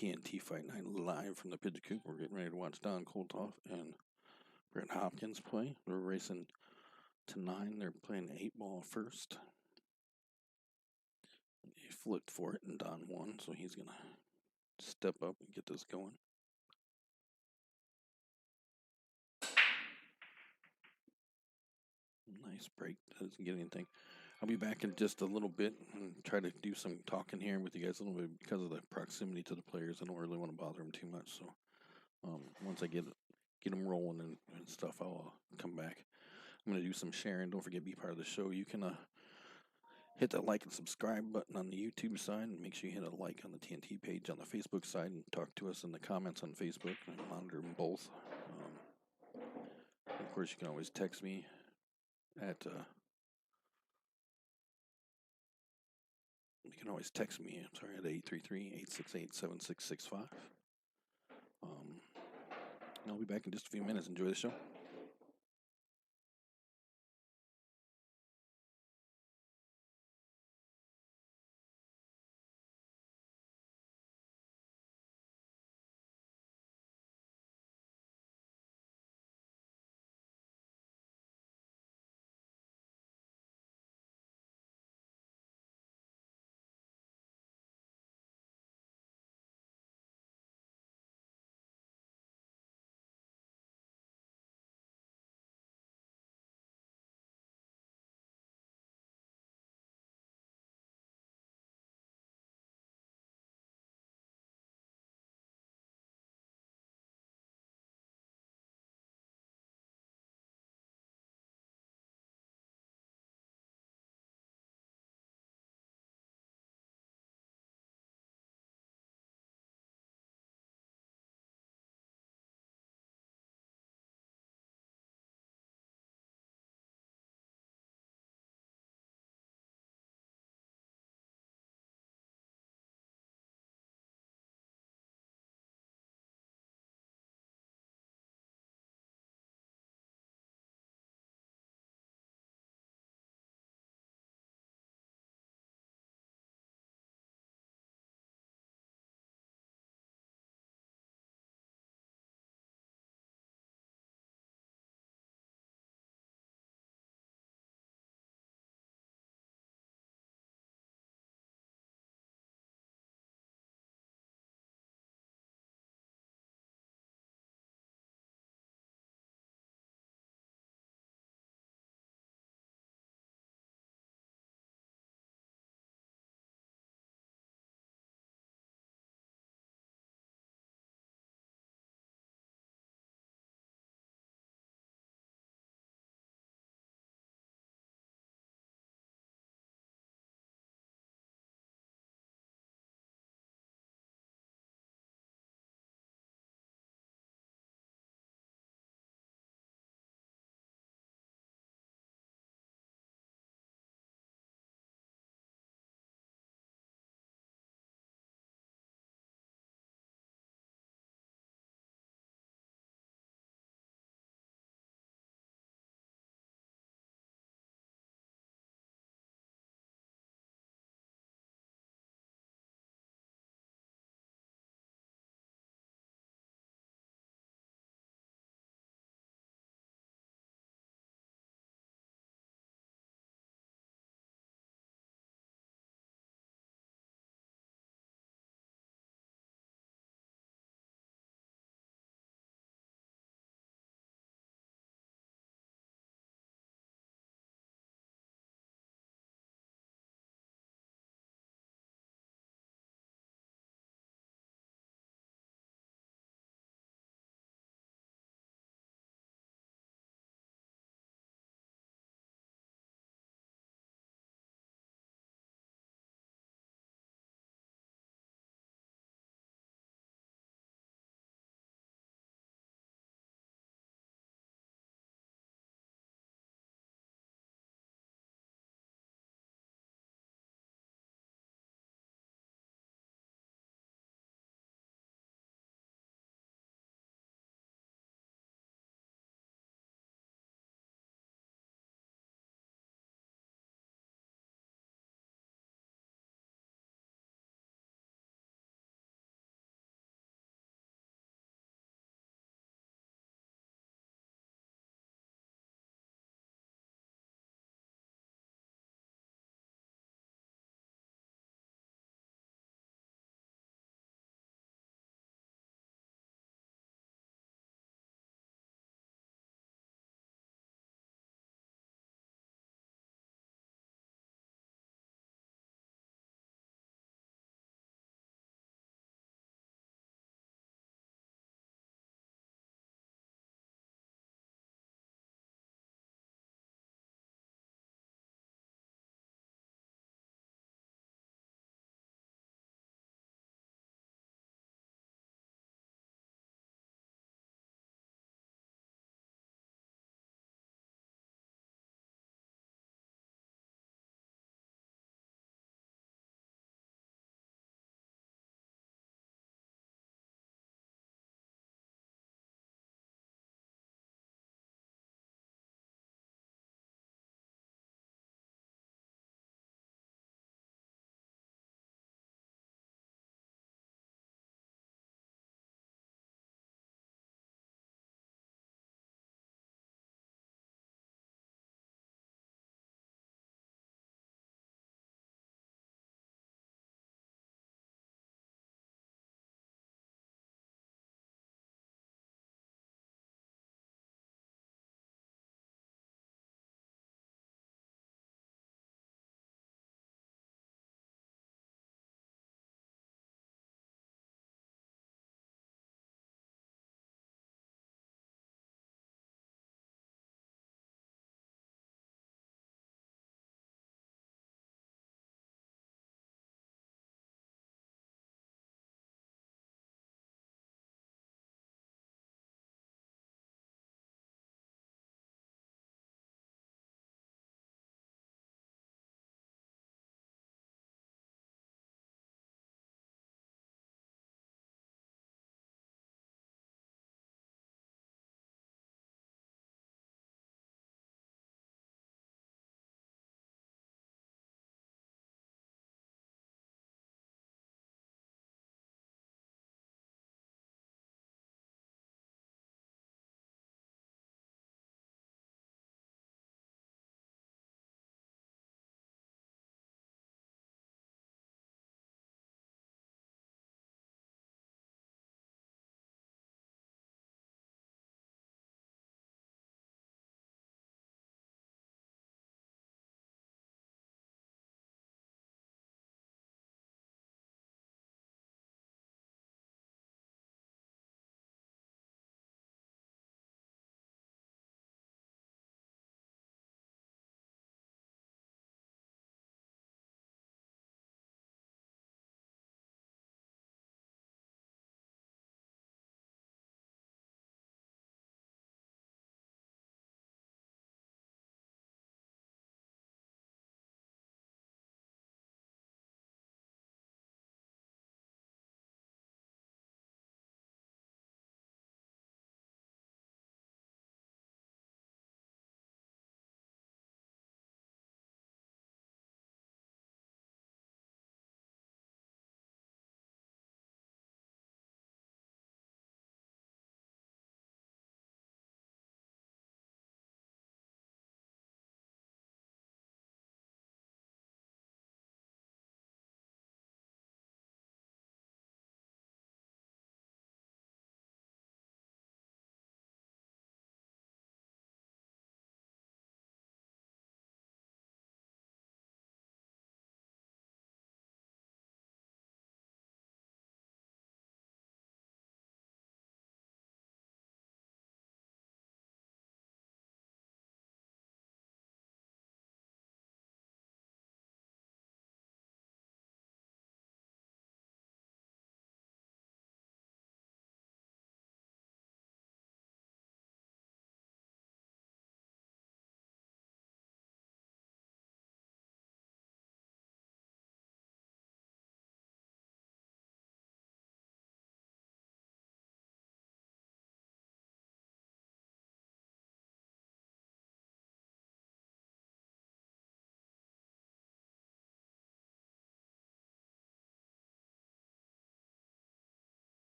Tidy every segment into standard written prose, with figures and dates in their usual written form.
TNT Fight Night live from the Pit to Coop. We're getting ready to watch Don Kolthoff and Brett Hopkins play. They're racing to 9. They're playing 8-ball first. He flipped for it and Don won, so he's going to step up and get this going. Nice break. Doesn't get anything. I'll be back in just a little bit and try to do some talking here with you guys a little bit because of the proximity to the players. I don't really want to bother them too much. So once I get them rolling and stuff, I'll come back. I'm going to do some sharing. Don't forget to be part of the show. You can hit that like and subscribe button on the YouTube side. And make sure you hit a like on the TNT page on the Facebook side and talk to us in the comments on Facebook. I monitor them both. Of course, you can always text me at... You can always text me, at 833-868-7665. I'll be back in just a few minutes. Enjoy the show.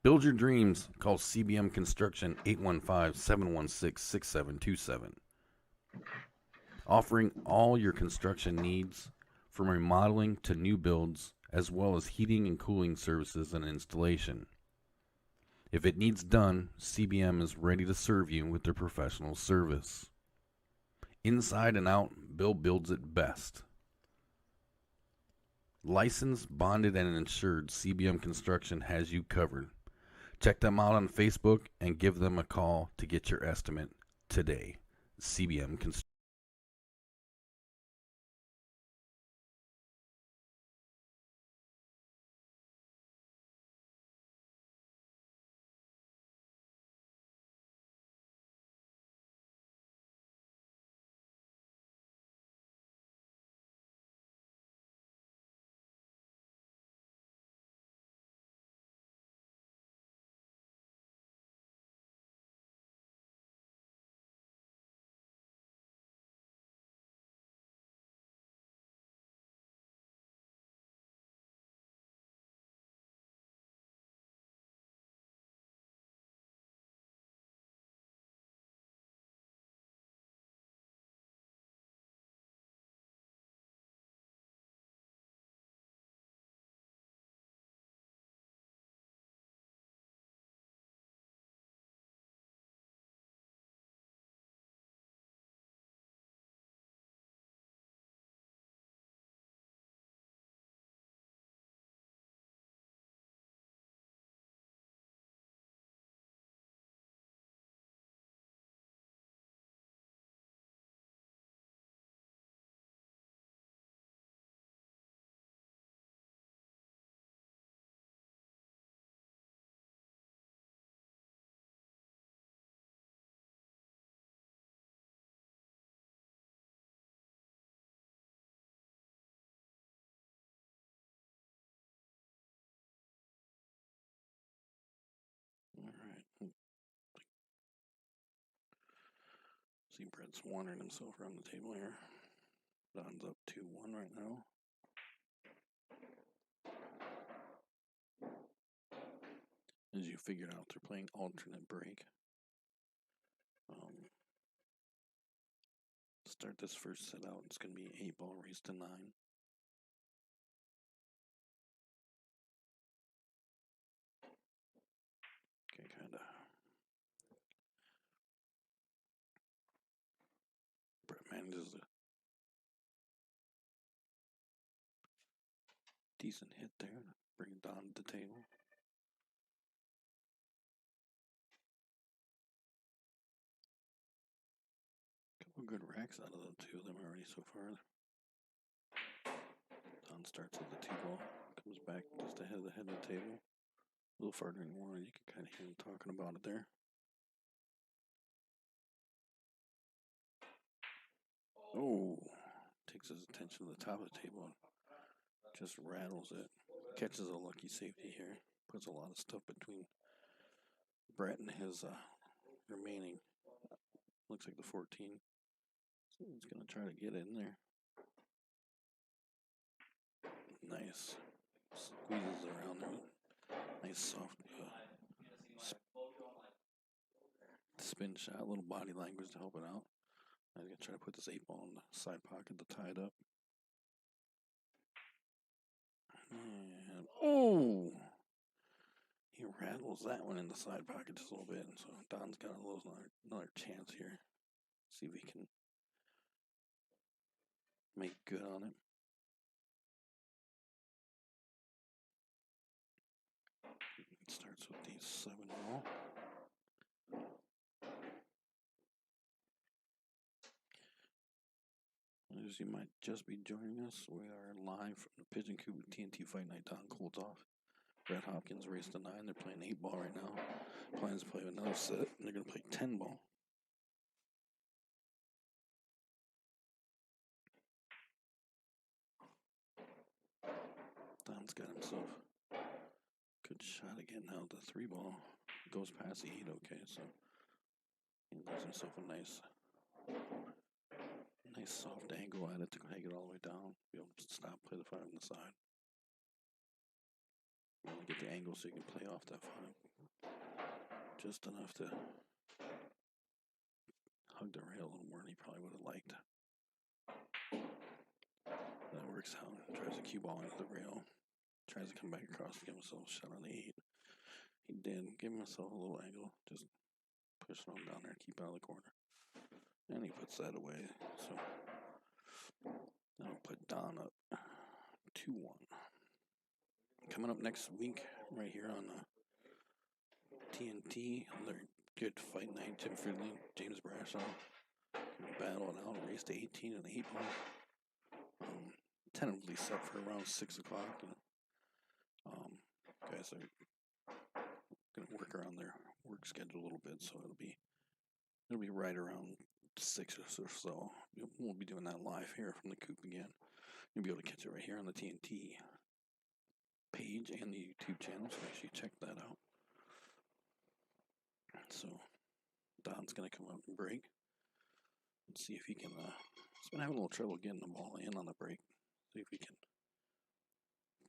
Build your dreams. Call CBM Construction 815-716-6727. Offering all your construction needs from remodeling to new builds, as well as heating and cooling services and installation. If it needs done, CBM is ready to serve you with their professional service. Inside and out, Bill builds it best. Licensed, bonded, and insured, CBM Construction has you covered. Check them out on Facebook and give them a call to get your estimate today. CBM Construction. All right. See, Brett's wandering himself around the table here. Don's up 2-1 right now. As you figured out, they're playing alternate break. Start this first set out. It's going to be 8-ball race to 9. Okay, kind of. Brett manages a decent hit there to bring Don to the table. Couple good racks out of the two of them already so far. Don starts with the 2-ball, comes back just ahead of the table. A little farther than one, you can kind of hear him talking about it there. Oh, takes his attention to the top of the table and just rattles it. Catches a lucky safety here. Puts a lot of stuff between Brett and his remaining. Looks like the 14. So he's going to try to get in there. Nice. Squeezes around there. Nice soft spin shot. A little body language to help it out. I'm going to try to put this 8-ball in the side pocket to tie it up. And, oh! He rattles that one in the side pocket just a little bit. So Don's got another chance here. See if he can make good on it. It starts with the 7-ball. As you might just be joining us, we are live from the Pigeon Coop TNT Fight Night on Kolthoff. Brett Hopkins race to 9. They're playing 8-ball right now. Plans to play another set, and they're going to play 10-ball. Don's got himself a good shot again now. The 3-ball goes past the 8, okay, so he gives himself a nice soft angle at it to take it all the way down. Be able to stop, play the 5 on the side. You want to get the angle so you can play off that 5. Just enough to hug the rail a little more than he probably would have liked. That works out. Tries to cue ball into the rail. Tries to come back across to give himself a shot on the 8. He did. Give himself a little angle. Just pushing him down there, keep out of the corner. And he puts that away. So that'll put Don up 2-1. Coming up next week, right here on TNT, another good fight night. Tim Fridley, James Brashaw battle it out, race to 18 and 8 ball. Tentatively set for around 6 o'clock. Guys are gonna work around their work schedule a little bit, so it'll be right around 6 or so. We'll be doing that live here from the coop again. You'll be able to catch it right here on the TNT page and the YouTube channel, so make sure you check that out. So Don's gonna come up and break. Let's see if he can. He's been having a little trouble getting the ball in on the break. See if we can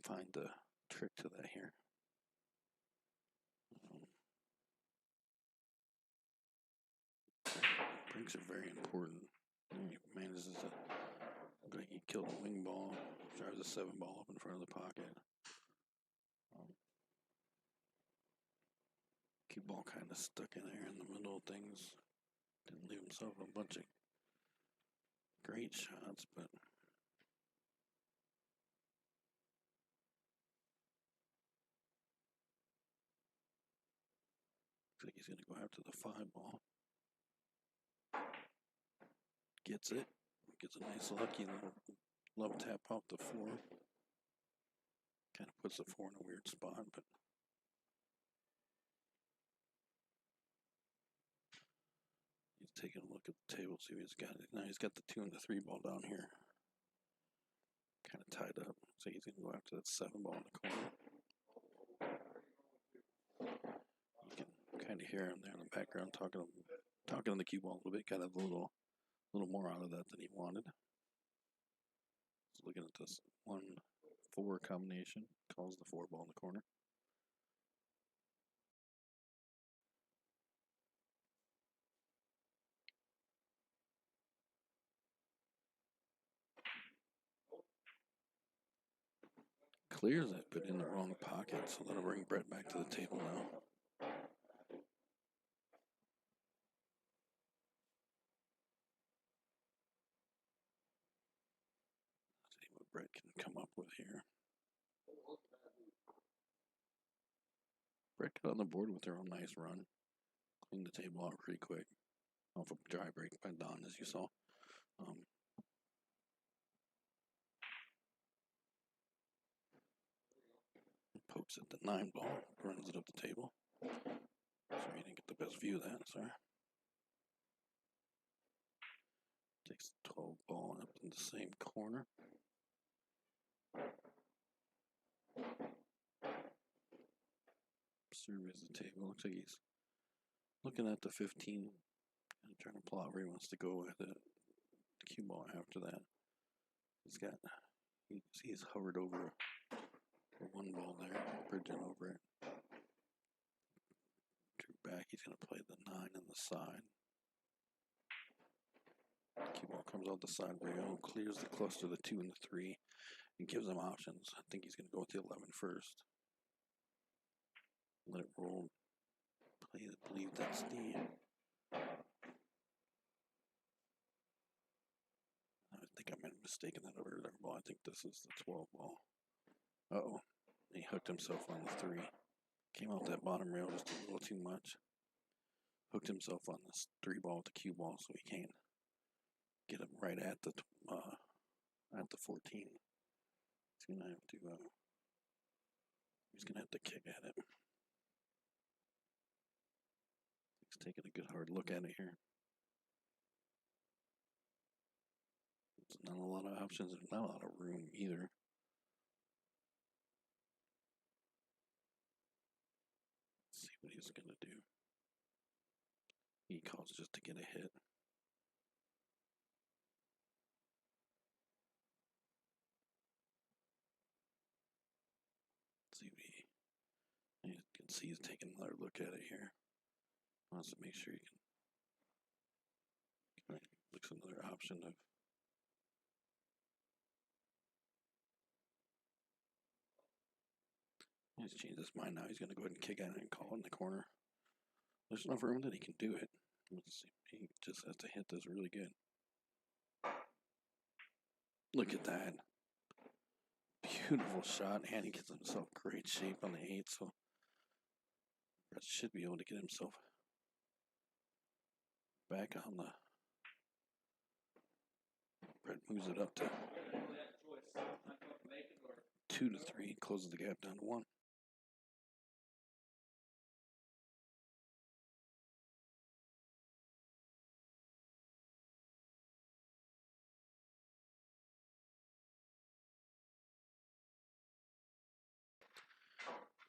find the trick to that here. Breaks are very important. He manages to look like he killed a wing ball, drives a 7 ball up in front of the pocket. Cue ball kind of stuck in there in the middle of things. Didn't leave himself a bunch of great shots, but looks like he's going to go after the 5 ball. Gets it. Gets a nice lucky little love tap off the 4. Kind of puts the 4 in a weird spot, but he's taking a look at the table, see what he's got. Now he's got the 2 and the 3 ball down here. Kind of tied up. So he's going to go after that 7 ball in the corner. You can kind of hear him there in the background talking on the cue ball a little bit. Got a little more out of that than he wanted. Just looking at this 1-4 combination. Calls the 4 ball in the corner. Clears it, but in the wrong pocket, so that'll bring Brett back to the table now. See what Brett can come up with here. Brett got on the board with their own nice run. Cleaned the table out pretty quick. Off a dry break by Don, as you saw. Pokes at the 9 ball, runs it up the table. Sorry, you didn't get the best view of that, sorry. Takes the 12 ball up in the same corner. Surveys the table. Looks like he's looking at the 15 and trying to plot where he wants to go with it. The cue ball after that. He's hovered over the 1 ball there, bridging over it. Drew back, he's going to play the 9 on the side. Cue ball comes out the side rail, clears the cluster, the 2 and the 3, and gives him options. I think he's going to go with the 11 first. Let it roll. I believe that's the... I think I made a mistake in that over there ball. I think this is the 12 ball. Uh-oh. He hooked himself on the 3. Came out that bottom rail just a little too much. Hooked himself on this 3 ball with the cue ball, so he can't get him right at the 14. He's gonna have to kick at it. He's taking a good hard look at it here. There's not a lot of options, there's not a lot of room either. Let's see what he's gonna do. He calls just to get a hit. Let's see what Let's see, he's taking another look at it here. Wants to make sure he can. Looks another option of. He's changed his mind now. He's going to go ahead and kick at it and call it in the corner. There's enough room that he can do it. Let's see. He just has to hit this really good. Look at that. Beautiful shot, and he gets himself great shape on the 8, so Brett should be able to get himself back on the. Brett moves it up to 2-3, closes the gap down to 1.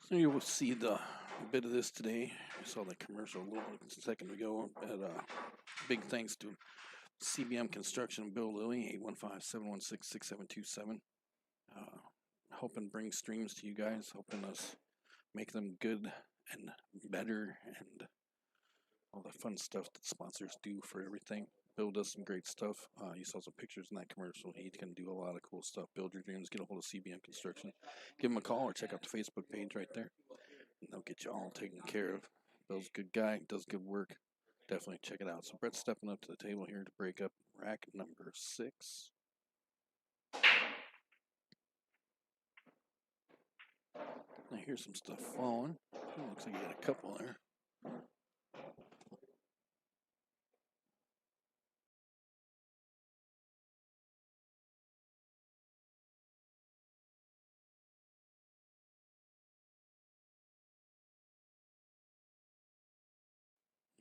So you will see the bit of this today. We saw the commercial a little second ago. At big thanks to CBM Construction and Bill Lilly, 815-716-6727. Helping bring streams to you guys, helping us make them good and better, and all the fun stuff that sponsors do for everything. Bill does some great stuff. You saw some pictures in that commercial. He can do a lot of cool stuff. Build your dreams. Get a hold of CBM Construction. Give him a call or check out the Facebook page right there. And they'll get you all taken care of. Bill's a good guy. Does good work. Definitely check it out. So Brett's stepping up to the table here to break up rack number 6. I hear some stuff falling. Looks like you got a couple there.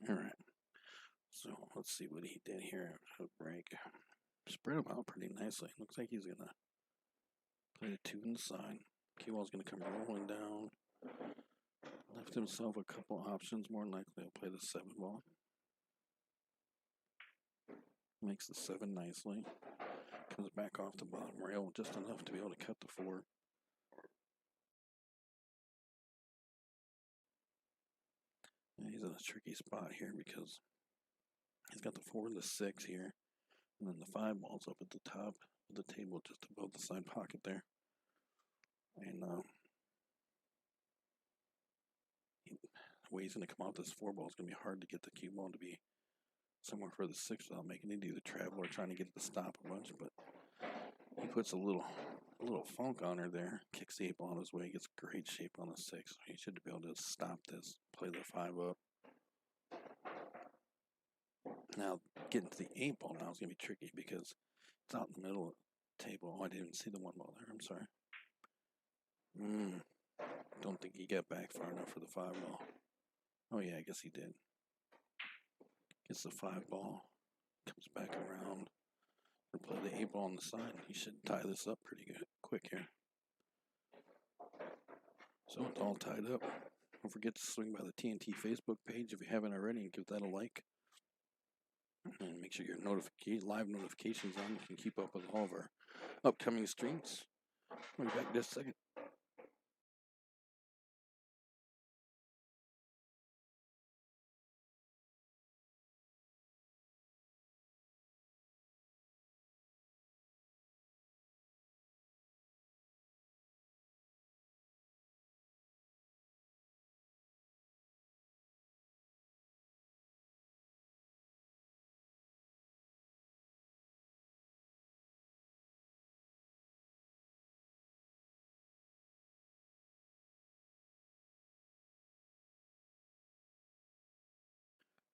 All right. So let's see what he did here. A break. Spread him out pretty nicely. Looks like he's gonna play the 2 inside. Keywall's gonna come rolling down. Left himself a couple options. More than likely, he'll play the 7 ball. Makes the 7 nicely. Comes back off the bottom rail just enough to be able to cut the 4. And he's in a tricky spot here because he's got the 4 and the 6 here. And then the 5 ball's up at the top of the table just above the side pocket there. And the way he's going to come out this 4 ball is going to be hard to get the cue ball to be somewhere for the 6 without making it do the travel or trying to get it to stop a bunch. But he puts a little funk on her there, kicks the 8 ball on his way, gets great shape on the 6. So he should be able to stop this, play the 5 up. Now, getting to the 8 ball now is going to be tricky because it's out in the middle of the table. Oh, I didn't even see the 1 ball there. I'm sorry. Don't think he got back far enough for the 5 ball. Oh, yeah, I guess he did. Gets the 5 ball, comes back around, and play the 8 ball on the side. He should tie this up pretty good, quick here. So it's all tied up. Don't forget to swing by the TNT Facebook page if you haven't already and give that a like. And make sure your live notifications on. You can keep up with all of our upcoming streams. We'll be back in just a second.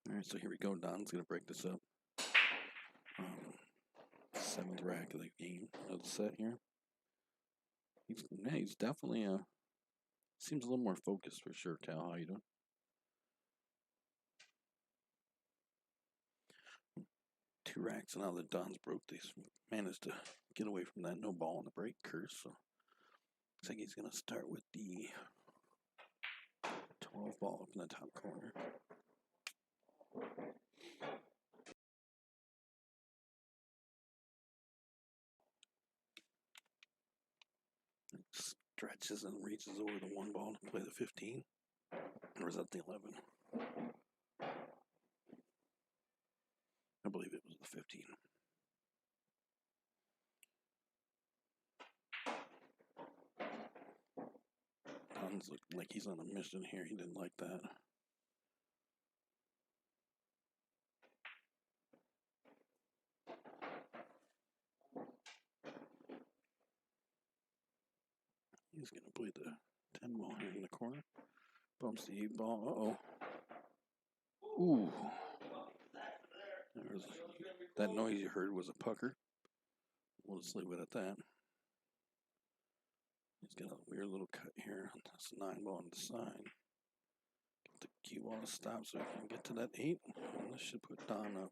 All right, so here we go. Don's going to break this up. 7th rack of the game, of the set here. He's definitely seems a little more focused for sure. Cal, how you doing? Two racks, and now that Don's broke, they managed to get away from that no ball on the break curse. So looks like he's going to start with the 12 ball up in the top corner. Stretches and reaches over the 1 ball to play the 15. Or was that the 11? I believe it was the 15. Don's looked like he's on a mission here. He didn't like that. He's going to play the 10 ball here in the corner. Bumps the 8 ball. Uh-oh. Ooh. That noise you heard was a pucker. We'll just leave it at that. He's got a weird little cut here on this 9 ball on the side. Get the cue ball to stop so we can get to that 8. And this should put Don up.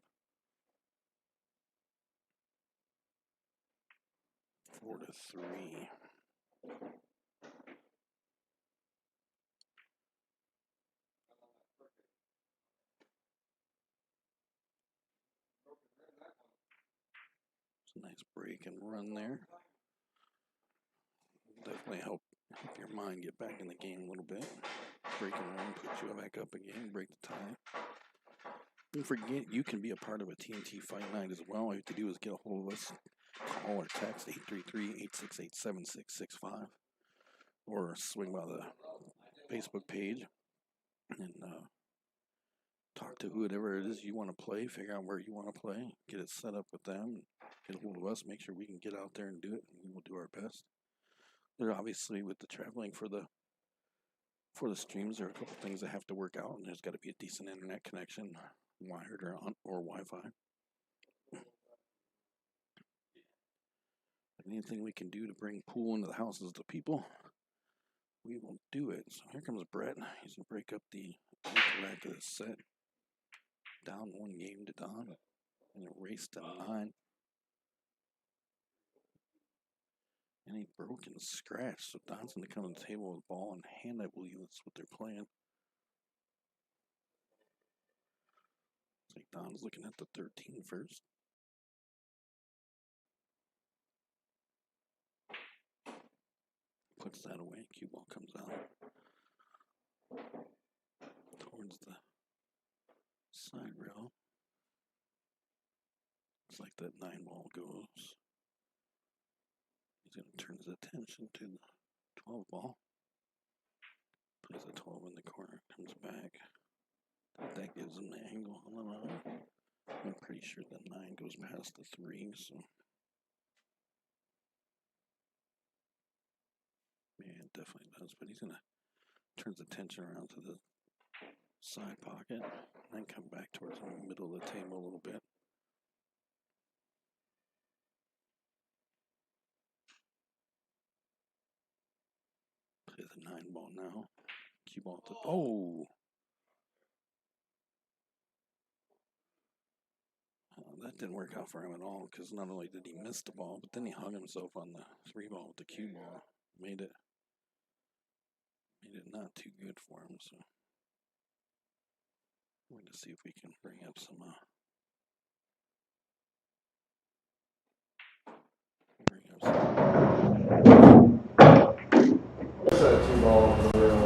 4-3. It's a nice break and run there. Definitely help your mind get back in the game a little bit. Break and run, put you back up again, break the tie. Don't forget, you can be a part of a TNT Fight Night as well. All you have to do is get a hold of us, call or text 833-868-7665, or swing by the Facebook page and talk to whoever it is you want to play, figure out where you want to play, get it set up with them, get a hold of us, make sure we can get out there and do it, and we will do our best. There obviously, with the traveling for the streams, there are a couple things that have to work out, and there's got to be a decent internet connection, wired or Wi-Fi. Anything we can do to bring pool into the houses of the people, we will do it. So here comes Brett. He's going to break up the rack of the set. Down 1 game to Don, and a race to 9. Any broken scratch, so Don's going to come to the table with ball in hand. I believe that's what they're playing. Looks like Don's looking at the 13 first. Puts that away. Cue ball comes out towards the side rail. Looks like that 9 ball goes. He's going to turn his attention to the 12 ball. Plays a 12 in the corner, comes back. That gives him the angle on the 9. I'm pretty sure the 9 goes past the 3, so. Yeah, it definitely does, but he's going to turn his attention around to the side pocket, and then come back towards the middle of the table a little bit. Play the 9 ball now. Cue ball to, oh! That didn't work out for him at all, because not only did he miss the ball, but then he hung himself on the 3 ball with the cue ball. Made it not too good for him, so we're going to see if we can bring up some What's that 2 ball on the rail?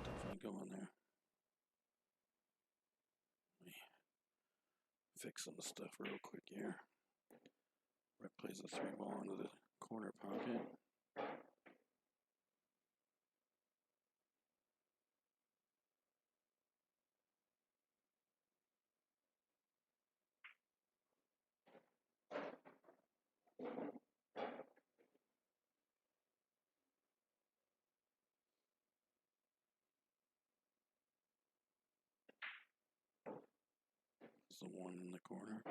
Definitely go in there. Let me fix some stuff real quick here. Brett plays a 3 ball into the corner pocket. It's the 1 in the corner.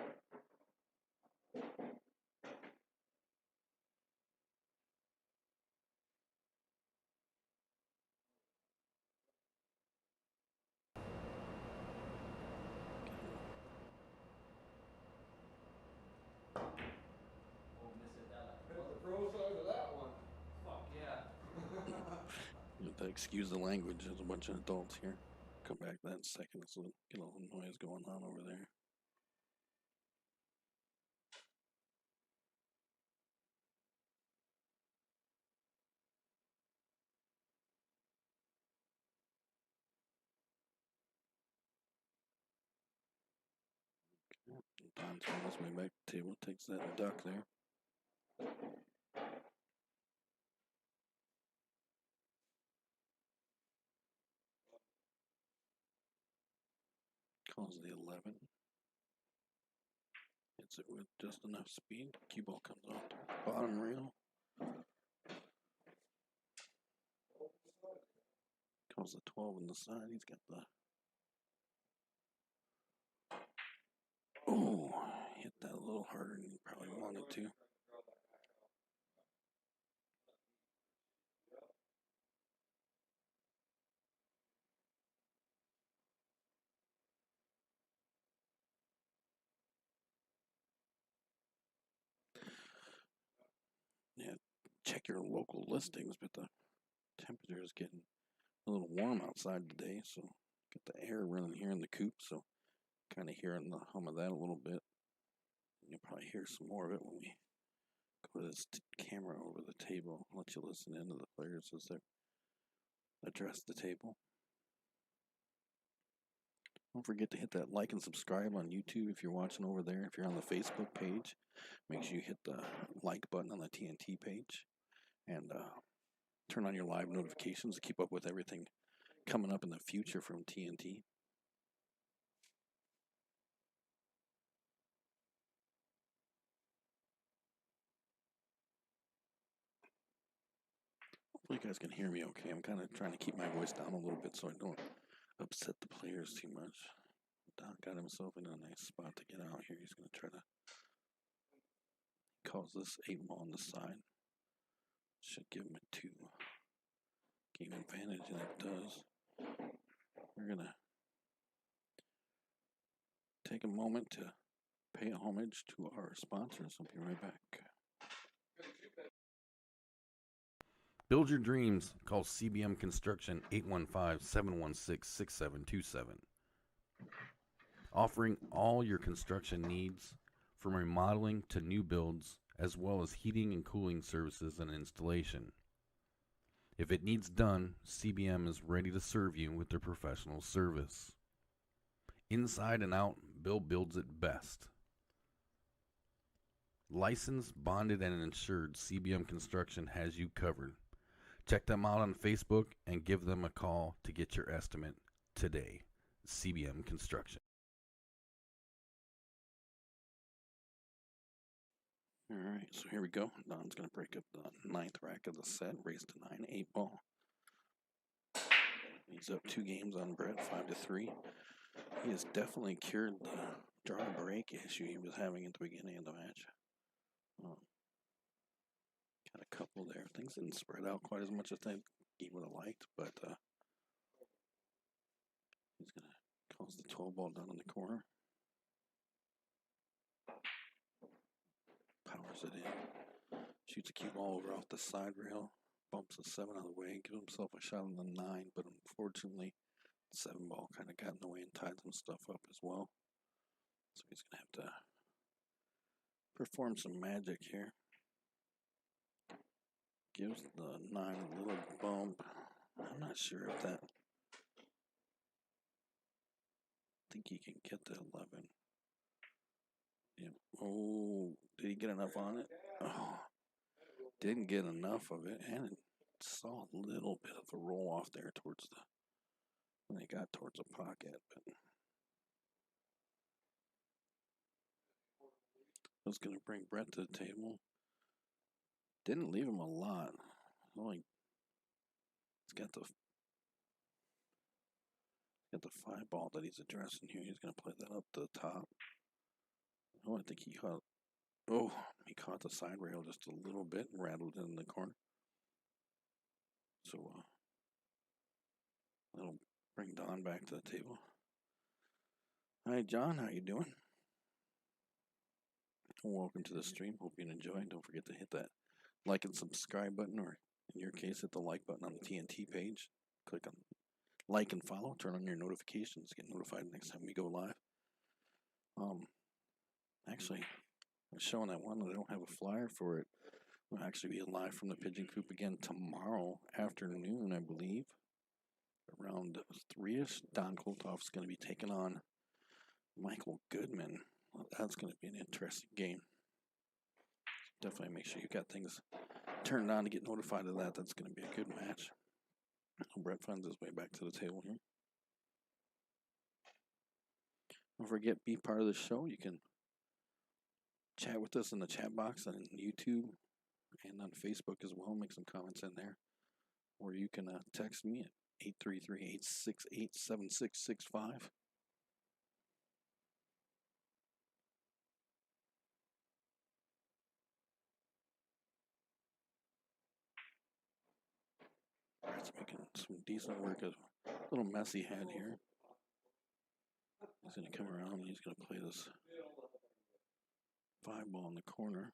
Excuse the language, there's a bunch of adults here. Come back that second, so get a little noise going on over there. Don's on his way back to the table. Takes that duck there. Calls the 11. Hits it with just enough speed. Cue ball comes off the bottom rail. Calls the 12 on the side. He's got the. Oh, hit that a little harder than he probably wanted to. Yeah, check your local listings, but the temperature is getting a little warm outside today, so get the air running here in the coop, so kind of hearing the hum of that a little bit. You'll probably hear some more of it when we go to this camera over the table. I'll let you listen in to the players as they address the table. Don't forget to hit that like and subscribe on YouTube if you're watching over there. If you're on the Facebook page, make sure you hit the like button on the TNT page and turn on your live notifications to keep up with everything coming up in the future from TNT. Hopefully you guys can hear me okay. I'm kind of trying to keep my voice down a little bit so I don't upset the players too much. Don got himself in a nice spot to get out here. He's going to try to calls this 8 ball on the side. Should give him a 2 game advantage, and it does. We're going to take a moment to pay homage to our sponsors. I'll be right back. Build your dreams. Call CBM Construction 815-716-6727. Offering all your construction needs from remodeling to new builds, as well as heating and cooling services and installation. If it needs done, CBM is ready to serve you with their professional service. Inside and out, Bill builds it best. Licensed, bonded, and insured, CBM Construction has you covered. Check them out on Facebook and give them a call to get your estimate today. CBM Construction. All right, so here we go. Don's going to break up the 9th rack of the set, raise to 9, 8 ball. He's up 2 games on Brett, 5-3. He has definitely cured the draw break issue he was having at the beginning of the match. Got a couple there. Things didn't spread out quite as much as he would have liked, but he's going to cause the 12 ball down in the corner. Powers it in. Shoots a cue ball over off the side rail. Bumps a 7 out of the way. Gives himself a shot on the 9, but unfortunately, the 7 ball kind of got in the way and tied some stuff up as well. So he's going to have to perform some magic here. Gives the 9 a little bump. I'm not sure if that. I think he can get the 11. Yeah. Oh, did he get enough on it? Oh, didn't get enough of it, and it saw a little bit of a roll off there towards the when he got towards the pocket, but I was going to bring Brett to the table. Didn't leave him a lot. Only he's got the 5 ball that he's addressing here. He's going to play that up to the top. Oh, I think he caught. Oh, he caught the side rail just a little bit and rattled it in the corner. So that'll bring Don back to the table. Hi, John. How you doing? Welcome to the stream. Hope you enjoy. Don't forget to hit that like and subscribe button, or in your case, hit the like button on the TNT page. Click on like and follow. Turn on your notifications. Get notified next time we go live. Actually, I'm showing that one. I don't have a flyer for it. We'll actually be live from the Pigeon Coop again tomorrow afternoon, I believe. Around 3-ish, Don Kolthoff is going to be taking on Michael Goodman Well, that's going to be an interesting game. Definitely make sure you got things turned on to get notified of that. That's going to be a good match. Brett finds his way back to the table here. Don't forget, be part of the show. You can chat with us in the chat box on YouTube and on Facebook as well. Make some comments in there. Or you can text me at 833-868-7665. Brett's making some decent work. A little messy head here. He's going to come around and he's going to play this 5-ball in the corner.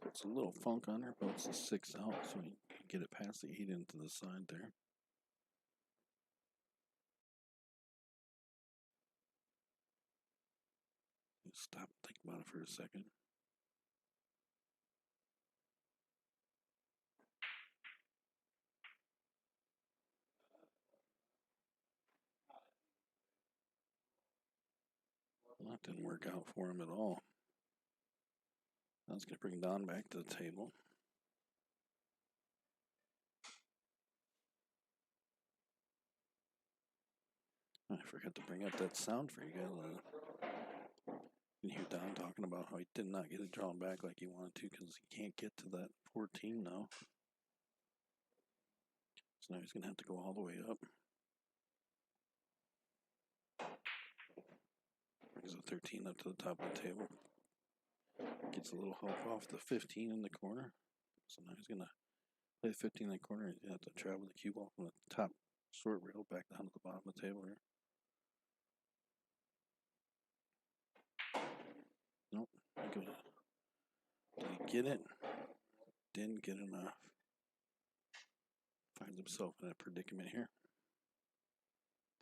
Puts a little funk on her, but it's a 6 out, so he can get it past the 8 into the side there. Stop and think about it for a second. Well, that didn't work out for him at all. That's going to bring Don back to the table. I forgot to bring up that sound for you guys. You can hear Don talking about how he did not get it drawn back like he wanted to because he can't get to that 14 now. So now he's going to have to go all the way up. Brings the 13 up to the top of the table. Gets a little help off the 15 in the corner. So now he's going to play the 15 in the corner. He's going to have to travel the cue ball from the top short rail back down to the bottom of the table here. Nope. Did he get it? Didn't get enough. Finds himself in a predicament here.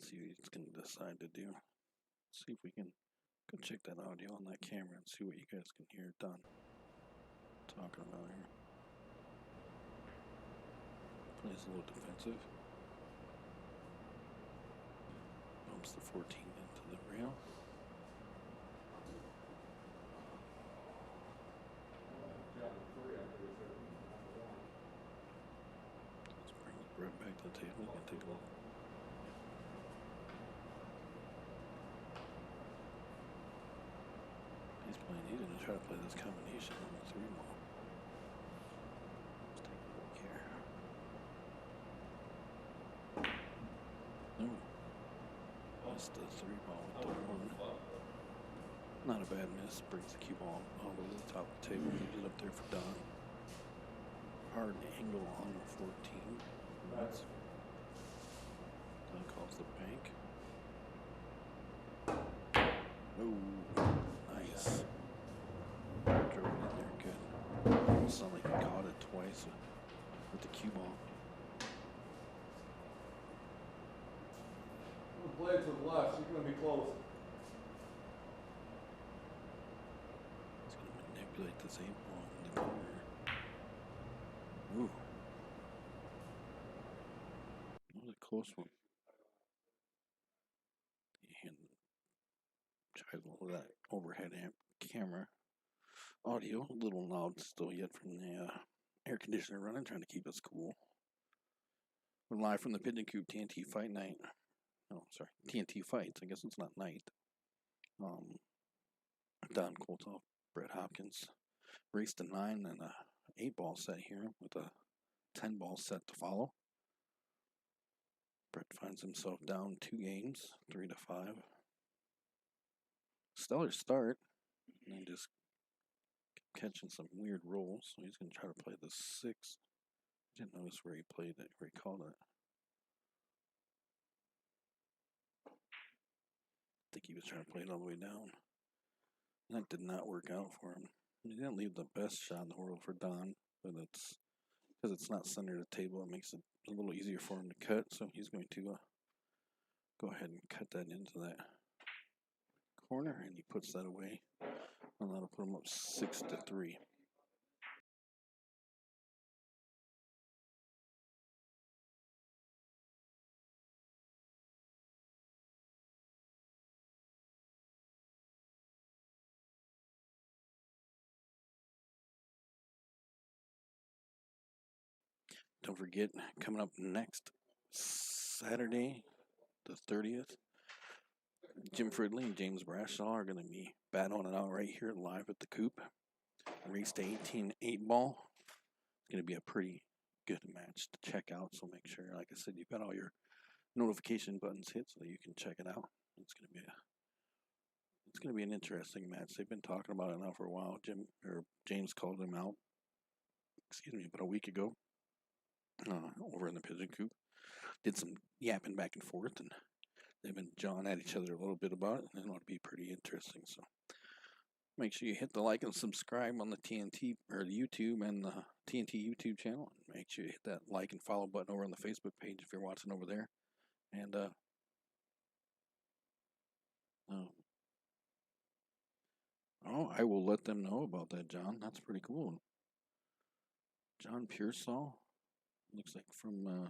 See what he's going to decide to do. See if we can go check that audio on that camera and see what you guys can hear Don talking about here. Plays a little defensive. Bumps the 14 into the rail. Let's bring Brett back to the table. He's going to take a look. He's going to try to play this combination on the 3-ball. Let's take a look here. No. Missed the 3-ball with the 1. Not a bad miss. Brings the cue ball all the way to the top of the table. Leaves it up there for Don. Hard angle on the 14. That's Don calls the bank. Oh, nice. Drove it in there good. Almost sounded like he caught it twice with the cue ball. Play to the left, you're going to be close. He's going to manipulate this 8-ball in the corner. Ooh. That was a close one. And try a little of that overhead amp camera audio. A little loud still yet from the air conditioner running, trying to keep us cool. We're live from the Pit and Coop TNT Fight Night. Oh, sorry, TNT Fights. I guess it's not night. Don Kolthoff, Brett Hopkins. Race to 9 and a 8-ball set here with a 10-ball set to follow. Brett finds himself down 2 games, 3-5. Stellar start, and then just catching some weird rolls. So he's going to try to play the 6. Didn't notice where he played it, where he called it. I think he was trying to play it all the way down. And that did not work out for him. He didn't leave the best shot in the world for Don, but it's because it's not centered at the table, it makes it a little easier for him to cut. So he's going to go ahead and cut that into that corner, and he puts that away. And that'll put him up 6-3. don't forget, coming up next Saturday, the 30th, Jim Fridley and James Brashaw are going to be battling it out right here live at the Coop. Race to 18 8-ball. It's going to be a pretty good match to check out. So make sure, like I said, you've got all your notification buttons hit so that you can check it out. It's going to be an interesting match. They've been talking about it now for a while. James called him out. About a week ago. Over in the pigeon coop. Did some yapping back and forth, and they've been jawing at each other a little bit about it, and it ought to be pretty interesting. So make sure you hit the like and subscribe on the TNT or the YouTube and the TNT YouTube channel. Make sure you hit that like and follow button over on the Facebook page if you're watching over there. And I will let them know about that, John. That's pretty cool. John Pearsall looks like from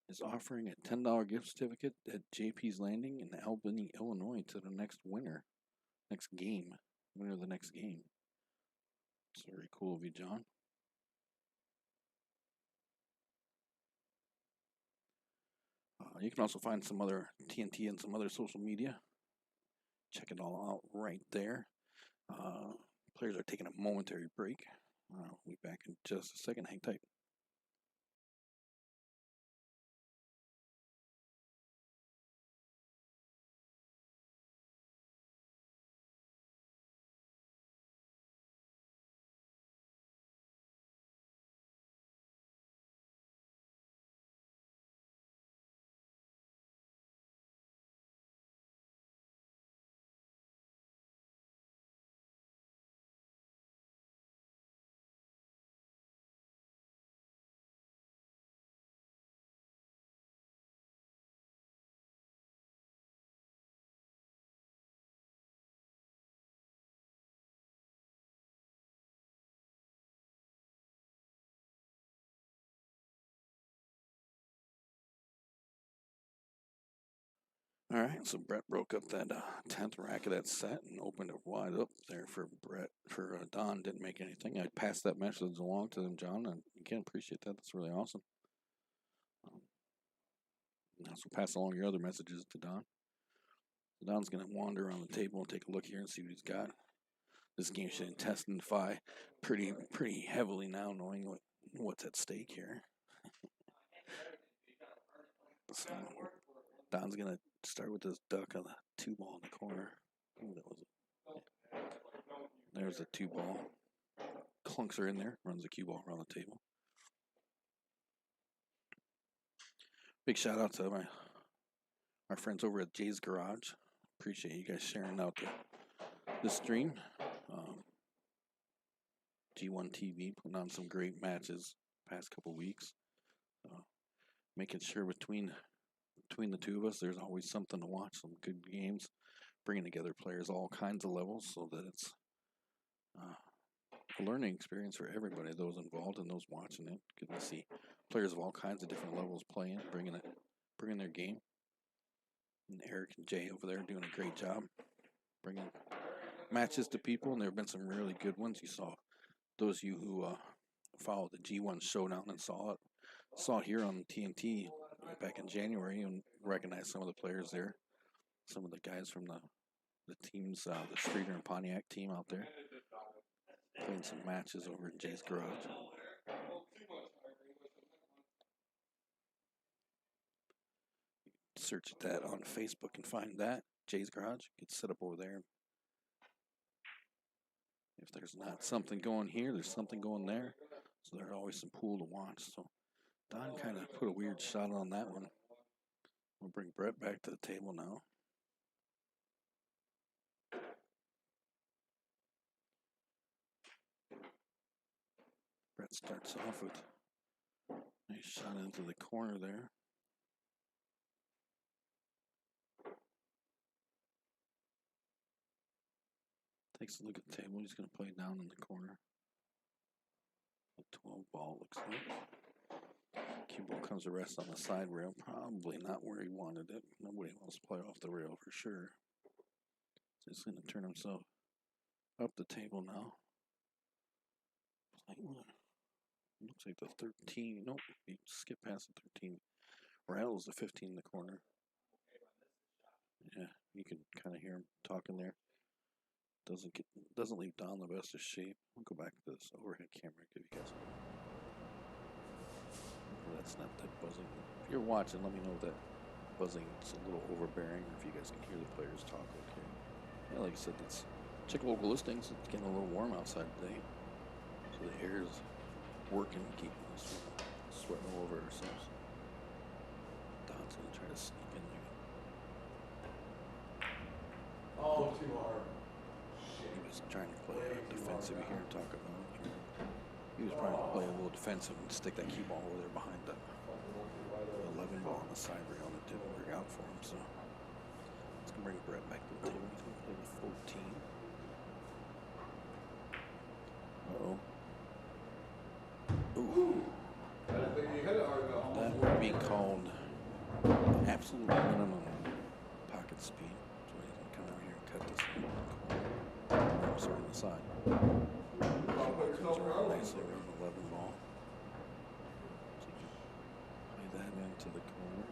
is offering a $10 gift certificate at JP's Landing in Albany, Illinois, to the next winner, winner of the next game. It's very cool of you, John. You can also find some other TNT and some other social media. Check it all out right there. Players are taking a momentary break. We'll be back in just a second. Hang tight. All right, so Brett broke up that 10th rack of that set and opened it wide up there for Brett. Don didn't make anything. I passed that message along to them, John, and again, appreciate that. That's really awesome. So pass along your other messages to Don. So Don's going to wander around the table and take a look here and see what he's got. This game should intensify pretty heavily now, knowing what's at stake here. So Don's going to start with this duck on the 2-ball in the corner. Ooh, that was it. There's the 2-ball. Clunks are in there, runs the cue ball around the table. Big shout out to my friends over at Jay's Garage. Appreciate you guys sharing out the stream. G1 TV putting on some great matches past couple weeks. Making sure between the two of us, there's always something to watch, some good games, bringing together players all kinds of levels so that it's a learning experience for everybody, those involved and those watching it. Good to see players of all kinds of different levels playing, bringing their game. And Eric and Jay over there doing a great job bringing matches to people, and there have been some really good ones. You saw those of you who followed the G1 Showdown and saw here on TNT back in January and recognized some of the players there, some of the guys from the teams, the Streeter and Pontiac team out there, playing some matches over in Jay's Garage. Search that on Facebook and find that, Jay's Garage. Get set up over there. If there's not something going here, there's something going there. So there's always some pool to watch. So Don kind of put a weird shot on that one. We'll bring Brett back to the table now. Brett starts off with a nice shot into the corner there. Takes a look at the table. He's going to play down in the corner. A 12-ball looks like. Cue ball comes to rest on the side rail. Probably not where he wanted it. Nobody wants to play off the rail for sure. So he's going to turn himself up the table now. Play one. Looks like the 13. Nope, you skip past the 13. Rattles the 15 in the corner. Yeah, you can kind of hear him talking there. Doesn't leave Don the best of shape. I'll go back to this overhead camera. Give you guys. That's not that buzzing. If you're watching, let me know that buzzing's a little overbearing, or if you guys can hear the players talk. Okay. Yeah, like I said, it's check local listings. It's getting a little warm outside today, so the air is working, keeping us from sweating all over ourselves. Don's gonna try to sneak in there. Oh, too hard. He was trying to play defensive. You hear him talk about it. He was trying to play a little defensive and stick that cue ball over there behind the 11 ball on the side rail, and it didn't work out for him. So let's go bring Brett back to the table. He's gonna play the 14. Uh-oh. Ooh. I didn't think you hit it hard enough. That would be called absolute minimum pocket speed. So he's gonna come out here and cut this in the corner. I'm sorry, on the side. Comes around nicely around the 11 ball. So you can play that into the corner.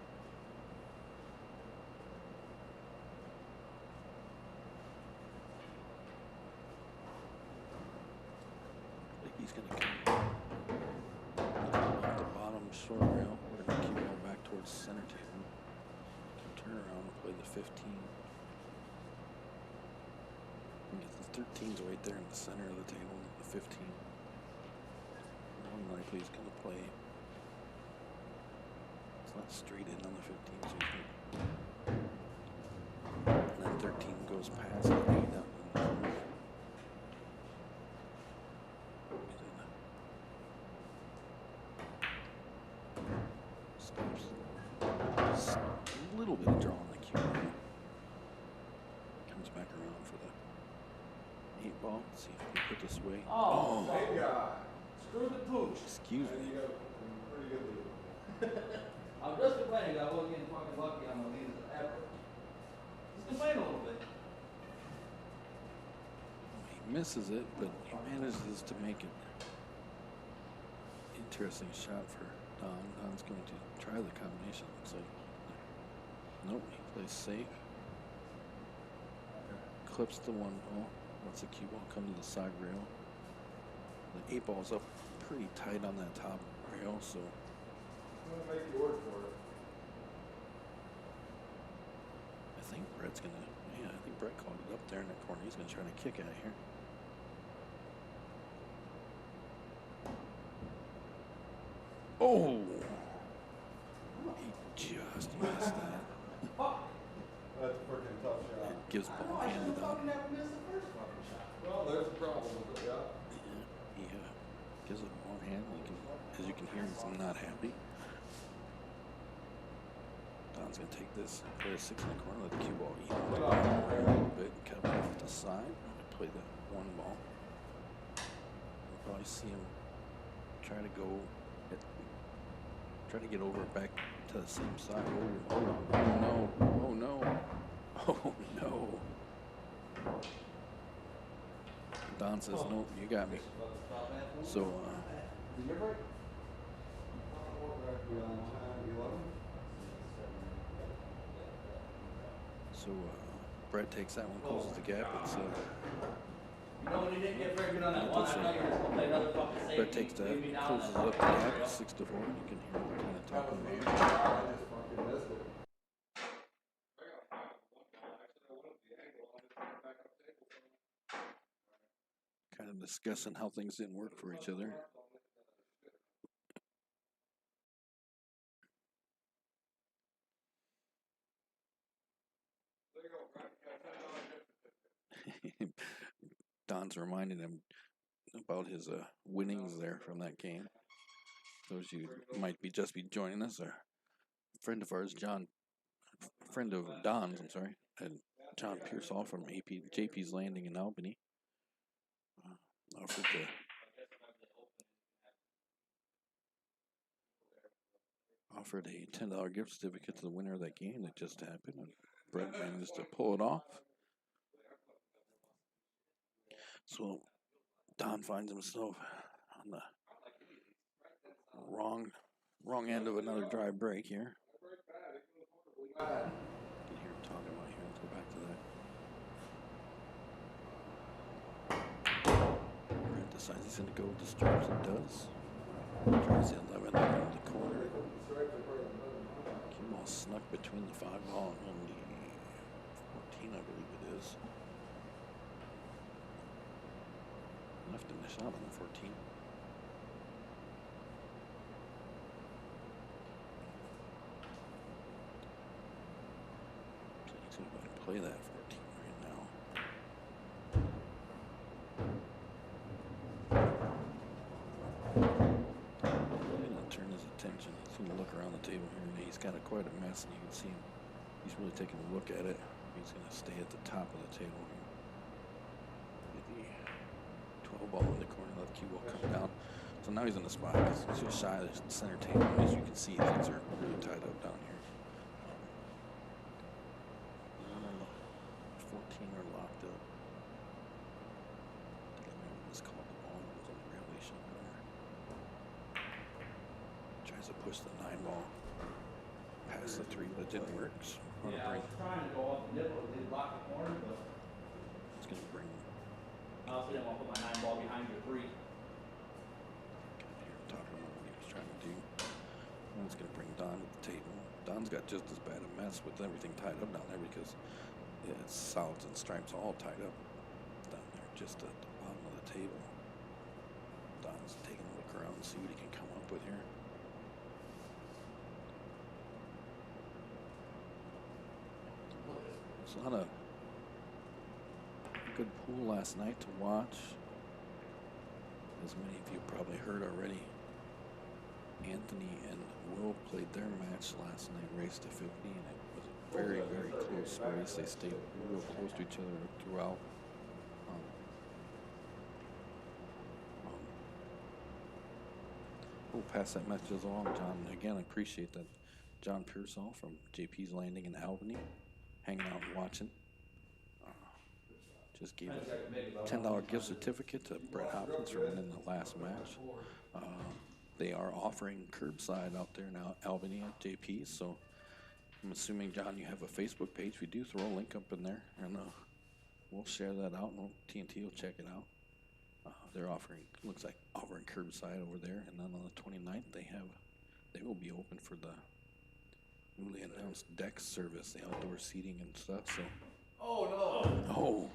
I think he's gonna come off the bottom short rail. We're gonna keep going back towards center table. Can turn around and play the 15. The 13's right there in the center of the table. The 15. More than likely he's gonna play. It's not straight in on the 15, so he's gonna, and then 13 goes past the 8 up in the corner. Stops. A little bit of draw on the cue. Comes back around for the 8 ball. Let's see if we can put this away. Oh, Hey, guy. screw the pooch. Excuse And me. you got a pretty good lead. I'm just complaining that I wasn't getting fucking lucky on the leads ever. Just complain a little bit. He misses it, but he manages to make it. Interesting shot for Don. Don's going to try the combination. Looks like. Nope, he plays safe. Clips the 1 ball. Lets the cue ball come to the side rail. The 8 ball's up pretty tight on that top rail, so I'm gonna make you work for it. I think Brett's gonna. Yeah, I think Brett called it up there in that corner. He's gonna try to kick out of here. Oh! He just missed that. That's a freaking tough shot. And gives I ball know, I should handed have up. fucking never missed the first fucking shot. Well, there's a problem with it, yeah. Yeah, he gives it one hand. As you can hear, he's not happy. Don's gonna take this, play a 6 in the corner, let the cue ball eat on the bottom a little bit, cut it off the side, play the 1 ball. You'll probably see him try to go, try to get over back to the same side. Oh no, oh no, oh no. Don says, nope, you got me. So, Is your break? We're on time 11. Brett takes that one, closes the gap. It's You know when you didn't get very good on that one, I thought you were just gonna play another fucking safety. Brett takes that, leave me down closes that up the fucking gap, rail. 6 to 4. You can hear him kind of That was talking me. about I just fucking missed it. kind of discussing how things didn't work for each other. Don's reminding him about his winnings there from that game. Those you might be just be joining us, a friend of ours, friend of Don's, I'm sorry, and John Pearsall from JP's Landing in Albany, offered a $10 gift certificate to the winner of that game that just happened, and Brett managed to pull it off. So Don finds himself on the wrong end of another dry break here. You can hear him talking about here. Let's go back to that. Brent decides he's going to go with the stripes and does. Tries the 11 up into the corner. Cue ball snuck between the 5 ball and the 14, I believe it is. Left in the shot on the 14. So he's going to go ahead and play that 14 right now. He's going to turn his attention. He's going to look around the table here, and he's got quite a mess, and you can see him. He's really taking a look at it. He's going to stay at the top of the table here. Get the 12 ball in the corner, let the cue ball come down. So now he's in the spot. He's just shy of the center table. As you can see, things are really tied up down here. 14 are locked up. I think I remember this called the ball. It was on the revelation there. Tries to push the 9 ball past the 3, but it didn't work. So Yeah, I was trying to go off the nipple, it did block the corner, but it's going to bring. I also didn't want to put my 9 ball behind your 3. Here talking about what he was trying to do. And it's going to bring Don to the table. Don's got just as bad a mess with everything tied up down there because it's solids and stripes all tied up down there just at the bottom of the table. Don's taking a look around and see what he can come up with here. It's not a good pool last night to watch. As many of you probably heard already, Anthony and Will played their match last night, race to 50, and it was a very, very close race. They stayed real close to each other throughout. We'll pass that message along, John. Again, I appreciate that. John Pearsall from JP's Landing in Albany, hanging out and watching. Just gave a $10 gift certificate to Brett Hopkins for winning the last match. They are offering curbside out there now, Albany at JP's. So I'm assuming, John, you have a Facebook page. We do throw a link up in there, and we'll share that out, and TNT will check it out. They're offering, looks like offering curbside over there, and then on the 29th they will be open for the newly announced deck service, the outdoor seating and stuff. So. Oh no! Oh.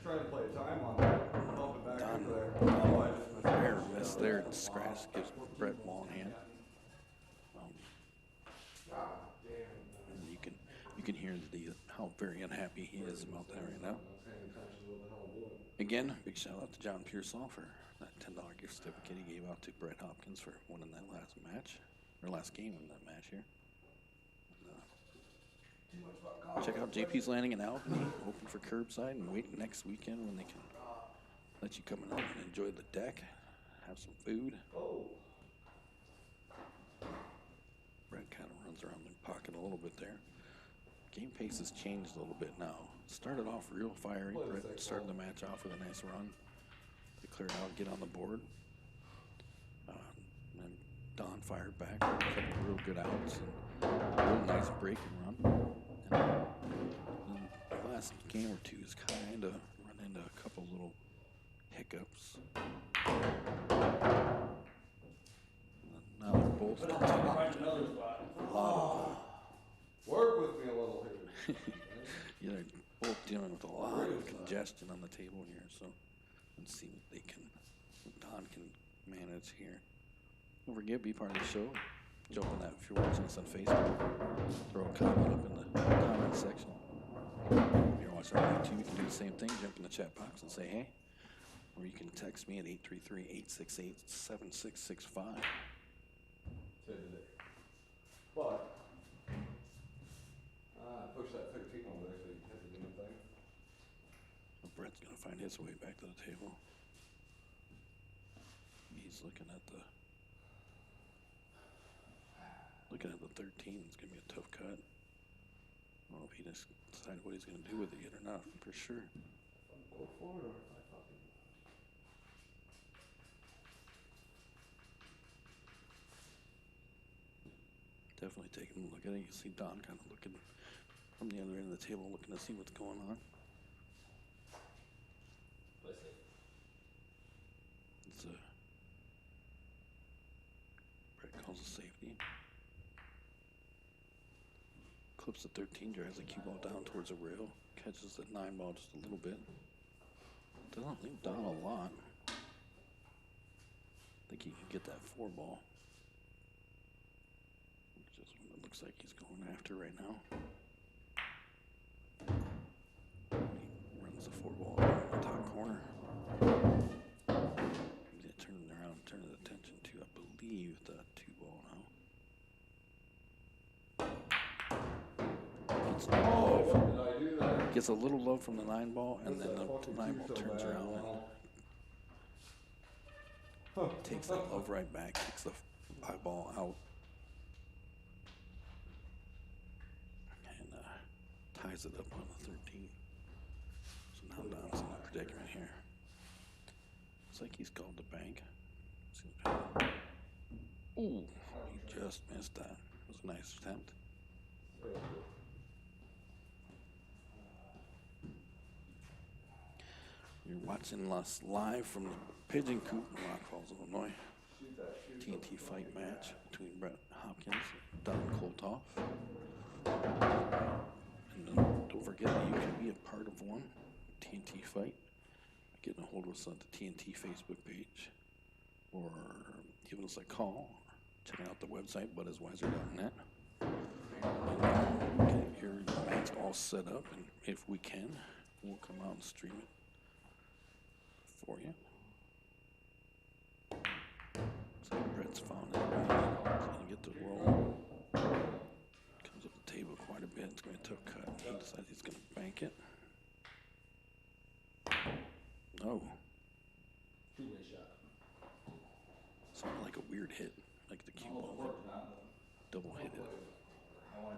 Trying to play time on that. Help it back Done. over there. Oh, I just missed Fair it. miss there, and scratch gives Brett long hand. God damn. And you can hear how very unhappy he is about that right now. Again, big shout out to John Pearsall for that $10 gift certificate he gave out to Brett Hopkins for winning that last match, or last game in that match here. And, check out JP's Landing in Albany, open for curbside, and wait next weekend when they can let you come in and enjoy the deck, have some food. Brett kind of runs around the pocket a little bit there. Game pace has changed a little bit now. Started off real fiery. Brett started the match off with a nice run. They cleared out, get on the board. And Don fired back with a couple of real good outs and a real nice breaking run. And then the last game or two is kind of run into a couple little hiccups. Now they're both continuing to a lot of Work with me a little here. yeah, they're both dealing with a lot of congestion on the table here, so let's see what Don can manage here. Don't forget, be part of the show. Jump on that if you're watching us on Facebook. Throw a comment up in the comment section. If you're watching on YouTube, you can do the same thing. Jump in the chat box and say hey. Or you can text me at 833-868-7665. But push that 13 over there so you can hit the damn thing. Brett's gonna find his way back to the table. He's looking at the 13. It's gonna be a tough cut. I don't know if he just decided what he's gonna do with it yet or not, for sure. Go forward or if I fucking. definitely taking a look at it. You can see Don kind of looking from the other end of the table, looking to see what's going on. It's Brett calls a safety. Clips the 13, drives the cue ball down towards the rail, catches the 9 ball just a little bit. Doesn't leave Don a lot. I think he can get that 4 ball. Just what it looks like he's going after right now. He runs the 4 ball in the top corner. He's turning around, turning his attention to, I believe, the 2 ball now. Gets a little love. Did I do that? Gets a little love from the 9 ball, and then the 9 ball turns around and takes that love right back, kicks the 5 ball out, and ties it up on the 13. So now Don's in a predicament here. Looks like he's called the bank. Ooh, he just missed that. It was a nice attempt. You're watching us live from the Pigeon Coop in Rock Falls, Illinois. TNT fight match between Brett Hopkins and Don Kolthoff. And don't forget that you can be a part of one TNT fight. Getting a hold of us on the TNT Facebook page, or giving us a call, checking out the website, butiswiser.net. Get your match all set up, and if we can, we'll come out and stream it for you. So Brett's found it. He's gonna get the roll. Comes up the table quite a bit. It's gonna be a tough cut. He decides he's gonna bank it. Oh. Two-way shot. Sounded like a weird hit, like the cue ball double hit it.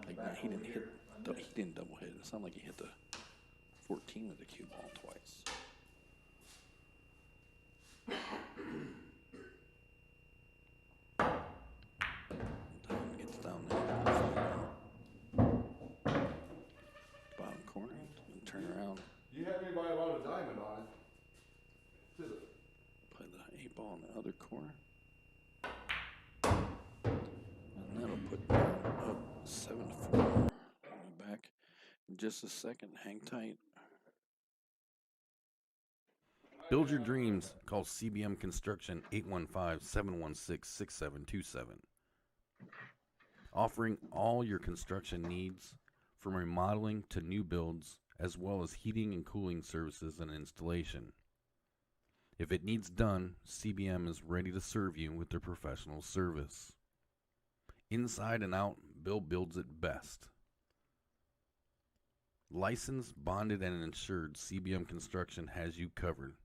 Like no, he didn't double hit it. It sounded like he hit the 14 with the cue ball twice. Don gets down there. Bottom corner and turn around. You had me by about a diamond on it. Play the 8 ball in the other corner. And that'll put Don up 7-4. We'll be back in just a second. Hang tight. Build your dreams. Call CBM Construction 815-716-6727. Offering all your construction needs from remodeling to new builds, as well as heating and cooling services and installation. If it needs done, CBM is ready to serve you with their professional service. Inside and out, Bill builds it best. Licensed, bonded, and insured, CBM Construction has you covered.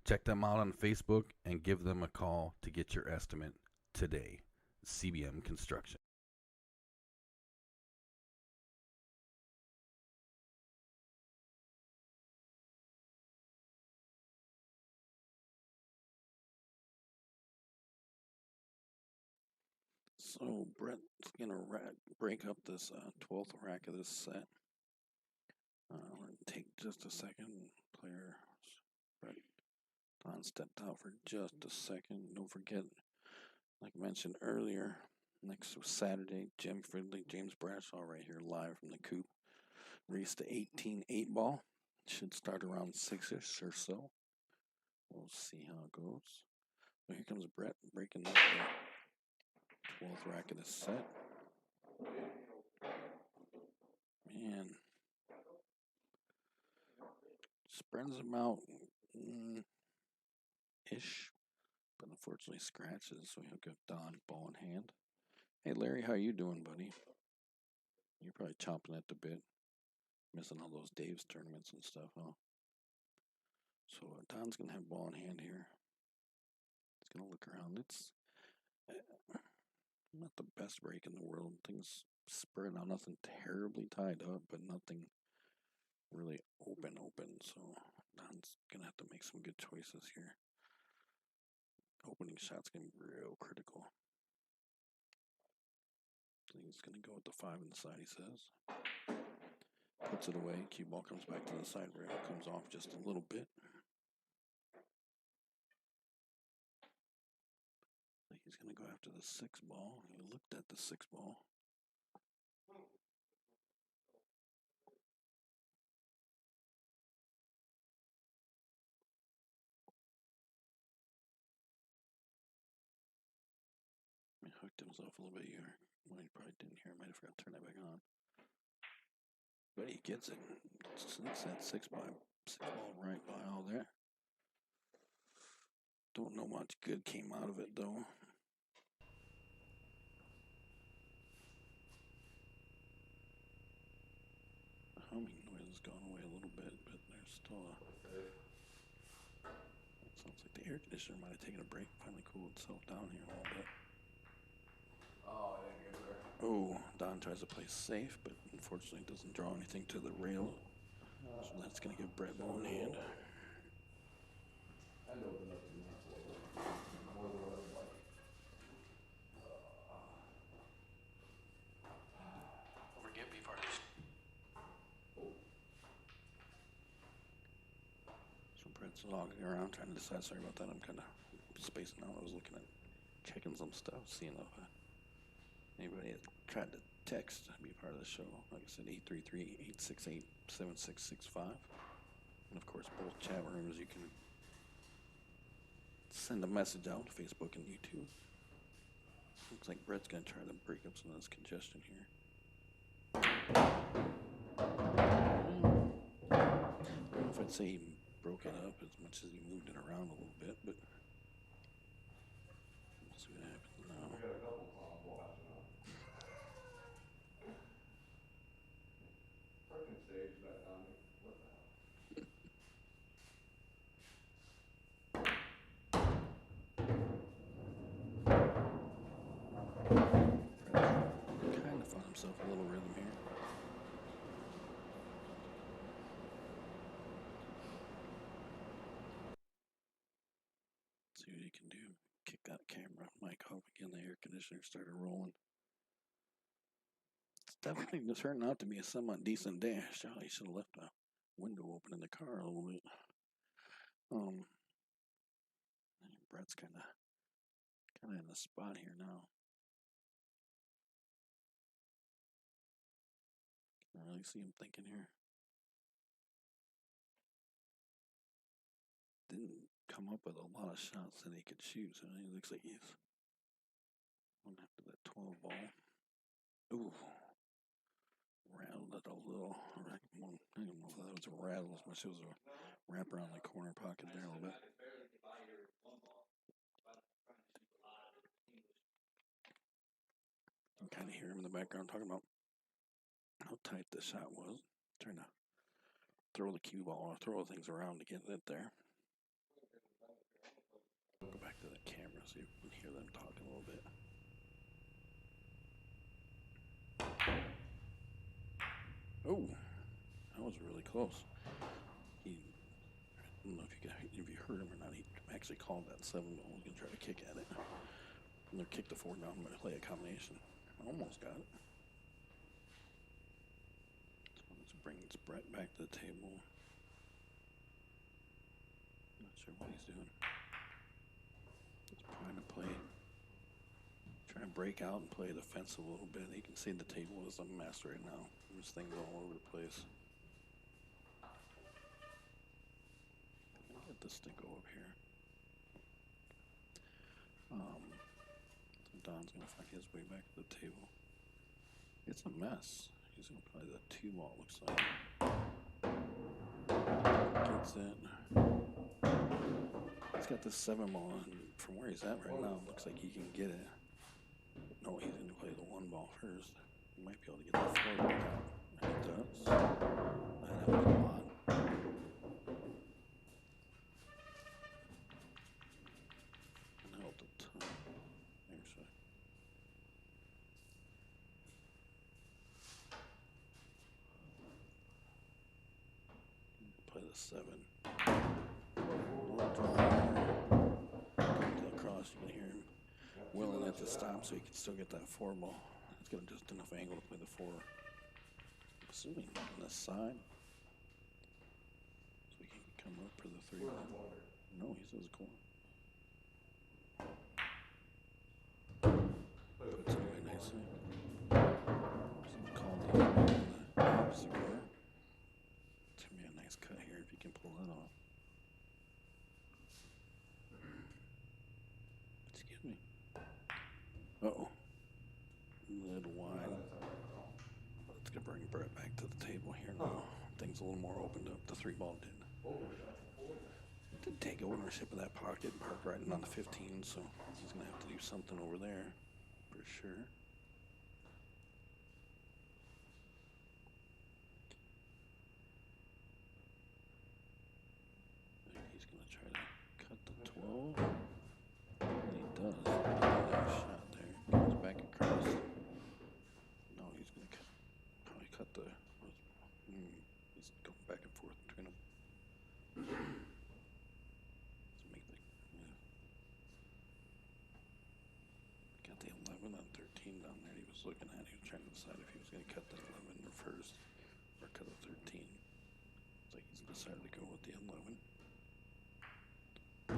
Check them out on Facebook and give them a call to get your estimate today. CBM Construction. So Brett's gonna break up this 12th rack of this set. Take just a second. Player Brett Don stepped out for just a second. Don't forget, like I mentioned earlier, next Saturday, Jim Fridley, James Bradshaw right here live from the coop. Race to 18 8-ball. Should start around 6-ish or so. We'll see how it goes. So here comes Brett breaking up the 12th rack of this set. Man. Spreads them out ish. But unfortunately scratches, so he'll give Don ball in hand. Hey Larry, how you doing, buddy? You're probably chomping at the bit. Missing all those Dave's tournaments and stuff, huh? So Don's going to have ball in hand here. He's going to look around. It's not the best break in the world. Things spread out. Nothing terribly tied up, but nothing really open. So Don's going to have to make some good choices here. Opening shot's going to be real critical. He's going to go with the 5 on the side, he says. Puts it away. Cue ball comes back to the side rail. Comes off just a little bit. I think he's going to go after the 6 ball. He looked at the 6 ball. He hooked himself a little bit here. Well, he probably didn't hear. Might have forgot to turn that back on. But he gets it. Sneaks that 6 ball right by all there. Don't know much good came out of it though. The humming noise has gone away a little bit, but there's still a. It sounds like the air conditioner might have taken a break. Finally cooled itself down here a little bit. Oh, I didn't get there. Oh, Don tries to play safe, but unfortunately doesn't draw anything to the rail. So that's going to give Brett ball in hand. I opened up too much. More than what I'd like. Forget me first. So Brett's logging around trying to decide. Sorry about that. I'm kind of spacing out. I was looking at checking some stuff, seeing if anybody had tried to text to be part of the show. Like I said, 833-868-7665. And of course, both chat rooms, you can send a message out to Facebook and YouTube. Looks like Brett's going to try to break up some of this congestion here. I don't know if I'd say he broke it up as much as he moved it around a little bit, but we'll see what happens now. We got a couple clowns watching up. Freaking stage back on me. What the hell? Kind of found himself a little rhythm here. See what he can do. Kick that camera mic off again. The air conditioner started rolling. It's definitely turned out to be a somewhat decent dash. Oh, he should have left a window open in the car a little bit. Brett's kind of in the spot here now. Can't really see him thinking here. Didn't come up with a lot of shots that he could shoot, so it looks like he's going after that 12 ball. Ooh. Rattled it a little. I don't know if that was a rattle as much as it was a wrap around the corner pocket there a little bit. You can kind of hear him in the background talking about how tight the shot was. Trying to throw the cue ball or throw things around to get it there. Go back to the camera so you can hear them talking a little bit. Oh, that was really close. I don't know if you heard him or not. He actually called that 7 ball. He's gonna try to kick at it. And they'll kick the 4 down and play a combination. Almost got it. So let's bring Brett back to the table. Not sure what he's doing. He's trying to try and break out and play defensive a little bit. You can see the table is a mess right now. There's things all over the place. Get this thing go up here. So Don's gonna find his way back to the table. It's a mess. He's gonna play the 2 ball, looks like. Gets it. He's got the 7 ball, and from where he's at right now, it looks like he can get it. No, he's gonna play the 1 ball first. He might be able to get the 4 ball out. And he does. That happened a lot. Play the 7. Across, you can hear him willing it to stop so he can still get that 4 ball. It's got just enough angle to play the 4. I'm assuming on this side. So we can come up for the 3 ball. No, he says corner. Puts it away nicely. Some call the opposite corner. It's gonna be a nice cut here if you can pull that off. Excuse me. Uh-oh. A little wide. Let's go bring Brett back to the table here now. Things a little more opened up. The 3 ball did take ownership of that pocket, parked right on the 15, so he's gonna have to do something over there for sure. I think he's gonna try to cut the 12. And he does. Nice shot there. Comes back across. No, he's gonna probably cut the. He's going back and forth between them. Let's make the. Got the 11 and 13 down there. He was looking at. He was trying to decide if he was gonna cut the 11 or first, or cut the 13. It's like he's decided to go with the 11.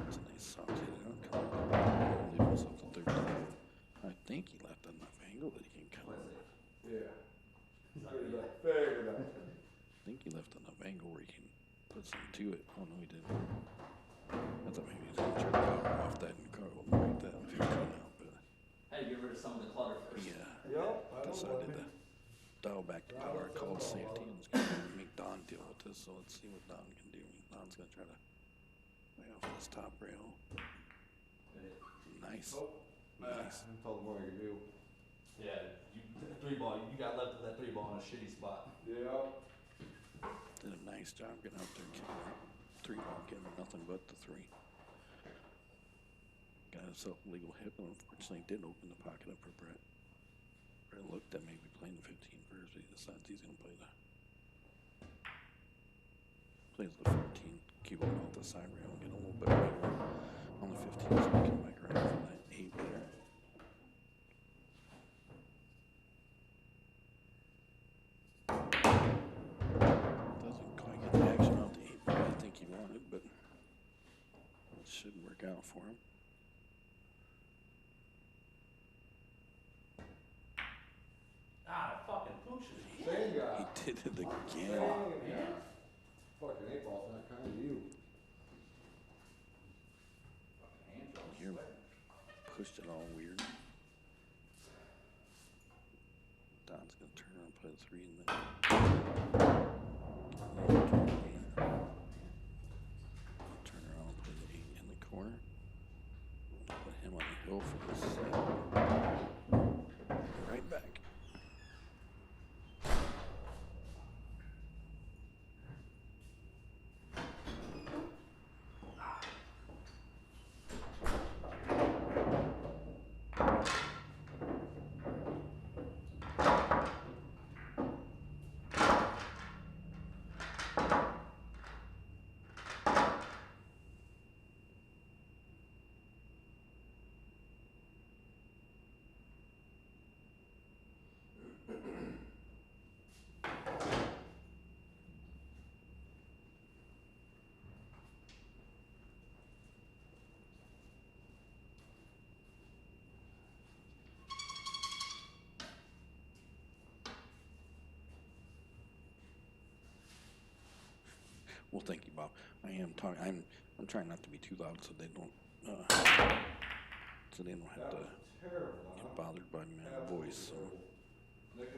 It's a nice soft hit out. Leave himself to 13. I think he left enough angle that he can cut. Yeah. Figured it out. I think he left enough angle where he can put some to it. Oh no, he didn't. I thought maybe he was gonna try to power off that and carve like that if he cut out, but How do you get rid of some of the clutter first? yeah. Yep. Decided to dial back the power, called safety, and was gonna make Don deal with this. So let's see what Don can do. Don's gonna try to lay off this top rail. Nice. Nice. I told him what I could do. Yeah, the 3 ball, you got left with that 3 ball in a shitty spot. Yeah. Did a nice job getting out there, kicking that 3 ball, getting nothing but the 3. Got himself a legal hit, but unfortunately didn't open the pocket up for Brett. Brett looked at maybe playing the 15 first, but he decides he's gonna play the plays the 14, keep it off the side rail and get a little bit of angle on the 15, so we come back around for that 8 there. Doesn't quite get the action off the 8 ball I think he wanted, but it should work out for him. Ah, fucking pooches. Same guy. He did it again. Same guy. Fucking 8 ball's not kind of you. Fucking hand job. Here, pushed it all weird. Don's gonna turn around and play the 3 and then turn around and play the 8 in the corner. Put him on the hill for the 7. Right back. Well, thank you, Bob. I am talking. I'm trying not to be too loud so they don't have to Terrible. get bothered by my voice. So,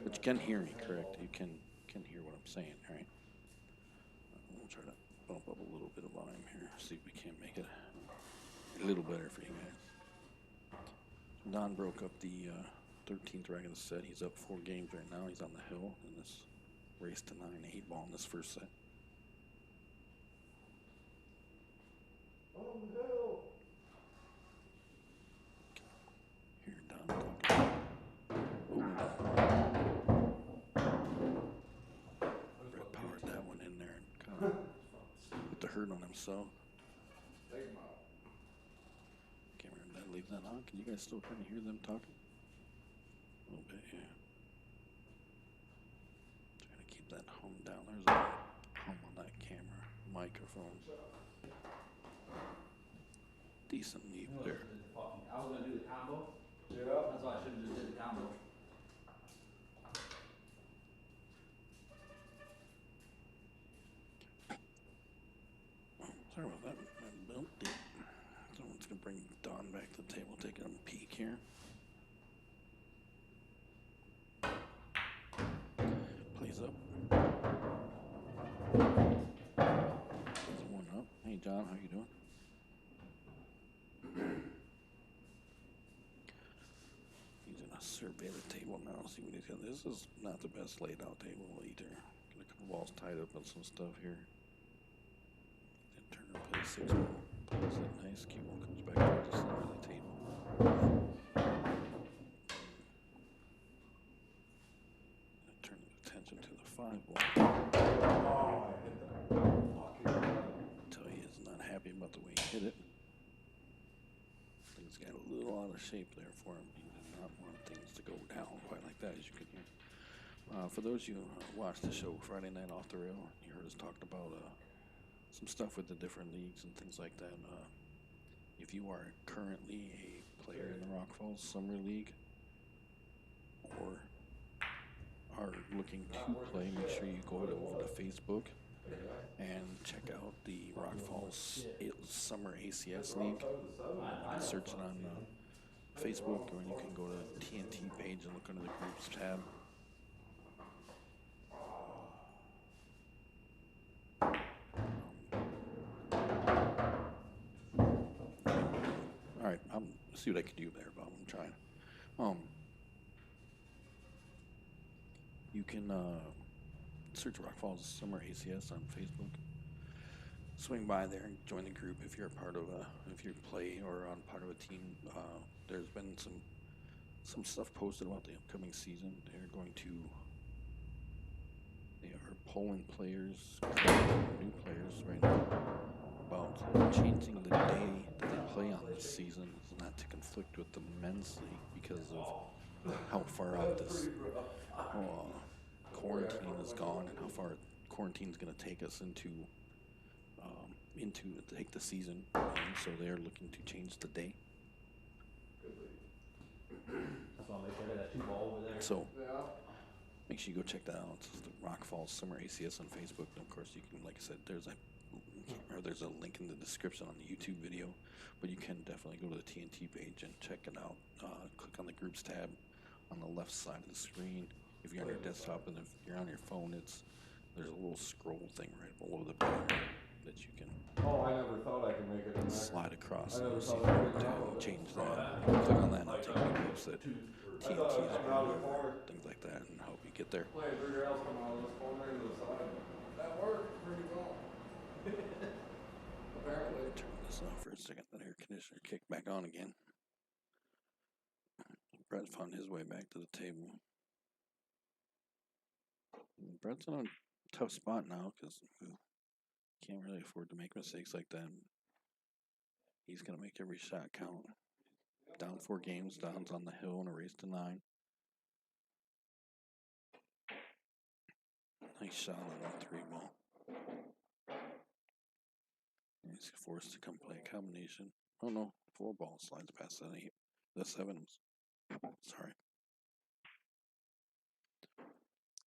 but you can hear me, correct? You can hear what I'm saying, right? We'll try to bump up a little bit of volume here. See if we can't make it a little better for you guys. Don broke up the 13th rack of the set. He's up 4 games right now. He's on the hill in this race to 9 8 ball in this first set. On the hill. Here, Don talking. Brett powered that one in there and kind of put the hurt on himself. Take him out. Can't remember that. Leave that on. Can you guys still kind of hear them talking? A little bit, yeah. keep that hum down. There's a hum on that camera microphone. Decent leap You know, there. I was gonna do the combo. Yeah. That's why I should have just did the combo. Sorry about that. I bumped it. Someone's gonna bring Don back to the table, taking a peek here. Plays up. Plays a 1-up. Hey John, how you doing? He's gonna survey the table now, see what he's got. This is not the best laid out table either. Got a couple balls tied up on some stuff here. Then Turner plays 6 ball. Plays it nice. Q1 comes back to the center of the table. Turn attention to the 5 ball. Oh, I hit that. Tell you he's not happy about the way he hit it. Things got a little out of shape there for him. He did not want things to go down quite like that, as you can hear. For those of you who watched the show Friday Night Off the Rail, you heard us talking about some stuff with the different leagues and things like that. If you are currently a player in the Rock Falls Summer League or are looking to play, make sure you go over to Facebook and check out the Rock Falls Summer ACS League. You can search it on Facebook, or you can go to TNT page and look under the groups tab. All right, I'll see what I can do there, but I'm trying. You can search Rock Falls Summer ACS on Facebook. Swing by there and join the group if you're a part of if you play or on part of a team. There's been some stuff posted about the upcoming season. They are polling players, new players right now, about changing the day that they play on this season, not to conflict with the men's league because of how far out this quarantine is gone and how far quarantine is going to take us into take the season. And so they're looking to change the day. That's why I make sure I got that 2 ball over there. So Yeah. make sure you go check that out. It's the Rock Falls Summer ACS on Facebook. And of course, you can, like I said, there's a link in the description on the YouTube video, but you can definitely go to the TNT page and check it out. Click on the groups tab on the left side of the screen. If you're on your desktop and if you're on your phone, there's a little scroll thing right below the banner that you can Oh, I never thought I could make it in there. slide across I and never see thought if I you could can download. change that. Click on that and it'll take you to groups that I TNT thought it is was coming out of the or corner. things like that and help you get there. Play everywhere else coming out of this corner into the side. That worked pretty well. Apparently. Turn this off for a second. That air conditioner kicked back on again. Brett found his way back to the table. Brett's in a tough spot now because he can't really afford to make mistakes like that. He's going to make every shot count. Down 4 games, Don's on the hill in a race to 9. Nice shot on that 3 ball. He's forced to come play a combination. Oh no, 4 ball slides past that 8. The 7s. Sorry.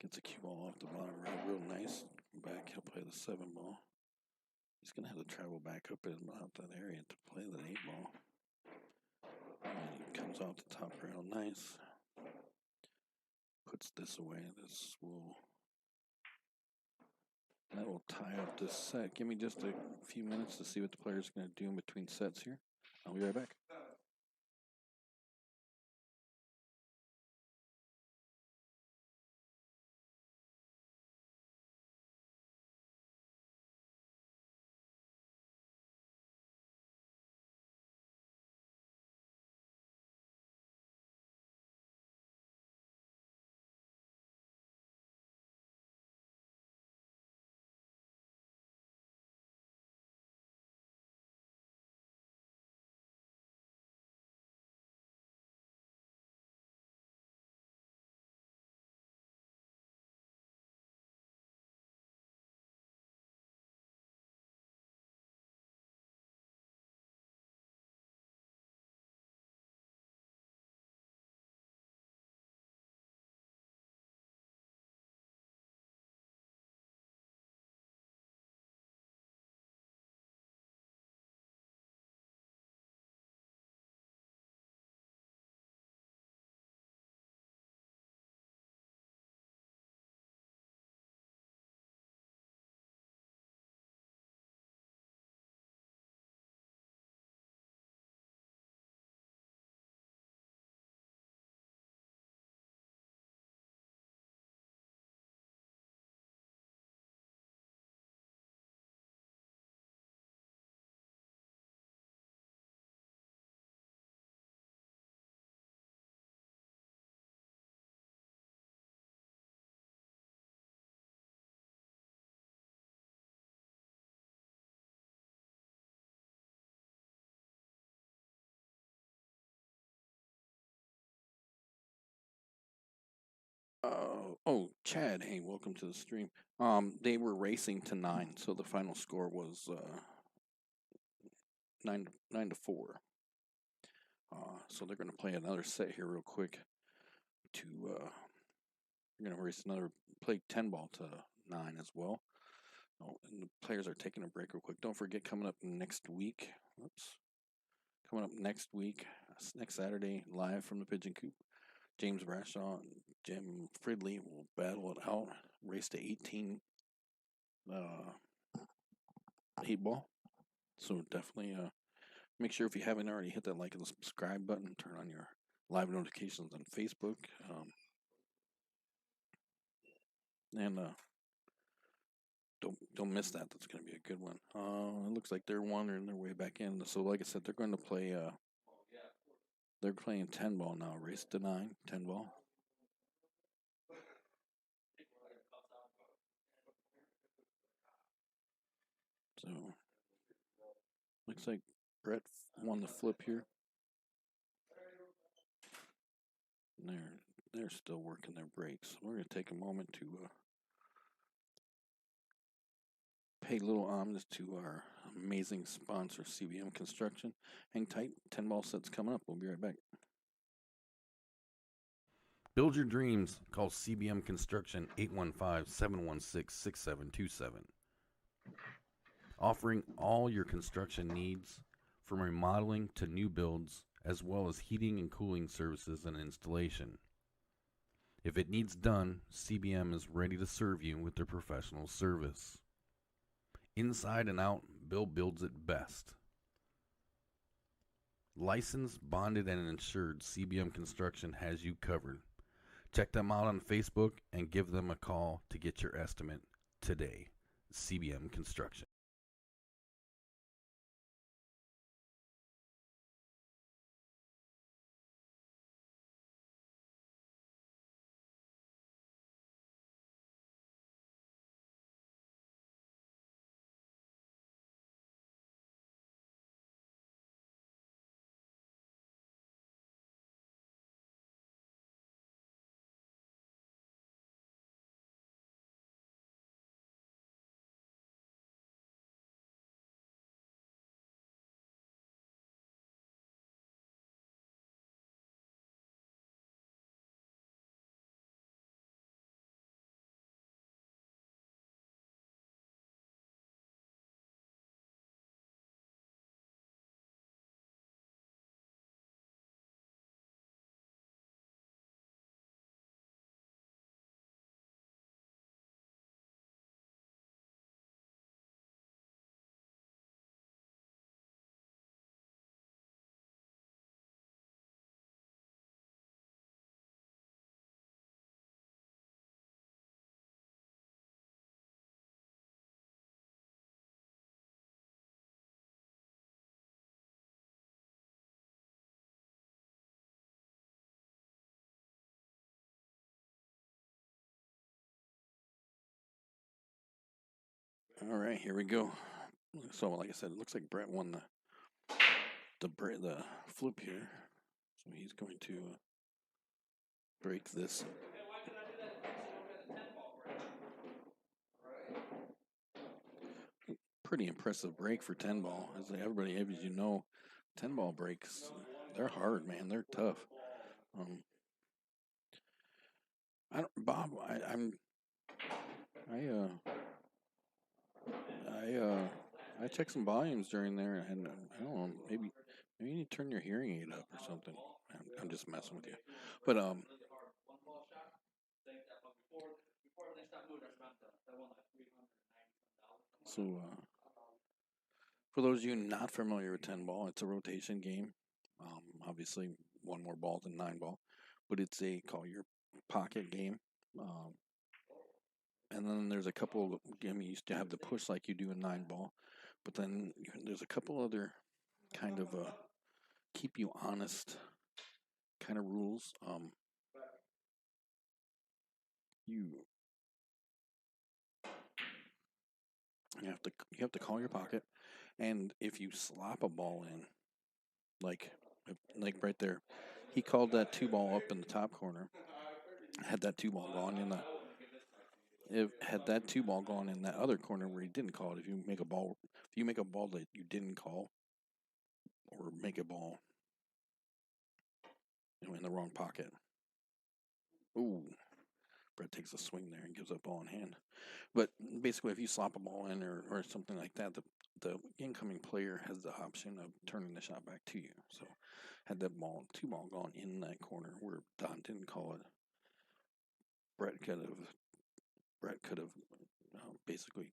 Gets a cue ball off the bottom right, real nice. Back, he'll play the 7 ball. He's gonna have to travel back up in about that area to play the 8 ball. And he comes off the top rail, nice. Puts this away. That will tie up this set. Give me just a few minutes to see what the player's gonna do in between sets here. I'll be right back. Oh, Chad, hey, welcome to the stream. They were racing to 9, so the final score was 9-4. So they're going to play another set here real quick. They're going to race play 10 ball to 9 as well. Oh, and the players are taking a break real quick. Don't forget, coming up next week. Next Saturday, live from the Pigeon Coop. James Brashaw and Jim Fridley will battle it out. Race to 18 8 ball. So definitely make sure if you haven't already hit that like and subscribe button, turn on your live notifications on Facebook. And don't miss that. That's going to be a good one. It looks like they're wandering their way back in. So like I said, they're going to play. They're playing 10 ball now. Race to 9, 10 ball. So looks like Brett won the flip here. And they're still working their brakes. We're going to take a moment to pay a little homage to our amazing sponsor, CBM Construction. Hang tight. 10 ball sets coming up. We'll be right back. Build your dreams. Call CBM Construction 815-716-6727. Offering all your construction needs from remodeling to new builds, as well as heating and cooling services and installation. If it needs done, CBM is ready to serve you with their professional service. Inside and out, Bill builds it best. Licensed, bonded, and insured, CBM Construction has you covered. Check them out on Facebook and give them a call to get your estimate today. CBM Construction. All right, here we go. So, like I said, it looks like Brett won the flip here. So he's going to break this. Pretty impressive break for 10 ball. As everybody, as you know, 10 ball breaks, they're hard, man. They're tough. Bob, I checked some volumes during there, and I don't know, maybe you need to turn your hearing aid up or something. I'm just messing with you, but so for those of you not familiar with 10 ball, it's a rotation game. Obviously, one more ball than 9 ball, but it's a call your pocket game. And then there's a couple of games you used to have the push like you do in 9 ball, but then there's a couple other kind of keep you honest kind of rules. You have to call your pocket, and if you slap a ball in, like right there, he called that 2 ball up in the top corner. Had that 2 ball gone in if had that 2 ball gone in that other corner where he didn't call it, if you make a ball that you didn't call, or make a ball, in the wrong pocket. Ooh, Brett takes a swing there and gives up ball in hand. But basically, if you slop a ball in or something like that, the incoming player has the option of turning the shot back to you. So, had that 2 ball gone in that corner where Don didn't call it, Brett could have basically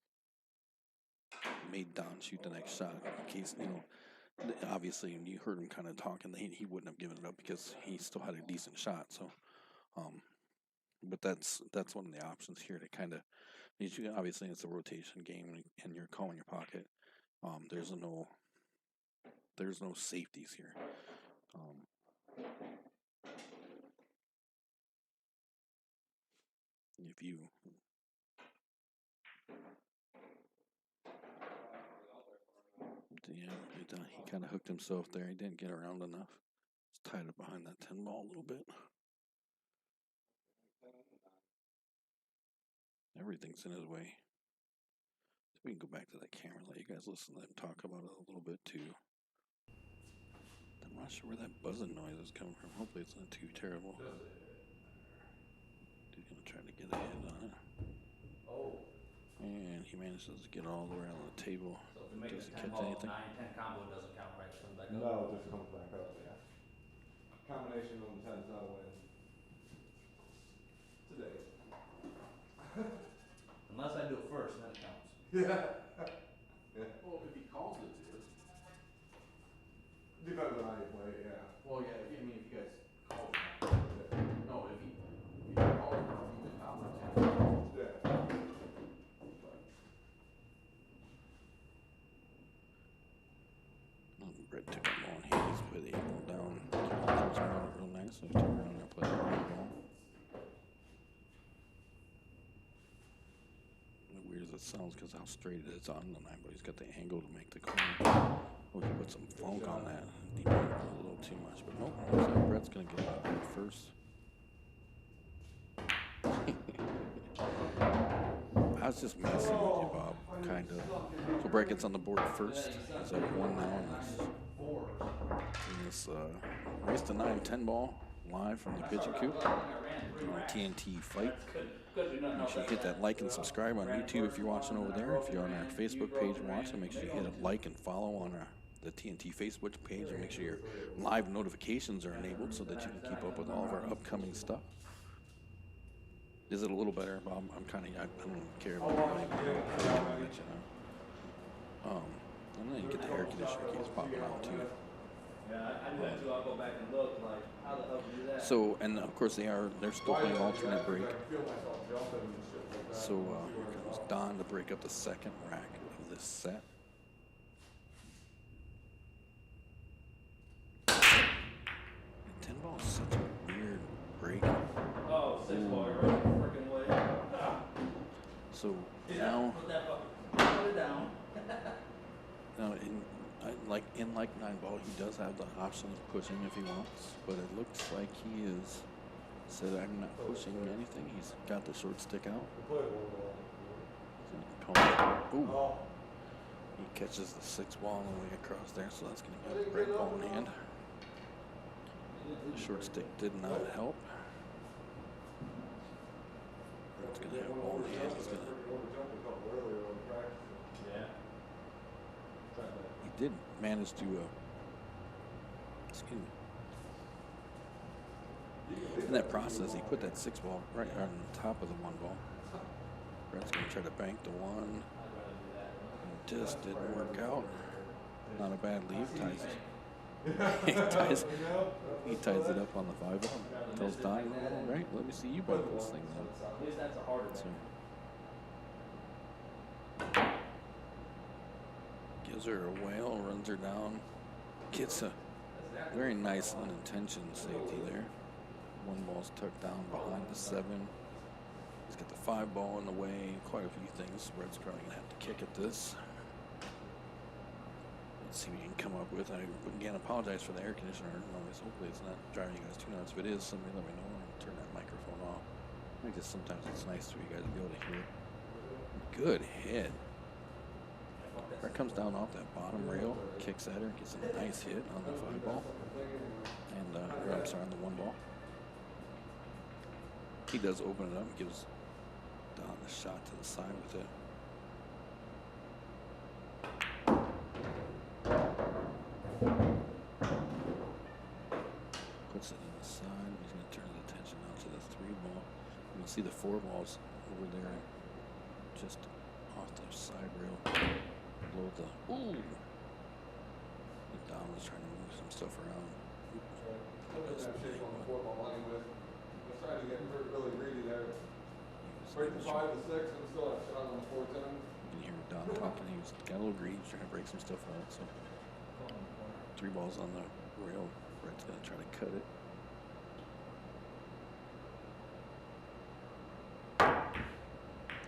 made Don shoot the next shot in case, obviously you heard him kind of talking, he wouldn't have given it up because he still had a decent shot. So, but that's one of the options here to kind of, obviously it's a rotation game and you're calling your pocket. There's no safeties here. If you he kind of hooked himself there. He didn't get around enough. Just tied it behind that 10 ball a little bit. Everything's in his way. So we can go back to that camera and let you guys listen to them talk about it a little bit too. I'm not sure where that buzzing noise is coming from. Hopefully it's not too terrible. He's going to try to get a hit on it. Oh. And he manages to get all the way around the table. So if we make Doesn't a 10 catch ball, anything. 9-10 combo, it doesn't count, right? It comes back up. No, it just comes back up, yeah. Combination on the 10 is not a win. Today. Unless I do it first, then it counts. Yeah. Well, if he calls it, dude. Depends on how you play it, yeah. Well, yeah, if you guys call it. No, if you call it, you can count it. Yeah. Brett took that ball in hand. He's put the 8 ball down. Throws around it real nice. So he took around there, played the ball. Weird as it sounds because how straight it is on the 9, but he's got the angle to make the corner. We can put some funk on that. He might have a little too much, but nope. Looks like Brett's gonna get it first. I was just messing with you, Bob. Kind of. So Brett gets on the board first. He's up 1 now in this race to 9 10 ball live from the Pigeon Coop on TNT Fight. Make sure you hit that like and subscribe on YouTube if you're watching over there. If you're on our Facebook page watching, make sure you hit a like and follow on the TNT Facebook page, and make sure your live notifications are enabled so that you can keep up with all of our upcoming stuff. Is it a little better, Bob? I don't care about it. And then you get the air conditioner keeps popping out too. Yeah, I do that too. I'll go back and look, like, how the hell do you do that? So, and of course they're still playing alternate break. So here comes Don to break up the second rack of this set. And 10 ball is such a weird break. Oh, 6 ball, you're right the freaking way. So Yeah, now, put it down. now in 9 ball, he does have the option of pushing if he wants, but it looks like he is said I'm not pushing anything. He's got the short stick out. Ooh. He catches the 6 ball on the way across there, so that's going to be a great ball in hand. The short stick did not help. It's going to have a ball in hand. He's going to. He did manage to. Excuse me. In that process, he put that 6 ball right on top of the 1 ball. Brett's going to try to bank the 1. It just didn't work out. Not a bad lead. He ties it up on the 5 ball. Tells Don, all right, let me see you bank this thing then. At least that's a harder So, gives her a whale, runs her down, gets a very nice unintentional safety there. 1 ball's tucked down behind the 7. He's got the 5 ball in the way, quite a few things. Brett's probably going to have to kick at this. Let's see what we can come up with. I again apologize for the air conditioner noise. Hopefully it's not driving you guys too nuts. If it is, somebody let me know and I'll turn that microphone off. I guess sometimes it's nice for you guys to be able to hear it. Good hit. Brett comes down off that bottom rail, kicks at her, gets a nice hit on the 5 ball. And, or I'm sorry, on the 1 ball. He does open it up and gives Don the shot to the side with it. Puts it in the side. He's going to turn his attention now to the 3 ball. You can see the 4 balls over there, just off the side rail. Below the. Ooh! Don was trying to move some stuff around. Look at that shape on the 4 ball anyway. I was trying to get really greedy there. Right to 5 to 6, and still have shot on the 410. You can hear Don talking. He got a little greedy. He's trying to break some stuff out. So 3 balls on the rail. Brett's going to try to cut it.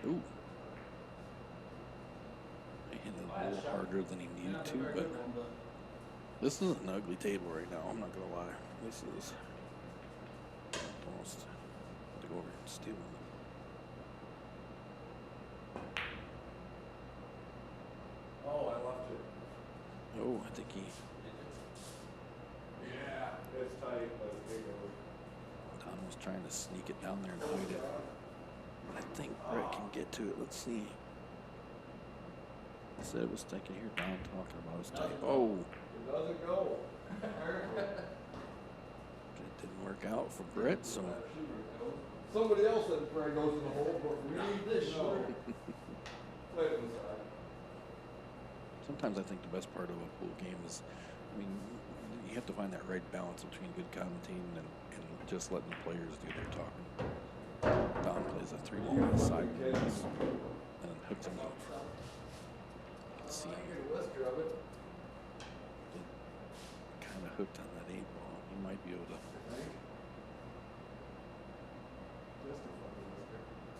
Ooh. I hit it a little harder than he needed to, but this is an ugly table right now. I'm not going to lie. This is almost to go over and steal it. Oh, I left it. Oh, I think he. Yeah, it's tight, but it goes. Don was trying to sneak it down there and hide it. But I think Brett can get to it. Let's see. He said it was. I can hear Don talking about his tight. Oh. It doesn't go. It didn't work out for Brett, so. Somebody else said Brett goes in the hole, but for me, This no. short. Play it inside. Sometimes I think the best part of a pool game is, I mean, you have to find that right balance between good commentating and just letting the players do their talking. Don plays a 3 ball on the side and then hooks him up. You can see him kind of hooked on that 8 ball. He might be able to.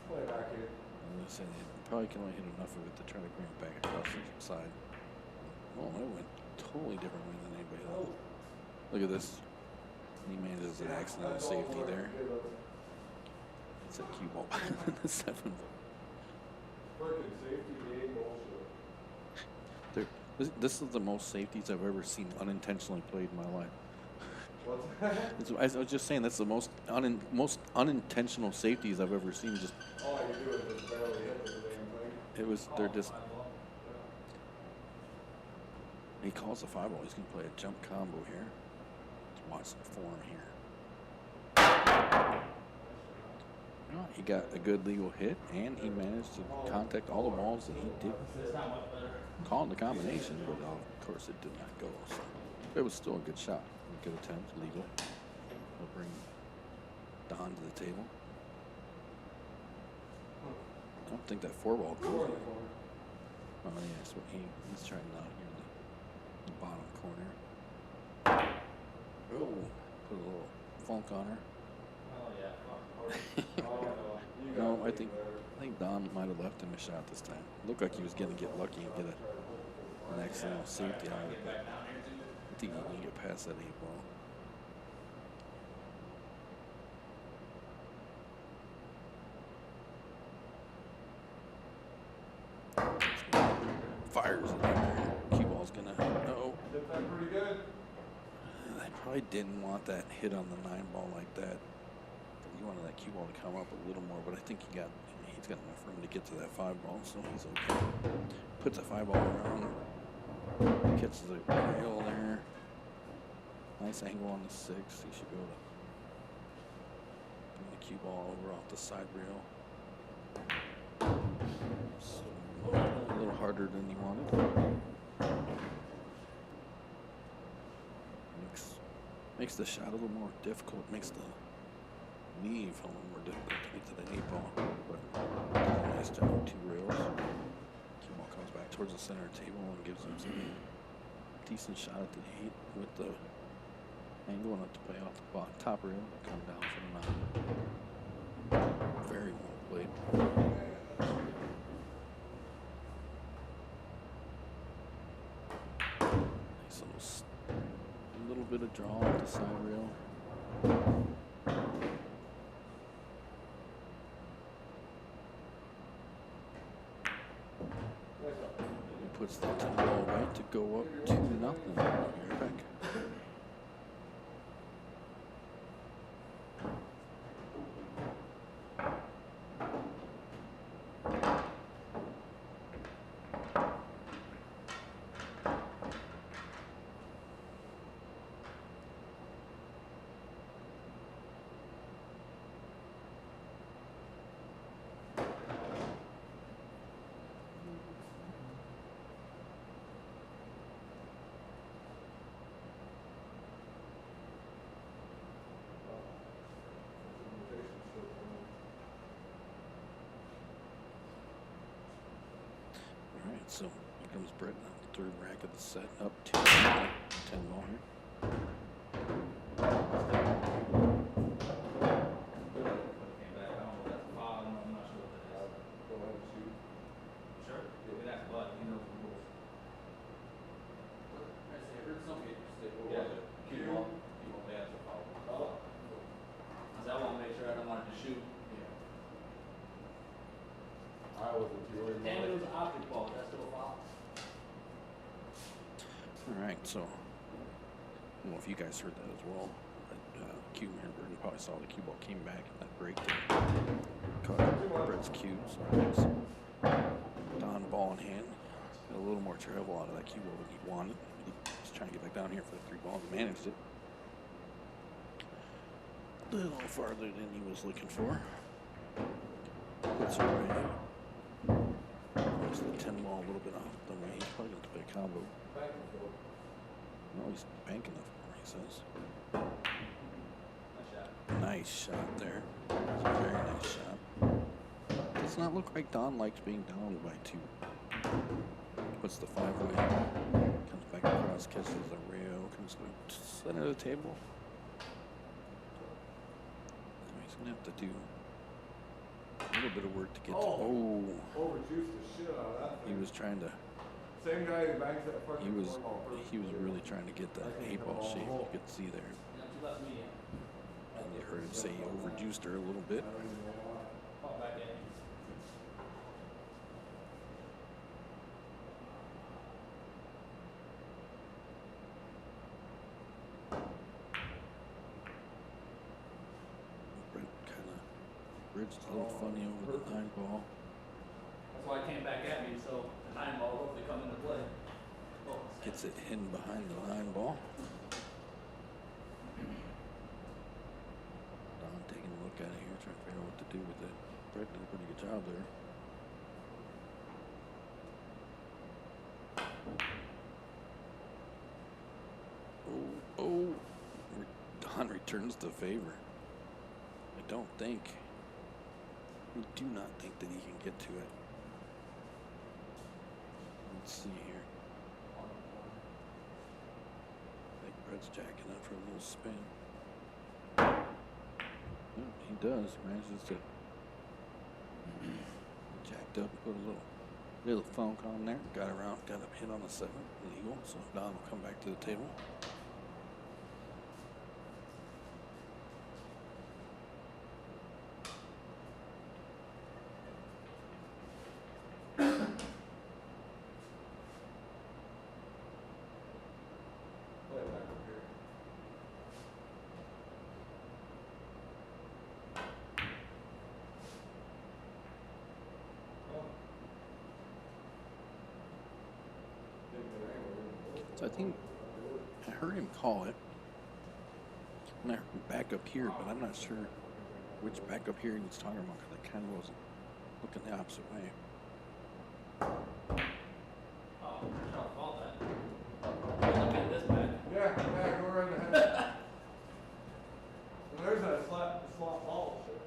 Play back here. I'm gonna say they probably can only hit enough of it to try to bring it back across the side. Well, that went totally different way than anybody else. Look at this. He manages an accidental safety there. It's a cue ball. The 7 ball. Freaking safety, the 8 ball shit. This is the most safeties I've ever seen unintentionally played in my life. What's that? I was just saying that's the most unintentional safeties I've ever seen. Just All you do is just barely hit the damn thing. it was they're just. He calls the 5 ball. He's gonna play a jump combo here. Let's watch the form here. Oh, he got a good legal hit, and he managed to contact all the balls that he did. Call the combination, but of course it did not go. So it was still a good shot, a good attempt, legal. We'll bring Don to the table. I don't think that 4 ball goes. Oh yeah, that's what he's trying out here in the bottom corner. Oh, put a little funk on her. No, I think Don might have left him a shot this time. Looked like he was going to get lucky and get an accidental safety out of it, but I think he can get past that 8 ball. Fires it there. Cue ball's gonna. Uh-oh. Hit that pretty good. I probably didn't want that hit on the 9 ball like that. He wanted that cue ball to come up a little more, but I think he's got enough room to get to that 5 ball, so he's okay. Puts a 5 ball around. Catches the rail there. Nice angle on the 6. He should be able to bring the cue ball over off the side rail. So a little harder than he wanted. Makes the shot a little more difficult. Makes the leave a little more difficult to get to the 8 ball. But does a nice job with 2 rails. Cue ball comes back towards the center table and gives him some decent shot at the 8 with the angle enough to play off the top rail and come down for the 9. Very well played. Nice little bit of draw off the side rail. So here comes Brett on the third rack of the set. Up 10 ball here. Came back. I don't know if that's a foul. I'm not sure what that is. Go ahead and shoot. Sure. We can ask Bud. He knows the rules. I heard somebody say, what Yeah. was it? Cue ball. Cue ball. Yeah, it's a foul. Oh. I want to make sure I don't want it to shoot. Yeah. I wasn't too worried Damn about it, it was an optic ball. That's still a foul. All right, so I don't know if you guys heard that as well. But Q Burton probably saw the cue ball came back and that break caught Brett's cue. So it's Don ball in hand. Got a little more travel out of that cue ball than he wanted. He was trying to get back down here for the 3 ball and managed it. A little farther than he was looking for. That's all right. There's the 10 ball a little bit off the way. He's probably going to play a combo. back and forth. No, he's banking it for, he says. Nice shot. Nice shot there. That's a very nice shot. Does not look like Don likes being down by 2. Puts the 5-way. Comes back across, catches the rail, comes to the center of the table. So he's going to have to do a little bit of work to get to. Oh, Overjuiced the shit out of that he thing. was trying to. Same guy who banks that fucking He was four ball first. he was really trying to get that 8-ball shape. You could see there, Yeah, 2 left medium. and you heard him say he overjuiced her a little bit. I don't even know why. Pop back in. Brett kind of bridged a little funny over the 9-ball. That's why it came back at me, so the 9 ball hopefully come into play. Oh, Gets it hidden behind the 9-ball. Don taking a look at it here, trying to figure out what to do with it. Brett did a pretty good job there. Oh, Don returns the favor. I don't think. We do not think that he can get to it. Let's see here. I think Brett's jacking up for a little spin. Yep, he does. Manages to jacked up, put a little funk on there. Got around, got a hit on the 7, illegal. So Don will come back to the table. Play it back up here. Oh. Didn't get anywhere. So I think I heard him call it. And I heard him back up here, but I'm not sure which back up here he was talking about because I kind of wasn't looking the opposite way. Oh, I'll call that. Look at this back. Yeah, go right ahead. And there's that slot ball shit.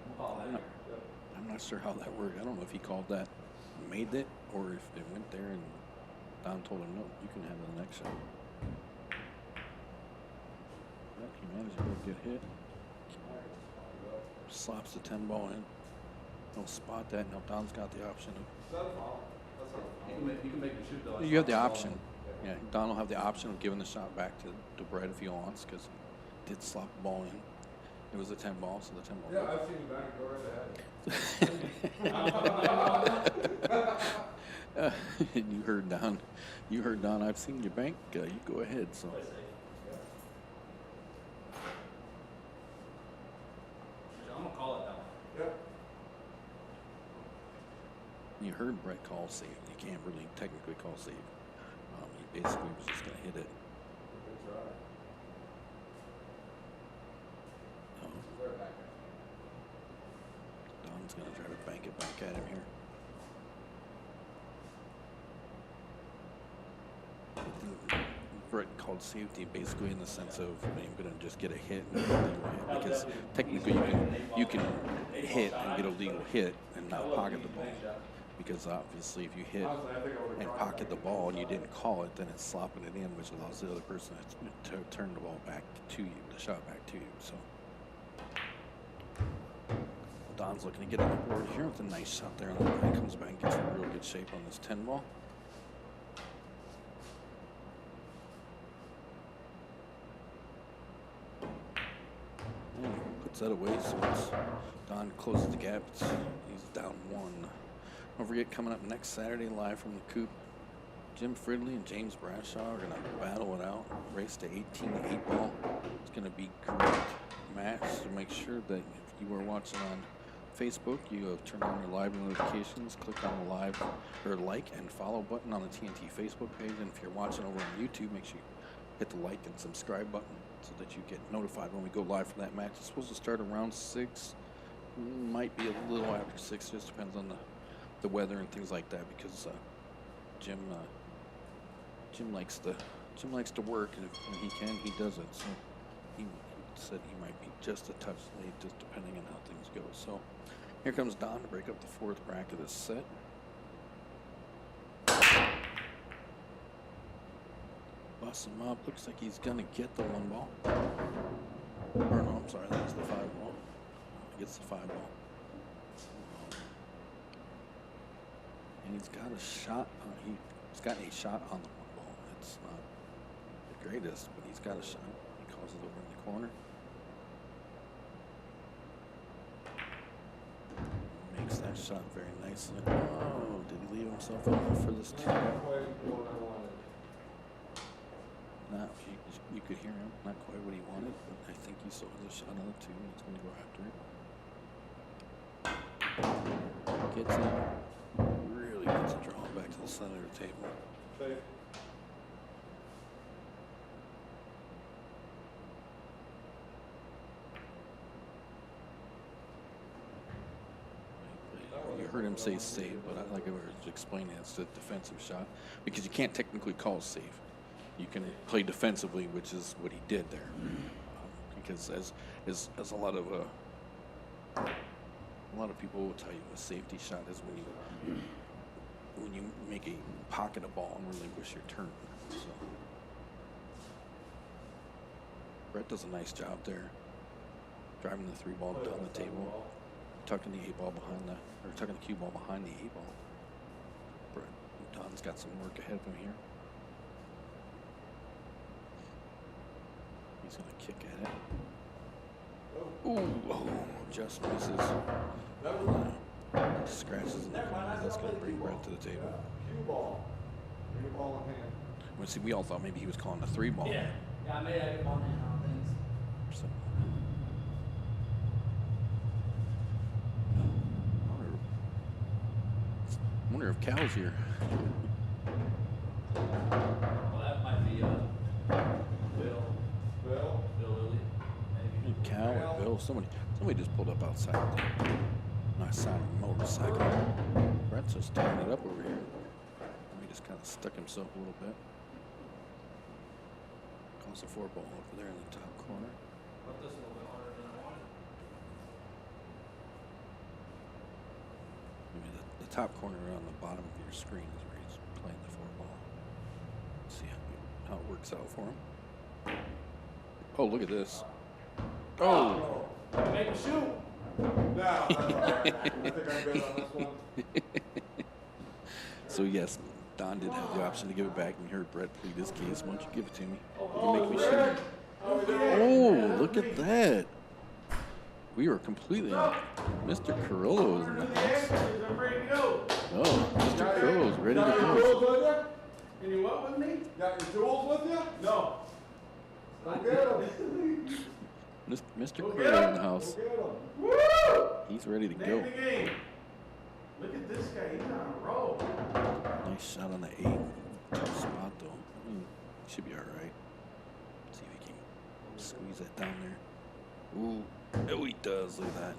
We'll call that No. here. I'm not sure how that worked. I don't know if he called that, made it, or if it went there and Don told him, no, you can have the next shot. But he managed to get hit. Slaps the 10 ball in. Don't spot that. Now Don's got the option of. That's foul. That's not a foul. You can make the shoot though. You have the option. Yeah, Don will have the option of giving the shot back to Brett if he wants, because he did slap the ball in. It was a 10 ball, so the 10 ball. Yeah, I've seen you back. Go right ahead. You heard Don. You heard Don. I've seen your bank. You go ahead. So Play safe. I'm gonna call it that one. Yep. you heard Brett call save. You can't really technically call save. He basically was just gonna hit it. That's right. They're back. Don's gonna try to bank it back at him here. Brett called safety, basically in the sense of I'm going to just get a hit and get a legal hit, because technically you can hit and get a legal hit and not pocket the ball, because obviously if you hit Honestly, I think I would've and tried pocket the that. ball and you didn't call it, then it's slopping it in, which allows the other person to turn the ball back to you, the shot back to you. So Don's looking to get on the board here with a nice shot there on the line. Comes back and gets in real good shape on this 10 ball. And puts that away, so it's Don closes the gap. He's down 1. Don't forget, coming up next Saturday, live from the coop, Jim Fridley and James Brashaw are going to battle it out. Race to 18 8 ball. It's going to be a great match. So make sure that if you are watching on Facebook, you have turned on your live notifications, click on the live or like and follow button on the TNT Facebook page. And if you're watching over on YouTube, make sure you hit the like and subscribe button so that you get notified when we go live for that match. It's supposed to start around 6. Might be a little after 6. Just depends on the weather and things like that, because Jim likes to work, and when he can, he does it. So he said he might be just a touch late, just depending on how things go. So here comes Don to break up the 4th rack of this set. Busts him up. Looks like he's gonna get the 1 ball. Or no, I'm sorry, that's the 5 ball. He gets the 5 ball. And he's got a shot. He's got a shot on the 1 ball. It's not the greatest, but he's got a shot. He calls it over in the corner. Makes that shot very nicely. Oh, did he leave himself open for this too? Not, you could hear him. Not quite what he wanted, but I think he saw the shot on the 2, and he's going to go after it. Gets it. Really gets it drawn back to the center of the table. Safe. You heard him say save, but like I was explaining, it's a defensive shot, because you can't technically call save. You can play defensively, which is what he did there. Because as a lot of people will tell you, a safety shot is when you make a pocket a ball and relinquish your turn. So Brett does a nice job there, driving the 3 ball down the table, tucking the 8 ball tucking the cue ball behind the 8 ball. Brett Don's got some work ahead of him here. He's gonna kick at it. Ooh, oh, just misses. Scratches in the corner. That's gonna bring Brett to the table. Cue ball. Cue ball in hand. Well, see, we all thought maybe he was calling a 3 ball. Yeah, I made that good ball now, thanks. So, I wonder if Cal's here. Well, that might be Bill Lilly, maybe. Cal or Bill, somebody just pulled up outside. Nice sound of a motorcycle. Brett's just tying it up over here. He just kind of stuck himself a little bit. Calls a 4 ball over there in the top corner. But this a little bit harder than I wanted. Maybe the top corner on the bottom of your screen is where he's playing the 4 ball. See how it works out for him. Oh, look at this. Oh! Make him shoot. No, that's all right. I think I'm good on this one. So yes, Don did have the option to give it back, and you heard Brett plead his case. Why don't you give it to me? You can make me shoot. Oh, look at that. We were completely on. Mr. Carollo is in the house. I'm ready to go. Oh, Mr. Carollo is ready to Got your go. tools with you? Can you what with me? Got your tools with you? No. Go get them. Mr. Go get Carollo in him. the house. Go get them. Woo! He's ready to Name go. the game. Look at this guy. He's on a roll. Nice shot on the 8. Tough spot though. I mean, should be all right. See if he can squeeze that down there. Ooh, oh, he does. Look at that.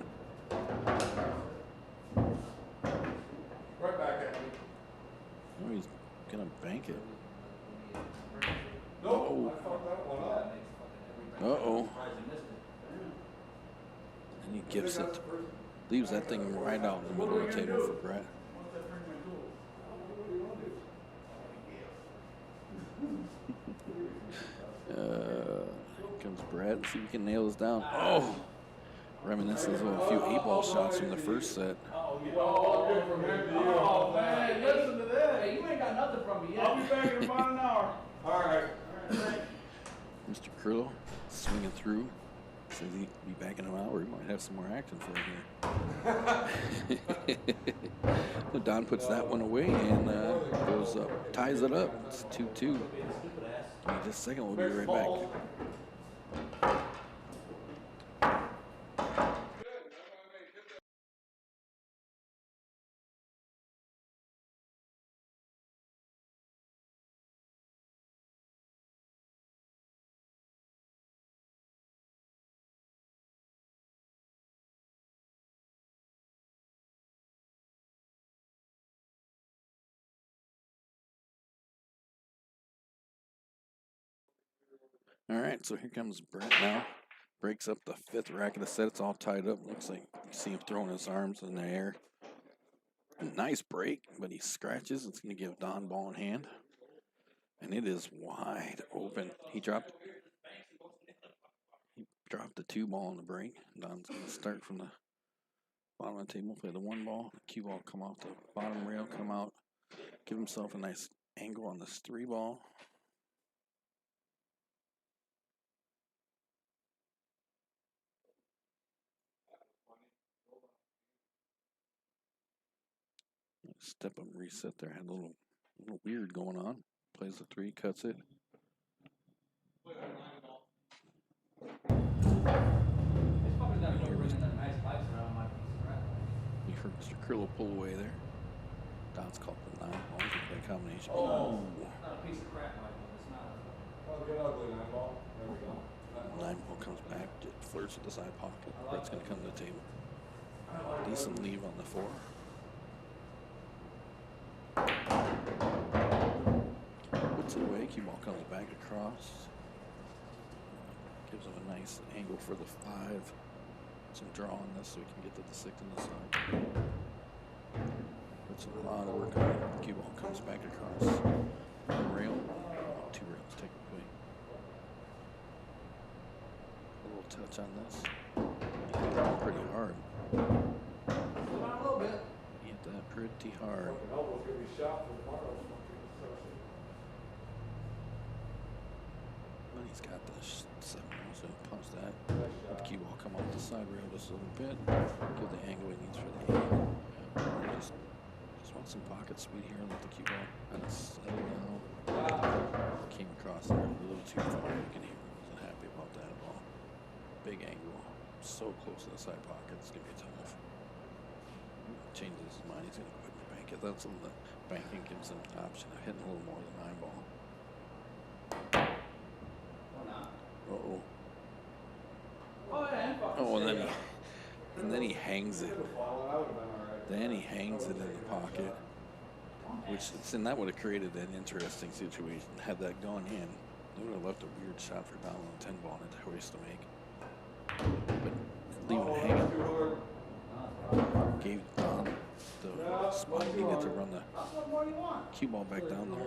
Right back at me. Oh, he's gonna bank it. Nope, I fucked that one up. Uh-oh. Surprised you missed it. And he gives it, leaves that thing right out in the middle of the table for Brett. Once I bring my tools. Here comes Brett. See if he can nail this down. Oh! Reminiscence of a few 8-ball shots from the first set. Oh, yeah. All good from him to you. Oh, man, listen to that. Hey, you ain't got nothing from me yet. I'll be back in about an hour. All right. Mr. Krillo swinging through. Says he'd be back in an hour. He might have some more action for him here. Don puts that one away and goes up, ties it up. It's 2-2. In just a second, we'll be right back. All right, so here comes Brett now. Breaks up the 5th rack of the set. It's all tied up. Looks like you see him throwing his arms in the air. Nice break, but he scratches. It's going to give Don ball in hand. And it is wide open. He dropped the 2 ball on the break. Don's going to start from the bottom of the table, play the 1 ball. The cue ball come off the bottom rail, come out. Give himself a nice angle on this 3 ball. Step up reset there. Had a little weird going on. Plays the 3, cuts it. This fucker's got to go bringing that nice pipes around my piece of crap. You heard Mr. Krillo pull away there. Don's called the 9 ball. That combination. Oh, not a piece of crap, Michael. It's not. Oh, get ugly, 9 ball. There we go. 9 ball comes back, flirts with the side pocket. Brett's going to come to the table. Decent leave on the 4. Puts it away. Cue ball comes back across. Gives him a nice angle for the 5. Some draw on this so we can get to the 6 on the side. Puts a lot of work on it. Cue ball comes back across. 1 rail. 2 rails take it away. A little touch on this. Pretty hard. Slow down a little bit. Hit that pretty hard. Fucking elbow's gonna be shot for tomorrow's fucking session. But he's got the 7, so he pumps that. Nice Let the shot. cue ball come off the side rail just a little bit. Give the angle he needs for the 8. Just want some pocket speed here. Let the cue ball kind of settle down. Came across there a little too far. You can hear him. Wasn't happy about that at all. Big angle. So close to the side pocket. It's going to be tough. Changes his mind. He's going to go ahead and bank it. That's when the banking gives him an option of hitting a little more than 9 ball. Or not. Uh-oh. Oh, yeah, and fucking Oh, and stay up. then he hangs it. Falling out of all right. Then he hangs it in the pocket, and that would have created an interesting situation. Had that gone in, it would have left a weird shot for Don on the 10 ball and a choice to make. But leaving it hanging Too hard. gave Don the spot he needed to run the That's what more you want. cue ball back down there.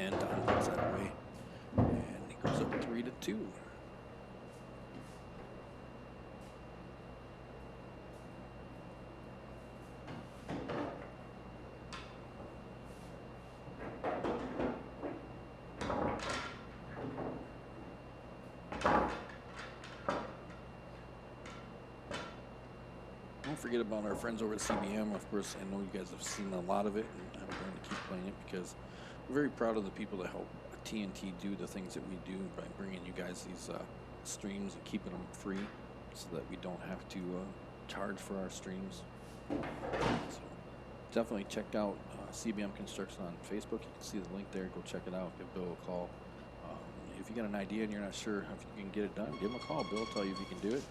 And Don puts that away, and he goes up 3-2. Don't forget about our friends over at CBM. Of course, I know you guys have seen a lot of it, and I'm going to keep playing it because we're very proud of the people that help TNT do the things that we do by bringing you guys these streams and keeping them free so that we don't have to charge for our streams. So definitely check out CBM Construction on Facebook. You can see the link there. Go check it out. Give Bill a call. If you got an idea and you're not sure if you can get it done, give him a call. Bill will tell you if you can do it.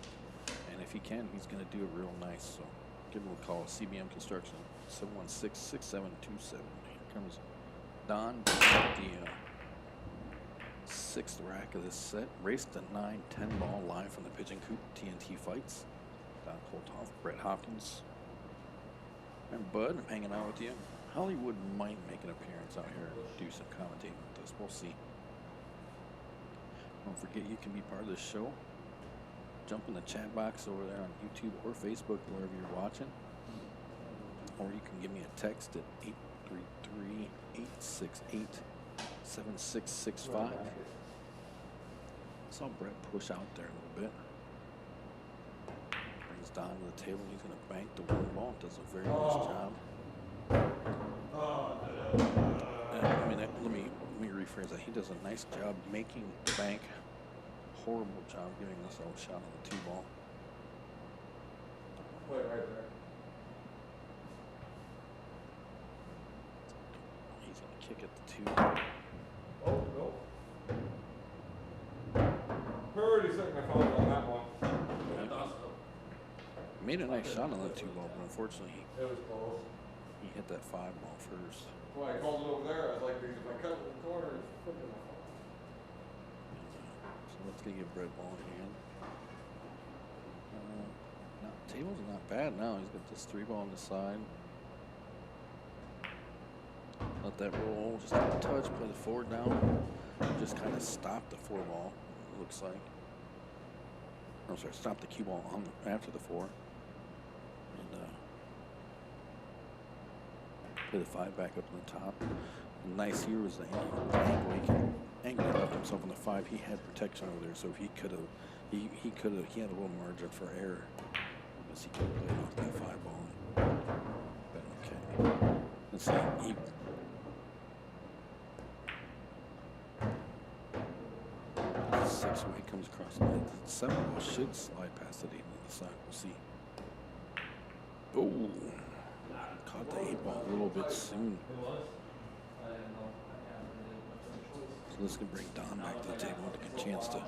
And if he can, he's going to do it real nice. So give them a call. CBM Construction, 716-6727. Here comes Don with the 6th rack of this set. Race to 9-10 ball live from the pigeon coop. TNT fights. Don Kolthoff, Brett Hopkins, and Bud. I'm hanging out with you. Hollywood might make an appearance out here and do some commentating with us. We'll see. Don't forget you can be part of the show. Jump in the chat box over there on YouTube or Facebook, wherever you're watching. Or you can give me a text at 833-868-7665. Saw Brett push out there a little bit. Brings Don to the table. He's going to bank the one ball. Does a very nice job. Let me rephrase that. He does a nice job making the bank. Horrible job giving us a shot on the 2 ball. Wait, right there. He's going to kick at the 2. Oh, no. Pretty sick my phone on that one. Made a nice shot on that 2 ball, but unfortunately It was close. he hit that 5 ball first. When I called it over there, I was like, if I cut it in the corner, it's flipping my phone. So let's get Brett ball in hand. Tables are not bad now. He's got this 3 ball on the side. Let that roll, just a touch, play the 4 down. Just kind of stop the 4 ball, it looks like. I'm sorry, stop the cue ball on after the 4. And play the 5 back up on the top. And nice here was the angle. He left himself on the 5. He had protection over there, so if he could have, he had a little margin for error. Unless he could have played off that 5 ball. But okay. Let's see. The 6 way comes across the line. The 7 ball should slide past it even to the side. We'll see. Oh, caught the 8 ball a little bit soon. It was. I didn't know. I haven't really much of a choice. So this can bring Don back to the table to get a chance to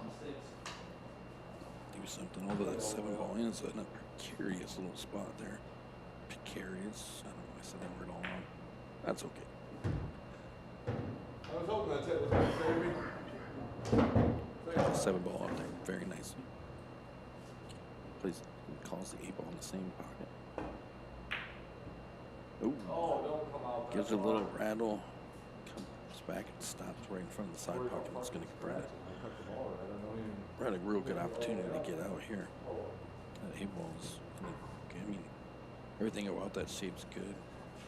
do something over that 7 ball in. So in a precarious little spot there. Precarious. I don't know if I said that word all wrong. That's okay. I was hoping that's it was going to save me. Got the 7 ball up there very nicely. Plays, calls the 8 ball in the same pocket. Ooh. Oh, don't come out. Gives it a little rattle. Comes back and stops right in front of the side pocket. It's going to get Brett. Brett a real good opportunity to get out here. That 8 ball's, I mean, everything about that shape's good.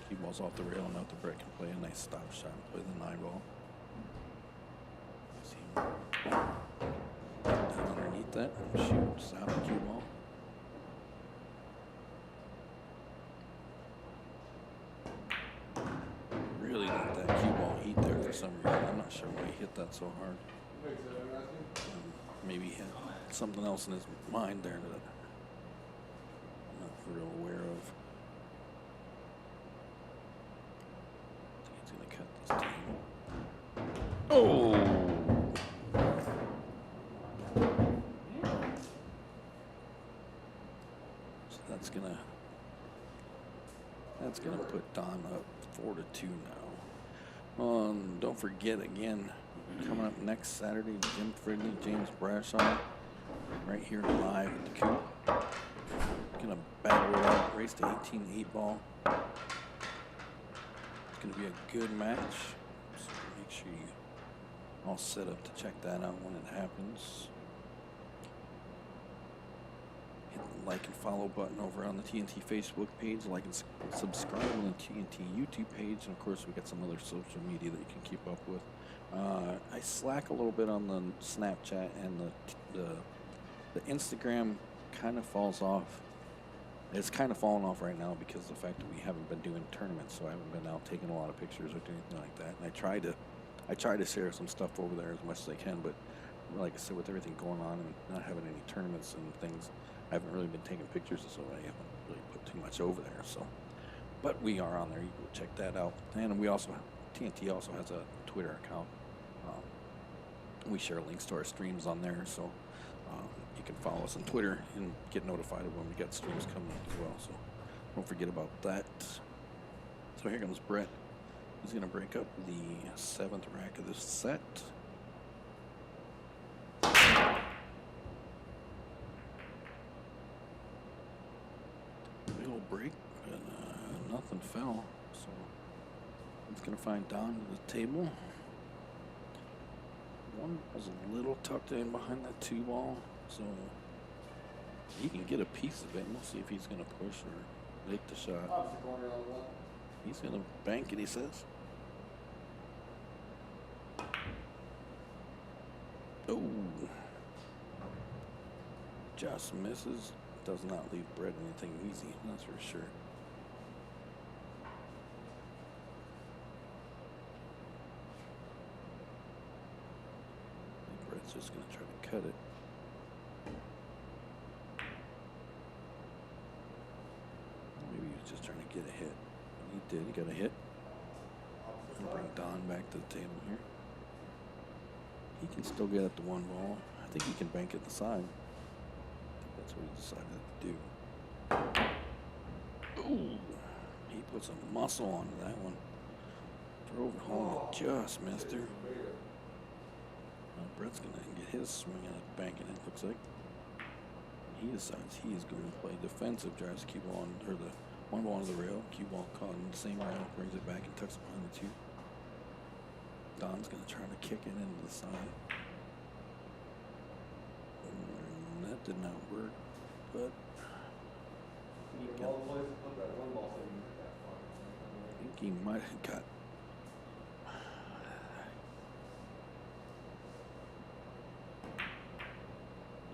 Cue ball's off the rail, and out the Brett can play a nice stop shot and play the 9 ball. See him down underneath that and shoot, stop the cue ball. Really let that cue ball heat there for some reason. I'm not sure why he hit that so hard. Makes it interesting. Maybe he had something else in his mind there that I'm not real aware of. I think he's going to cut this table. Oh! So that's gonna put Don up 4-2 now. Don't forget again, coming up next Saturday, Jim Fridley, James Brashaw, right here live at the coop. Gonna battle it out, race to 18 8 ball. It's gonna be a good match. So make sure you all set up to check that out when it happens. Hit the like and follow button over on the TNT Facebook page. Like and subscribe on the TNT YouTube page. And of course, we got some other social media that you can keep up with. I slack a little bit on the Snapchat, and the Instagram kind of falls off. It's kind of fallen off right now because of the fact that we haven't been doing tournaments, so I haven't been out taking a lot of pictures or doing anything like that. And I try to share some stuff over there as much as I can, but like I said, with everything going on and not having any tournaments and things, I haven't really been taking pictures, so I haven't really put too much over there. So, but we are on there. You can check that out. And we also TNT also has a Twitter account. We share links to our streams on there, so you can follow us on Twitter and get notified of when we got streams coming up as well. So Don't forget about that. So here comes Brett. He's going to break up the 7th rack of this set. Big old break, and nothing fell. So he's going to find Don at the table. One was a little tucked in behind that 2 ball, so he can get a piece of it. And we'll see if he's going to push or make the shot. Opposite corner on one. He's going to bank it, he says. Oh. Just misses. Does not leave Brett anything easy, that's for sure. Brett's just going to try to cut it. Maybe he was just trying to get a hit. He did. He got a hit. I'm going to bring Don back to the table here. He can still get at the 1 ball. I think he can bank it the side. I think that's what he decided to do. Ooh. He put some muscle onto that one. Drove it home and just missed her. Brett's going to get his swing at it, banking it, looks like. He decides he is going to play defensive, drives the cue ball on, or the 1 ball onto the rail, cue ball caught in the same rail, brings it back and tucks it behind the 2. Don's going to try to kick it into the side. That did not work, but All the places put that 1 ball so you can get that far. I think he might have got.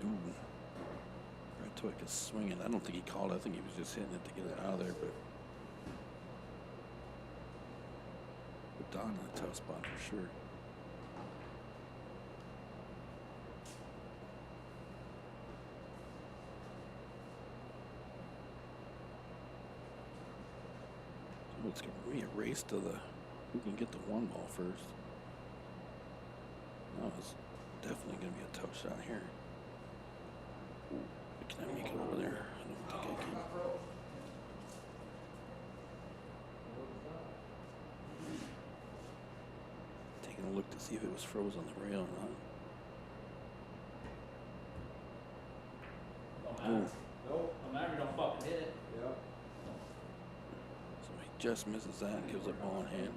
Ooh. Brett took a swing, and I don't think he called it. I think he was just hitting it to get it out of there, but Don in a tough spot for sure. So it's going to be a race to the who can get the 1 ball first. Now it's definitely going to be a tough shot here. Ooh, can I make it over there? I don't think I can. Taking a look to see if it was froze on the rail or not. Don't matter. Nope. Don't matter, you don't fucking hit it. Yep. So he just misses that and gives it ball in hand.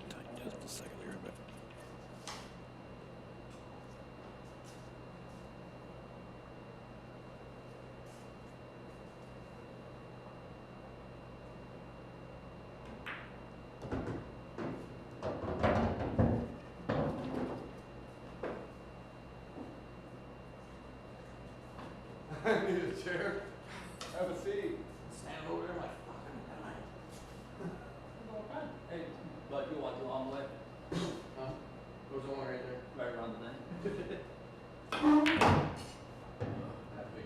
Take just a second here, but I need a chair. Have a seat. Stand over there like fucking die. Hey, but you want to on the way? Huh? There's one right there. Right around the thing. That big.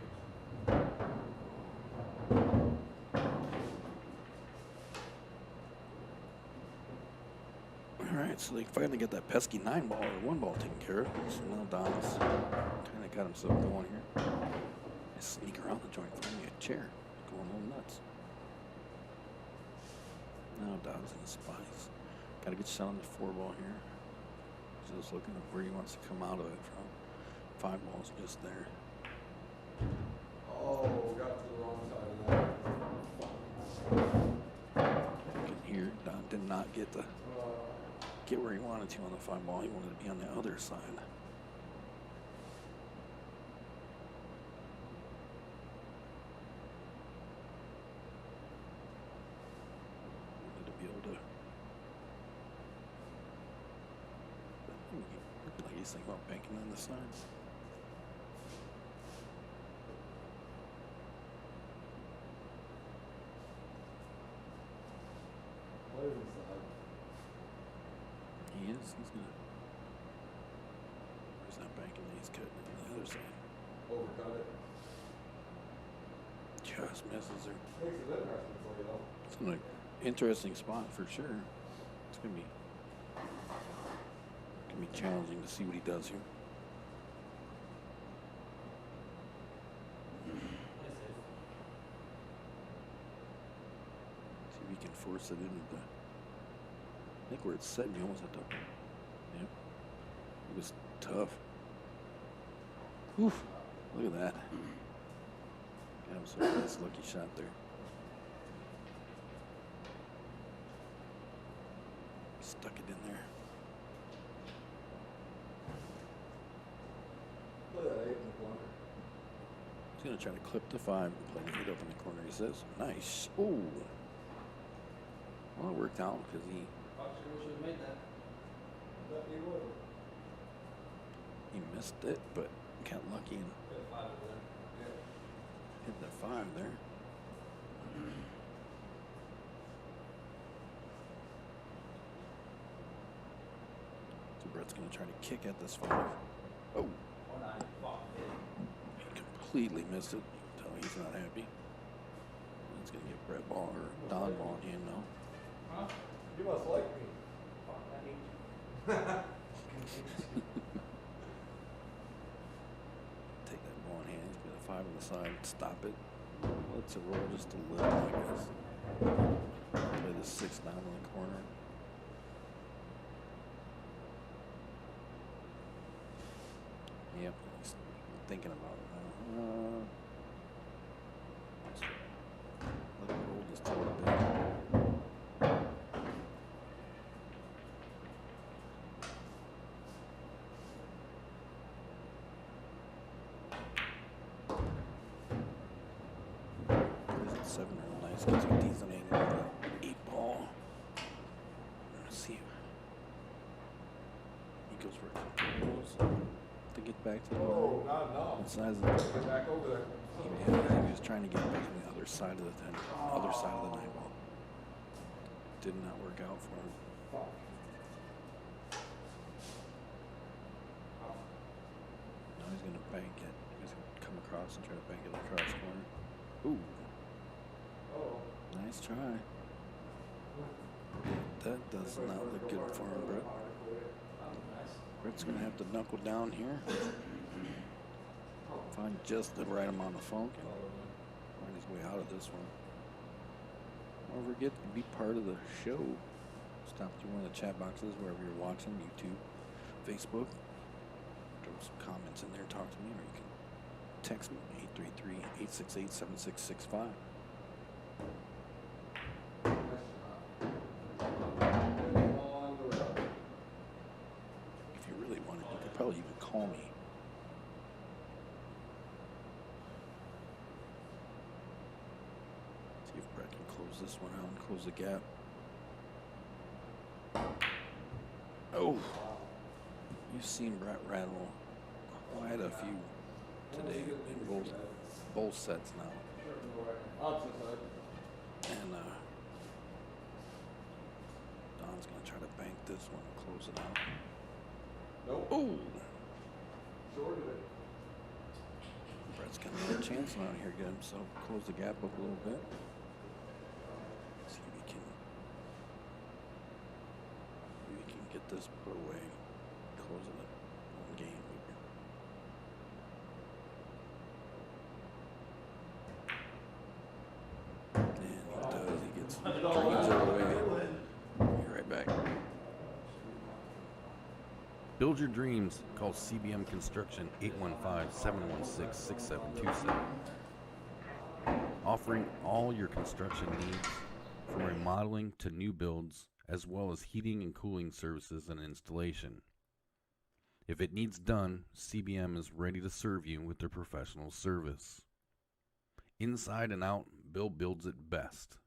alright, so they finally get that pesky 9 ball or 1 ball taken care of. So now Don's kind of got himself going here. I sneak around the joint, find me a chair. Going a little nuts. Now Don's in the spies. Got a good shot on the 4 ball here. He's just looking at where he wants to come out of it from. 5 balls just there. Oh, got to the wrong side of that. You can hear Don did not get where he wanted to on the 5 ball. He wanted to be on the other side. Wanted to be able to. Looking like he's thinking about banking on the side. Players inside. He is. He's gonna. Where's that banking? He's cutting it on the other side. Overcut it. Just misses her. Makes it interesting for you though. It's an interesting spot for sure. It's gonna be challenging to see what he does here. if you can force it into the. I think where it's set, you almost have to. Yep. It was tough. Oof. Look at that. That was a nice lucky shot there. Stuck it in there. Look at that 8 in the corner. He's going to try to clip the 5 and play it up in the corner. He says, nice. Ooh. Well, it worked out because he Fox sure should have made that. Bet he would. missed it, but got lucky and Hit 5 over there. Yeah. hit the 5 there. So Brett's going to try to kick at this 5. Oh, 1-9. Fuck. Hit it. he completely missed it. You can tell he's not happy. He's going to get Brett ball or Don ball in hand now. Huh? You must like me. Fuck, I hate you. Take that ball in hand. He's got a 5 on the side. Stop it. Let's it roll just a little, I guess. Play the 6 down in the corner. Yep, he's thinking about it now. Let it roll just a little bit. There's a 7 real nice. Gives him a decent angle on the 8 ball. Let's see. He goes for a couple balls to get back to the line. Oh, not enough. What size is it? Get back over there. Yeah, he was trying to get back to the other side of the 9 ball. Did not work out for him. Fuck. Now he's gonna bank it. He's gonna come across and try to bank it across corner. Ooh, Oh. nice try. That does not look good for him, Brett. Nice. Brett's gonna have to knuckle down here. Find just the right amount of funk and find his way out of this one. Don't forget to be part of the show. Stop through one of the chat boxes wherever you're watching, YouTube, Facebook. Throw some comments in there, talk to me, or you can text me, 833-868-7665. On the rail. If you really wanted, you could probably even call me. See if Brett can close this one out and close the gap. Oh, you've seen Brett rattle quite a few today in both sets now. Opposite side. And Don's gonna try to bank this one and close it out. Nope. Oh, Shorted it. Brett's got another chance now here. Get himself close the gap up a little bit. See if he can get this put away. Closing it one game. And he does. He gets drains it away. Be right back. Build your dreams. Call CBM Construction 815-716-6727. Offering all your construction needs from remodeling to new builds, as well as heating and cooling services and installation. If it needs done, CBM is ready to serve you with their professional service. Inside and out, Bill builds it best.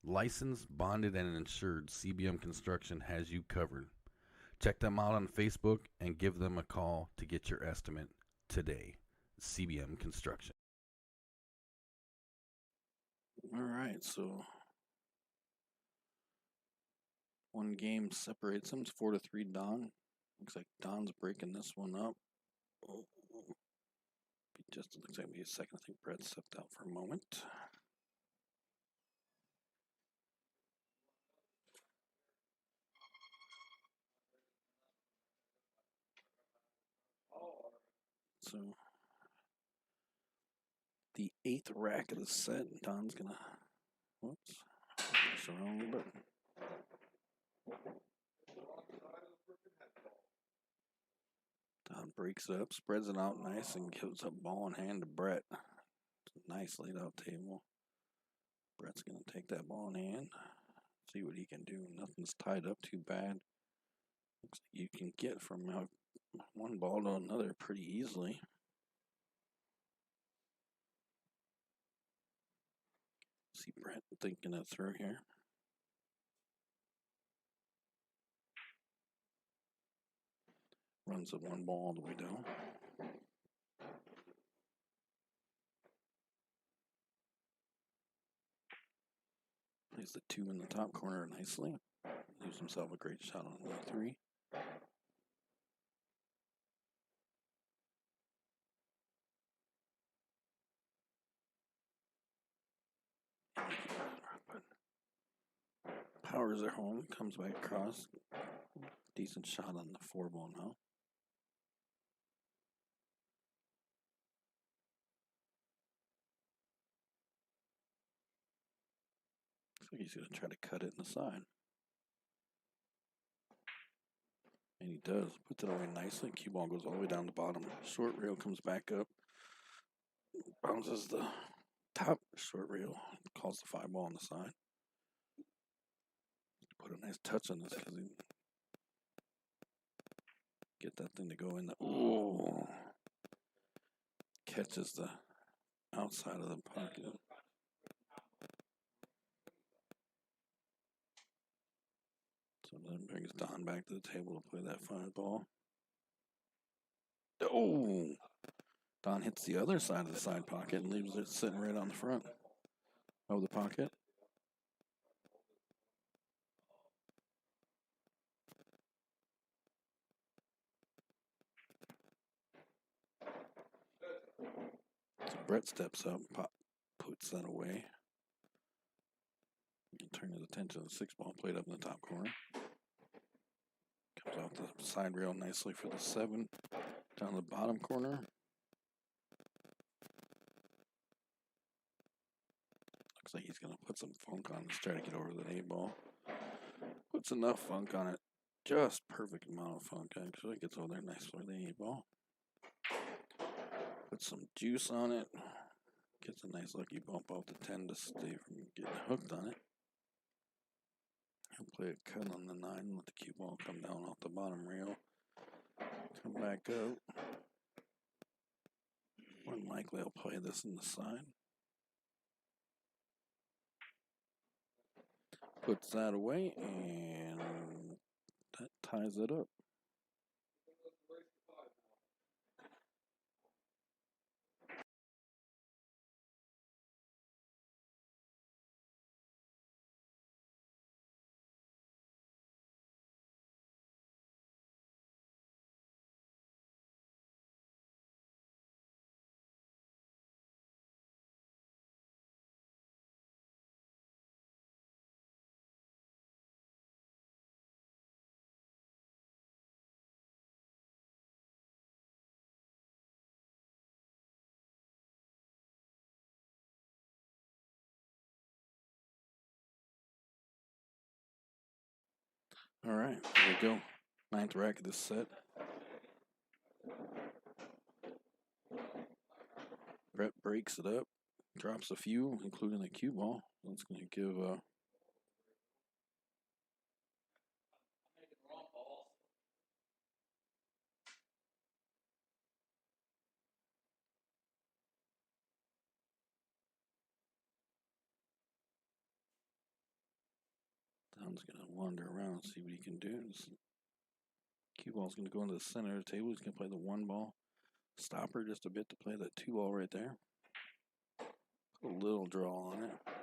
Licensed, bonded, and insured, CBM Construction has you covered. Check them out on Facebook and give them a call to get your estimate today. CBM Construction. All right, so one game separates them. It's 4-3 Don. Looks like Don's breaking this one up. Oh, just looks like maybe a second. I think Brett stepped out for a moment. So the 8th rack of the set, Don's gonna Whoops. That's the wrong button. Don breaks it up, spreads it out nice, and gives a ball in hand to Brett. Nice laid out table. Brett's going to take that ball in hand, see what he can do. Nothing's tied up too bad. Looks like you can get from one ball to another pretty easily. See Brett thinking it through here. Runs the one ball all the way down. Plays the 2 in the top corner nicely. Leaves himself a great shot on the 3. Powers are home, comes back across. Decent shot on the 4 ball now. Looks like he's going to try to cut it in the side. And he does. Puts it away nicely. Cue ball goes all the way down the bottom. Short rail comes back up. Bounces the top short rail. Calls the 5 ball on the side. Put a nice touch on this because he get that thing to go in the. Oh! Catches the outside of the pocket. So then brings Don back to the table to play that 5 ball. Oh! Don hits the other side of the side pocket and leaves it sitting right on the front of the pocket. So Brett steps up, puts that away. And turns his attention to the 6 ball played up in the top corner. Comes off the side rail nicely for the 7. Down the bottom corner. Looks like he's going to put some funk on this, try to get over the 8 ball. Puts enough funk on it. Just perfect amount of funk, actually. Gets over there nice for the 8 ball. Put some juice on it. Gets a nice lucky bump off the 10 to stay from getting hooked on it. He'll play a cut on the 9, let the cue ball come down off the bottom rail. Come back up. More than likely I'll play this in the side. Puts that away, and that ties it up. All right, there we go. 9th rack of this set. Brett breaks it up, drops a few, including the cue ball. That's going to give Don's going to wander around and see what he can do. This cue ball's going to go into the center of the table. He's going to play the 1 ball. Stopper just a bit to play that 2 ball right there. Put a little draw on it.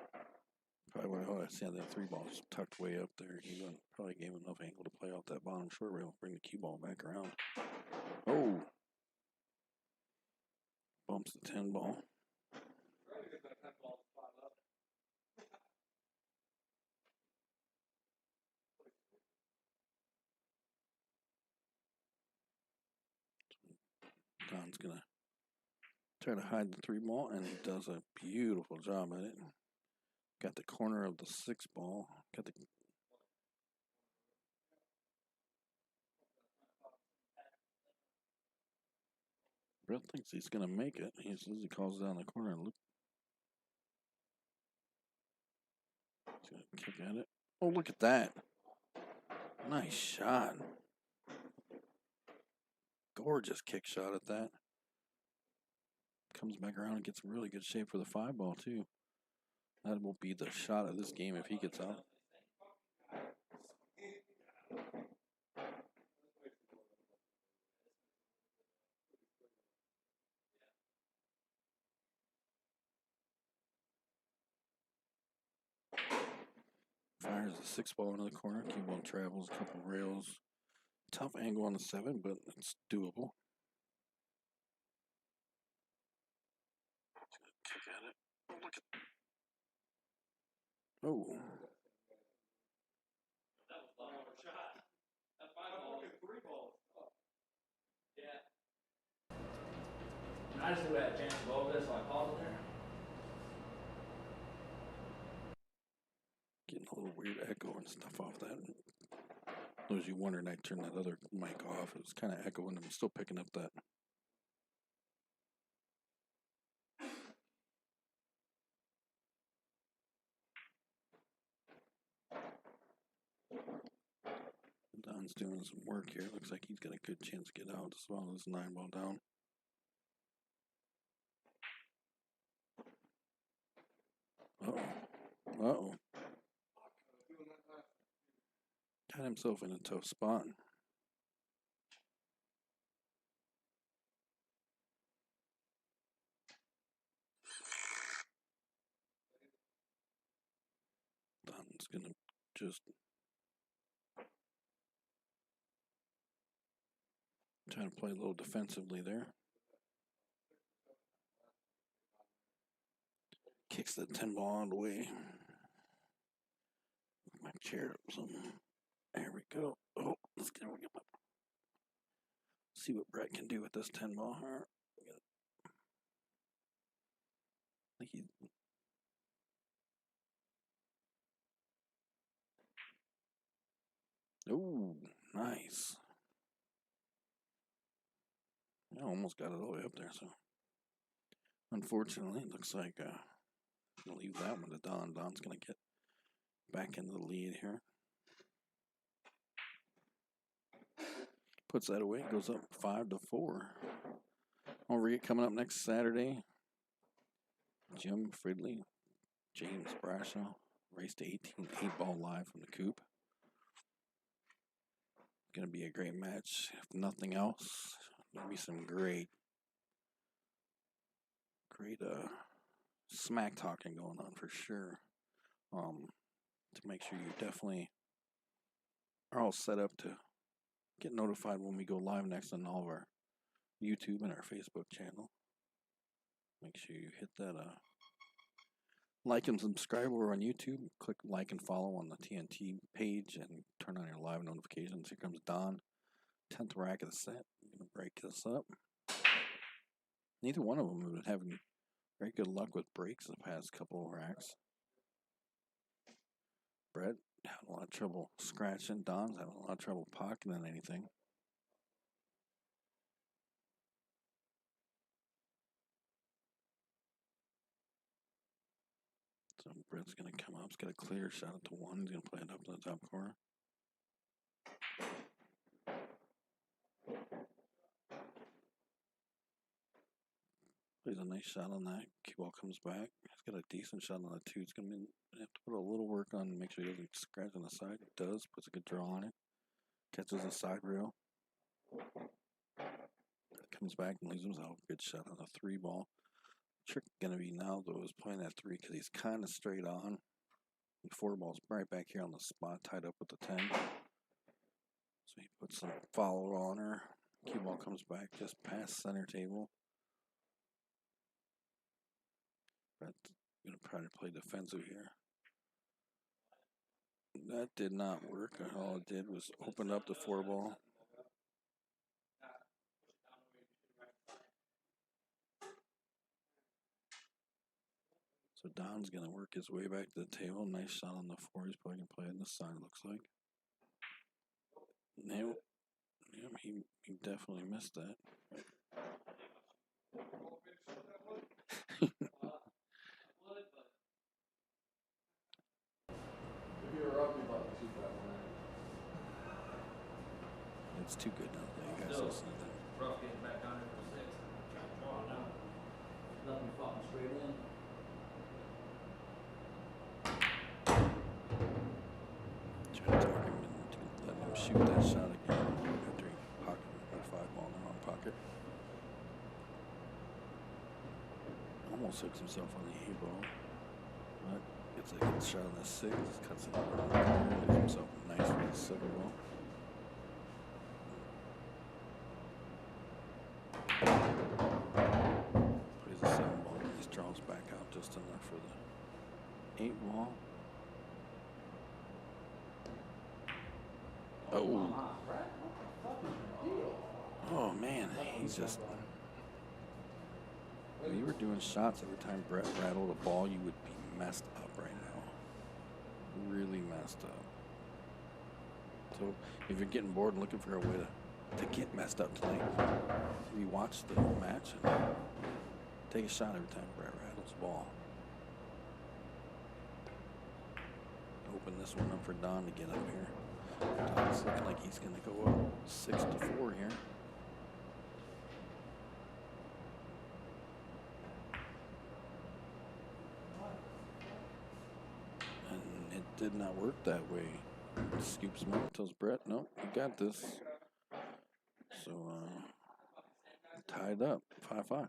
Probably what I see how that 3 ball's tucked way up there. He probably gave enough angle to play off that bottom short rail. Bring the cue ball back around. Oh! Bumps the 10 ball. Don's going to try to hide the 3 ball, and he does a beautiful job at it. Got the corner of the 6 ball. Got the. Brett thinks he's gonna make it. He says he calls down the corner and look. He's gonna kick at it. Oh, look at that! Nice shot. Gorgeous kick shot at that. Comes back around and gets really good shape for the 5 ball too. That will be the shot of this game if he gets out. Fires the 6 ball into the corner. Cue ball travels a couple rails. Tough angle on the 7, but it's doable. Kick at it. Oh, look at. Oh. That was the lower shot. That 5 ball. 3 balls. Yeah. I just knew I had a chance to go over this, so I called it there. Getting a little weird echo and stuff off that. Those you wondering, I turned that other mic off. It was kind of echoing. I'm still picking up that. Don's doing some work here. Looks like he's got a good chance to get out as well as 9 ball down. Uh-oh. Uh-oh. Got himself in a tough spot. Don's going to just try to play a little defensively there. Kicks the 10 ball all the way. My chair up some. There we go. Oh, let's get it up. See what Brett can do with this 10 ball. I think he. Oh, nice. I almost got it all the way up there, so. Unfortunately, it looks like I'll leave that one to Don. Don's going to get back into the lead here. Puts that away, goes up 5-4. Don't forget, coming up next Saturday, Jim Fridley, James Brashaw, race to 18, 8-ball live from the coop. Going to be a great match. If nothing else, there'll be some great smack talking going on for sure. To make sure you definitely are all set up to get notified when we go live next on all of our YouTube and our Facebook channel. Make sure you hit that like and subscribe over on YouTube. Click like and follow on the TNT page and turn on your live notifications. Here comes Don. 10th rack of the set. I'm going to break this up. Neither one of them have been having very good luck with breaks the past couple of racks. Brett had a lot of trouble scratching. Don's having a lot of trouble pocketing anything. So Brett's going to come up. He's got a clear shot at the 1. He's going to play it up to the top corner. Plays a nice shot on that. Cue ball comes back. He's got a decent shot on the 2. He's going to have to put a little work on to make sure he doesn't scratch on the side. He does. Puts a good draw on it. Catches the side rail. Comes back and leaves himself a good shot on the 3 ball. Trick going to be now, though, is playing that 3 because he's kind of straight on. The 4 ball's right back here on the spot, tied up with the 10. So he puts some follow on her. Cue ball comes back just past center table. Brett's going to try to play defensive here. That did not work. All it did was open up the 4 ball. So Don's going to work his way back to the table. Nice shot on the 4. He's probably going to play it on this side, it looks like. Nope. Yep, he definitely missed that. If you were up, you'd like to shoot that one. It's too good now. You guys listen to that. Rough getting back down there for 6. Oh, no. Nothing fucking straight in. Try to talk him into letting him shoot that shot again after he pocketed the 5 ball in the wrong pocket. Almost hooks himself on the 8 ball. But gets a good shot on the 6. Cuts it out. Gives himself nice for the 7 ball. Plays a 7 ball. He draws back out just enough for the 8 ball. Oh. Oh man, he's just. If you were doing shots every time Brett rattled a ball, you would be messed up right now. Really messed up. So if you're getting bored and looking for a way to get messed up tonight, we watch the match and take a shot every time Brett rattles a ball. Open this one up for Don to get up here. Don's looking like he's going to go up 6-4 here. And it did not work that way. Scoops him up, tells Brett, no, you got this. So, tied up, 5-5.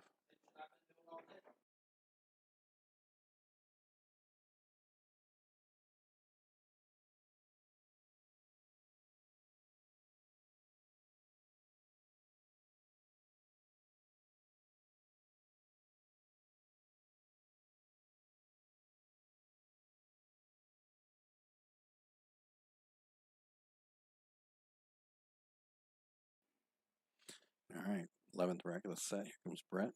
All right, 11th rack of the set. Here comes Brett.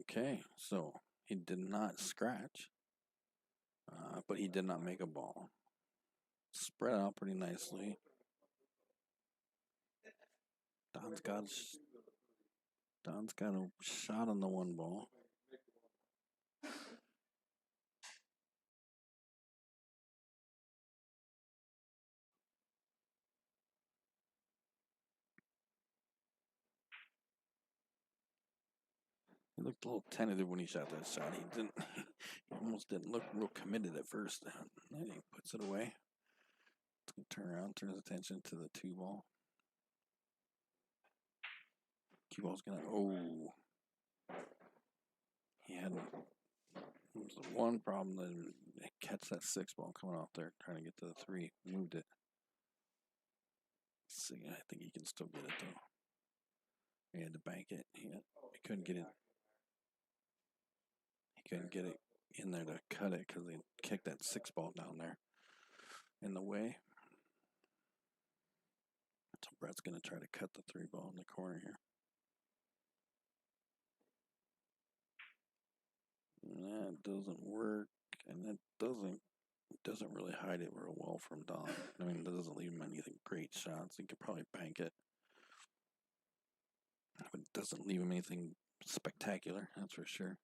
Okay, so he did not scratch, but he did not make a ball. Spread out pretty nicely. Don's got a shot on the 1 ball. He looked a little tentative when he shot that shot. He didn't. He almost didn't look real committed at first. Then he puts it away. Turn around, turns attention to the 2 ball. 2 ball's gonna. Oh, he had one problem. Then catch that 6 ball coming off there, trying to get to the 3. Moved it. Let's see, I think he can still get it though. He had to bank it. He couldn't get it. He couldn't get it in there to cut it because they kicked that 6 ball down there in the way. So Brett's going to try to cut the 3 ball in the corner here. And that doesn't work, and that doesn't really hide it real well from Don. I mean, it doesn't leave him anything great shots. He could probably bank it, but it doesn't leave him anything spectacular. That's for sure.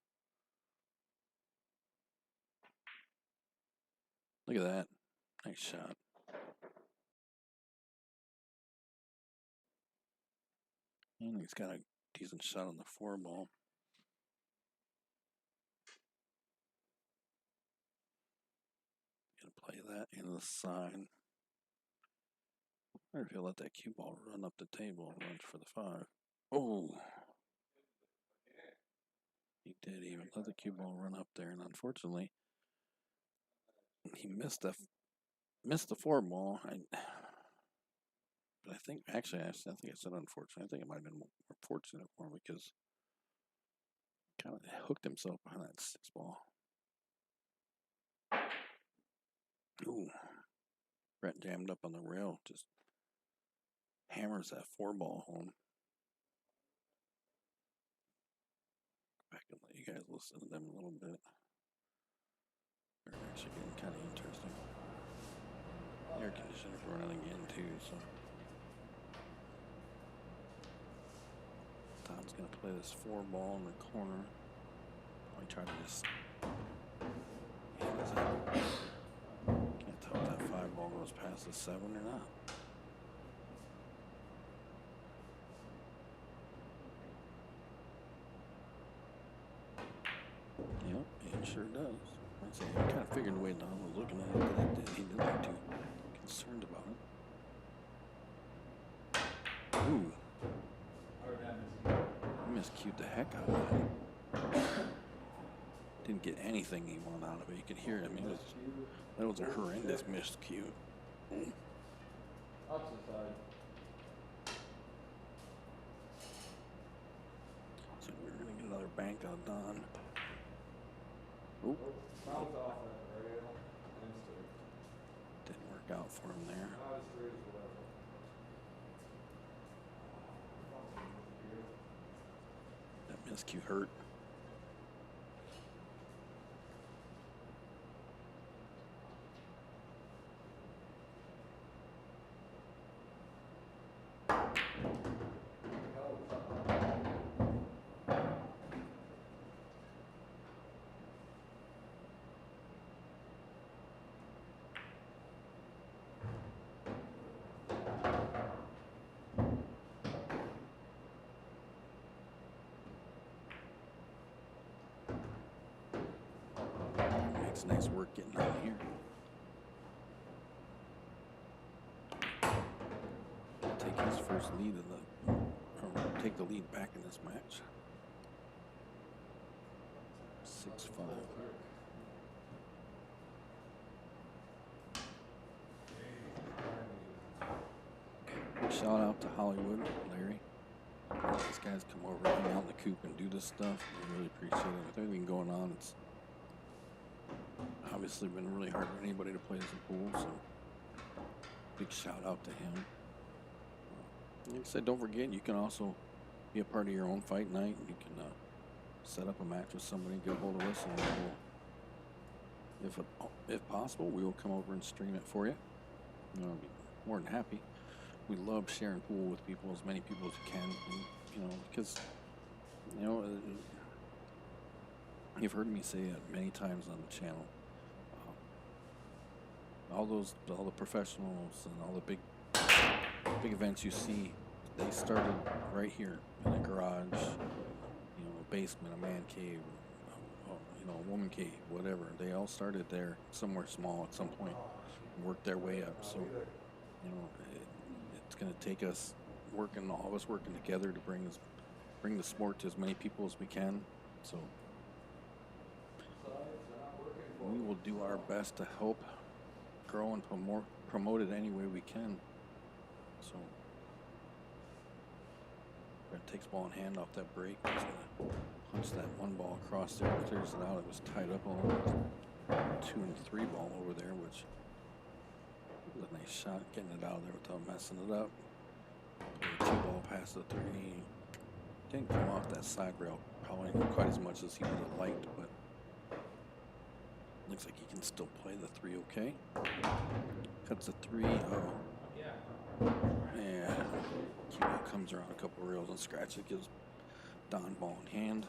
Look at that, nice shot. And he's got a decent shot on the 4 ball. Gonna play that into the side. I wonder if he'll let that cue ball run up the table and run for the 5. Oh, he did even let the cue ball run up there, and unfortunately, he missed the 4 ball. But I think actually, I think I said unfortunate. I think it might have been more fortunate for him because he kind of hooked himself behind that 6 ball. Ooh, Brett jammed up on the rail, just hammers that 4 ball home. guys listen to them a little bit. They're actually getting kind of interesting. Air conditioner's running again too, so Tom's gonna play this 4-ball in the corner. Probably try to just can't tell if that 5-ball goes past the 7 or not. Yep, it sure does. I say, I kind of figured the way Don was looking at it that he didn't look too concerned about it. Ooh. He miscued the heck out of that. Didn't get anything he wanted out of it. You could hear it. I mean, that was a horrendous miscue. Opposite side. So we're going to get another bank out of Don. Oop. Bounce off that rail and straight. Didn't work out for him there. Not as straight as whatever. That miscue hurt. Makes nice work getting out here. Take his first lead in the, or take the lead back in this match. 6-5. Shout out to Hollywood, Larry. These guys come over, hang out in the coop, and do this stuff. I really appreciate it. With everything going on, it's obviously been really hard for anybody to play some pool, so big shout out to him. Like I said, don't forget, you can also be a part of your own fight night. You can set up a match with somebody, get a hold of us, and we'll, if possible, we will come over and stream it for you. I'll be more than happy. We love sharing pool with people, as many people as we can, and, because, you've heard me say it many times on the channel. All the professionals and all the big events you see, they started right here in a garage, a basement, a man cave, a woman cave, whatever. They all started there somewhere small at some point and worked their way up. So, it's going to take us all of us working together to bring the sport to as many people as we can. So we will do our best to help grow and promote it any way we can. So takes ball in hand off that break. He's gonna punch that 1-ball across there, clears it out. It was tied up along with 2 and 3 ball over there, which was a nice shot getting it out of there without messing it up. 2-ball past the 3. Didn't come off that side rail probably not quite as much as he would have liked, but looks like he can still play the 3 okay. Cuts the 3. Yeah. Q-ball comes around a couple rails and scratches. Gives Don ball in hand.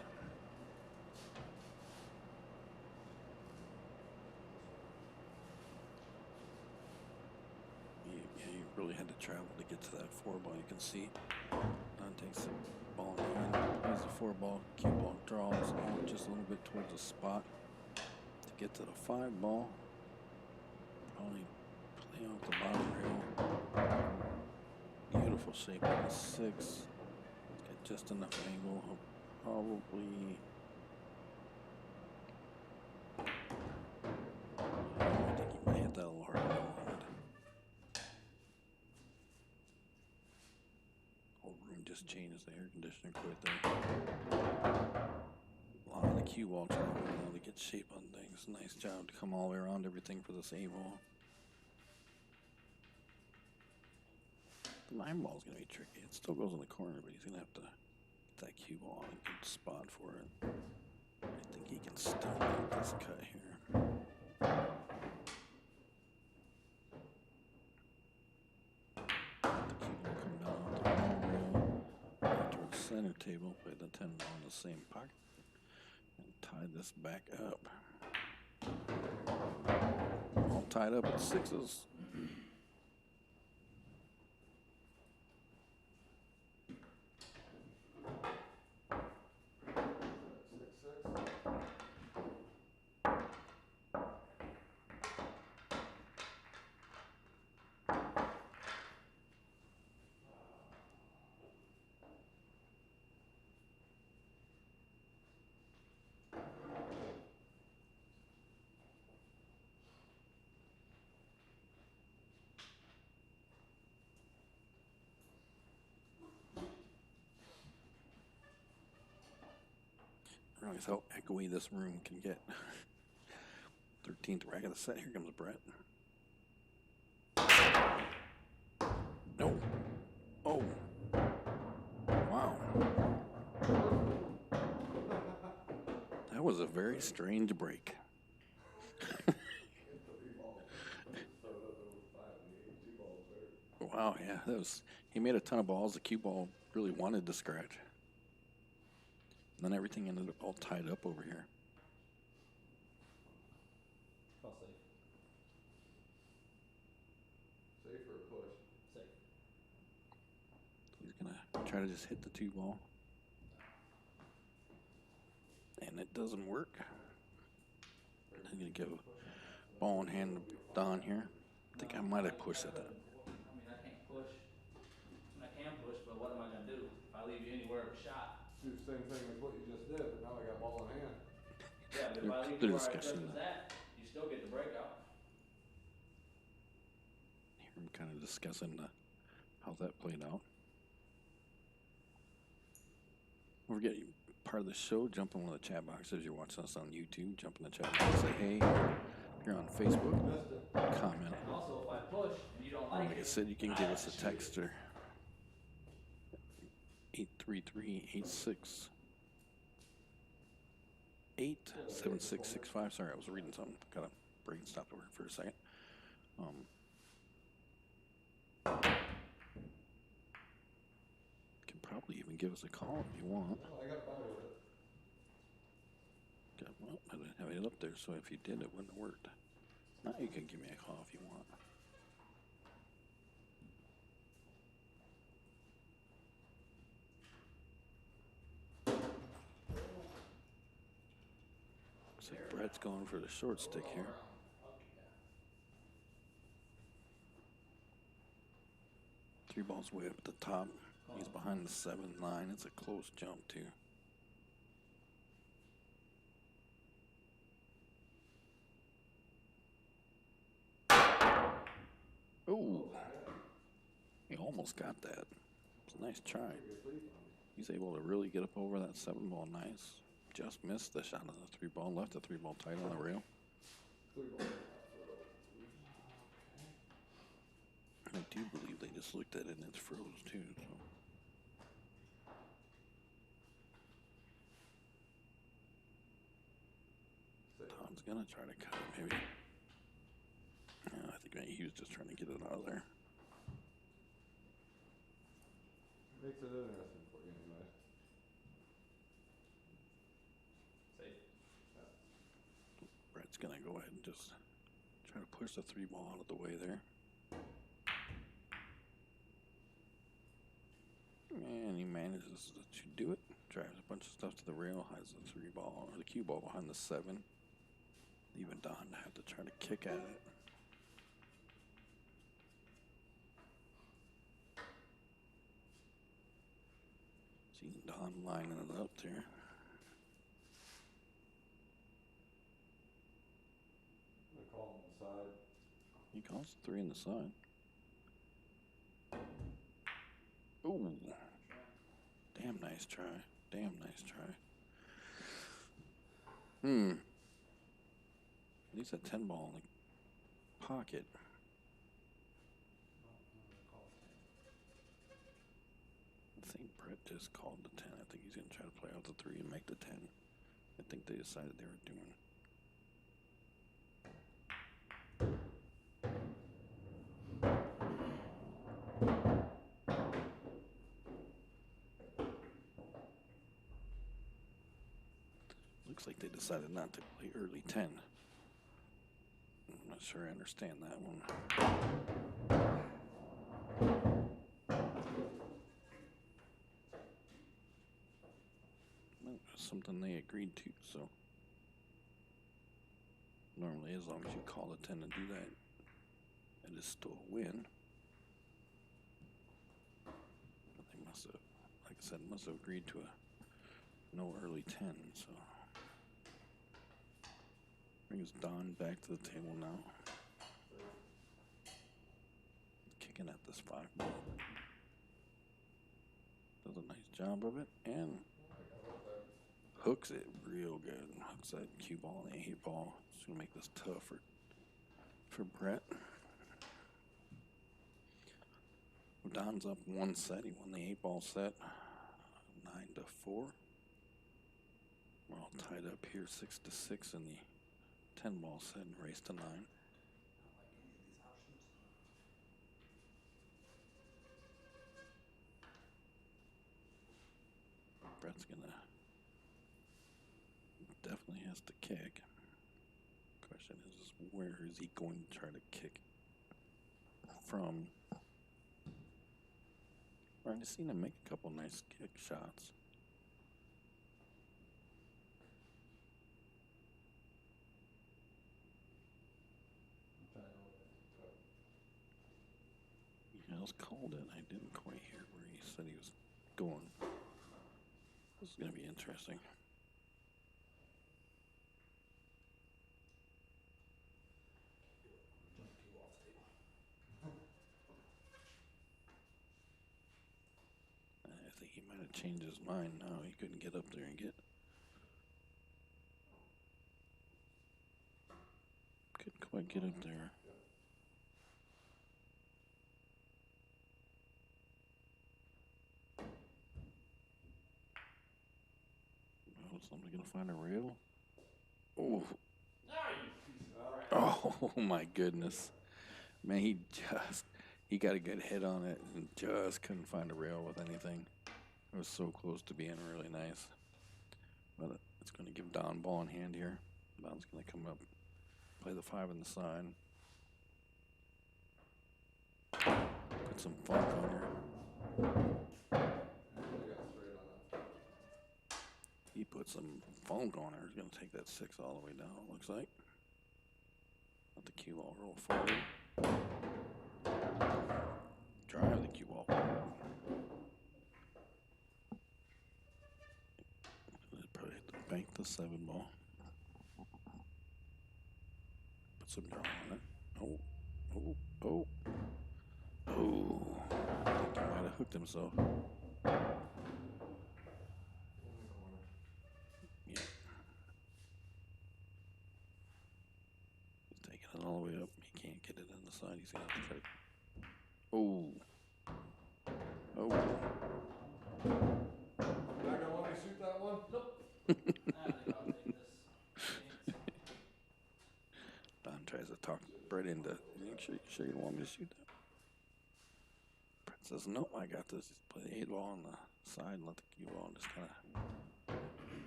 You really had to travel to get to that 4-ball. You can see Don takes the ball in hand, plays the 4-ball. Q-ball draws out just a little bit towards the spot to get to the 5-ball. Probably play off the bottom rail. Beautiful shape on the 6. Get just enough angle. Probably. I think he might hit that a little harder than I wanted. Whole room just changed. The air conditioner quit there. A lot of the cue ball travel now to get shape on things. Nice job to come all the way around everything for this A-ball. The 9-ball is going to be tricky. It still goes in the corner, but he's going to have to get that cue ball in a good spot for it. Still got this cut here. The cube will come down off the ball rail, back towards center table, play the 10 ball in the same pocket, and tie this back up. All tied up at sixes. I realize how echoey this room can get. 13th rack of the set. Here comes Brett. No. Oh. Wow. That was a very strange break. Wow, yeah, that was. He made a ton of balls. The cue ball really wanted to scratch. And then everything ended up all tied up over here. Call safe. Safe or a push? Safe. He's gonna try to just hit the 2 ball. And it doesn't work. I'm gonna go ball in hand to Don here. I think I might have pushed at that. I mean, I can't push. I mean, I can push, but what am I gonna do? If I leave you anywhere of a shot. Do the same thing as what you just did, but now I got ball in hand. Yeah, but if I leave They're you where I discussing just was at, you still get the breakout. Here I'm kind of discussing how that played out. Don't forget, you're part of the show. Jump in one of the chat boxes. You're watching us on YouTube. Jump in the chat box. Say hey. If you're on Facebook, Missed it. comment. And also, if I push and you don't like Like I it, said, you can I give have us to a shoot it. text or 833-86-87665. Sorry, I was reading something. Got a brain stopped over for a second. Can probably even give us a call if you want. Well, I got by with it. Okay, well, I didn't have it up there, so if you did, it wouldn't have worked. Now you can give me a call if you want. Looks like Brett's going for the short stick here. Three balls way up at the top. He's behind the 7-9. It's a close jump, too. Oh, he almost got that. It's a nice try. He's able to really get up over that 7 ball nice. Just missed the shot of the 3 ball. Left the 3 ball tight on the rail. 3 ball. I do believe they just looked at it and it's froze too. So Tom's gonna try to cut it maybe. Yeah, I think maybe he was just trying to get it out of there. Makes it interesting for you anyway. Safe. Brett's gonna go ahead and just try to push the 3 ball out of the way there. And he manages to do it. Drives a bunch of stuff to the rail, has the 3 ball or the cue ball behind the 7. Even Don had to try to kick at it. See Don lining it up there. I'm gonna call him on the side. He calls 3 in the side. Ooh. Damn nice try. Damn nice try. At least a 10 ball in the pocket. I think Brett just called the 10. I think he's going to try to play out the 3 and make the 10. The think they decided they were doing. Looks like they decided not to play early 10. I'm not sure I understand that one. Well, it was something they agreed to, so normally as long as you call the 10 and do that, it is still a win. But they must have, like I said, must have agreed to a no early 10, so. Brings Don back to the table now. Kicking at this 5 ball. Does a nice job of it and hooks it real good. Hooks that cue ball and the 8 ball. It's gonna make this tough for Brett. Don's up 1 set. He won the 8 ball set. 9-4. We're all tied up here 6-6 in the 10 ball set and race to 9. Brett's gonna definitely has to kick. Question is where is he going to try to kick from? I've seen him make a couple nice kick shots. He else called it. I didn't quite hear where he said he was going. This is going to be interesting. I think he might have changed his mind now. He couldn't get up there and get. Couldn't quite get up there. Oh, somebody gonna find a rail? Oh. Oh my goodness. Man, he got a good hit on it and just couldn't find a rail with anything. It was so close to being really nice. But it's going to give Don ball in hand here. Don's going to come up, play the 5 on the side. Put some funk on her. He put some funk on her. He's going to take that 6 all the way down, it looks like. Let the cue ball roll forward. Drive the cue ball forward. Probably have to bank the 7 ball. Put some draw on it. Oh. I think he might have hooked himself. Yeah. He's taking it all the way up. He can't get it in the side. He's going to have to try to. Oh. Not gonna let me shoot that one? Nope. I think I'll take this. Don tries to talk Brett into. You sure you don't want me to shoot that? Brett says, "No, I got this. Just play the 8 ball on the side and let the cue ball just kind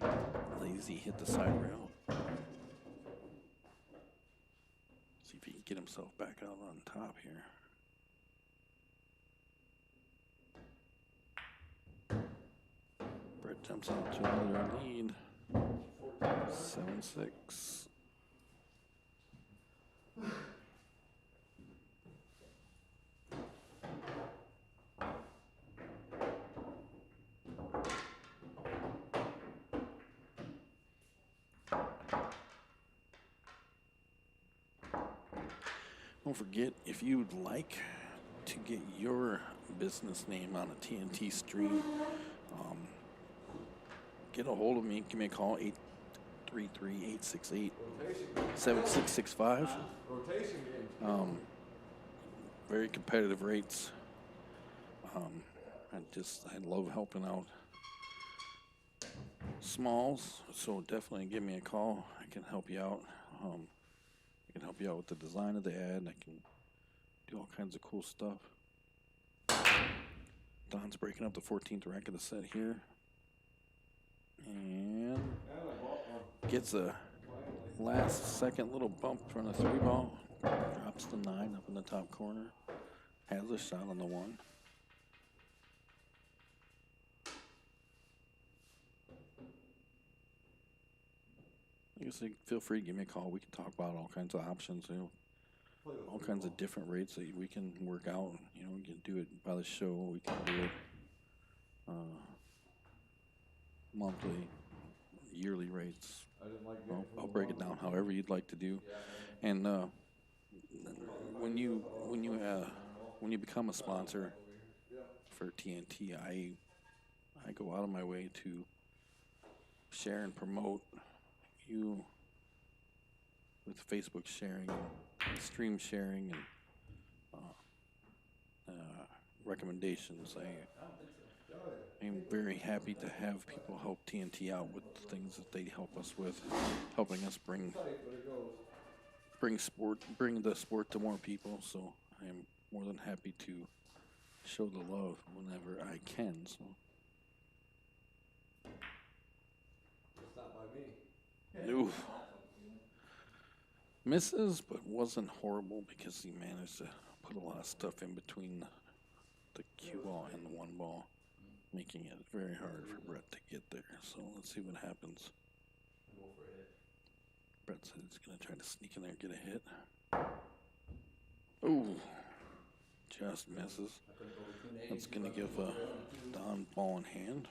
of lazy hit the side rail. See if he can get himself back out on top here." Brett jumps out to another lead. 7-6. Don't forget, if you'd like to get your business name on a TNT stream, get a hold of me. Give me a call, 833-868-7665. Rotation game. Very competitive rates. I love helping out smalls. So definitely give me a call. I can help you out. I can help you out with the design of the ad. I can do all kinds of cool stuff. Don's breaking up the 14th rack of the set here. And And I bought one. gets a last second little bump from the 3-ball. Drops the 9 up in the top corner. Has a shot on the 1. Like I said, feel free to give me a call. We can talk about all kinds of options, Play with all three kinds ball. of different rates that we can work out. We can do it by the show. We can do it monthly, yearly rates. I didn't like getting I'll break it down however you'd like to do. And when you become a sponsor for TNT, I go out of my way to share and promote you with Facebook sharing, and stream sharing, and recommendations. I'm very happy to have people help TNT out with the things that they help us with, helping us bring the sport to more people. So I am more than happy to show the love whenever I can. So It's not by me. oof. Misses, but wasn't horrible because he managed to put a lot of stuff in between the cue ball and the 1 ball, making it very hard for Brett to get there. So let's see what happens. Go for a hit. Brett said he's going to try to sneak in there and get a hit. Ooh, just misses. I couldn't go between the That's A's. going to give Don ball in hand.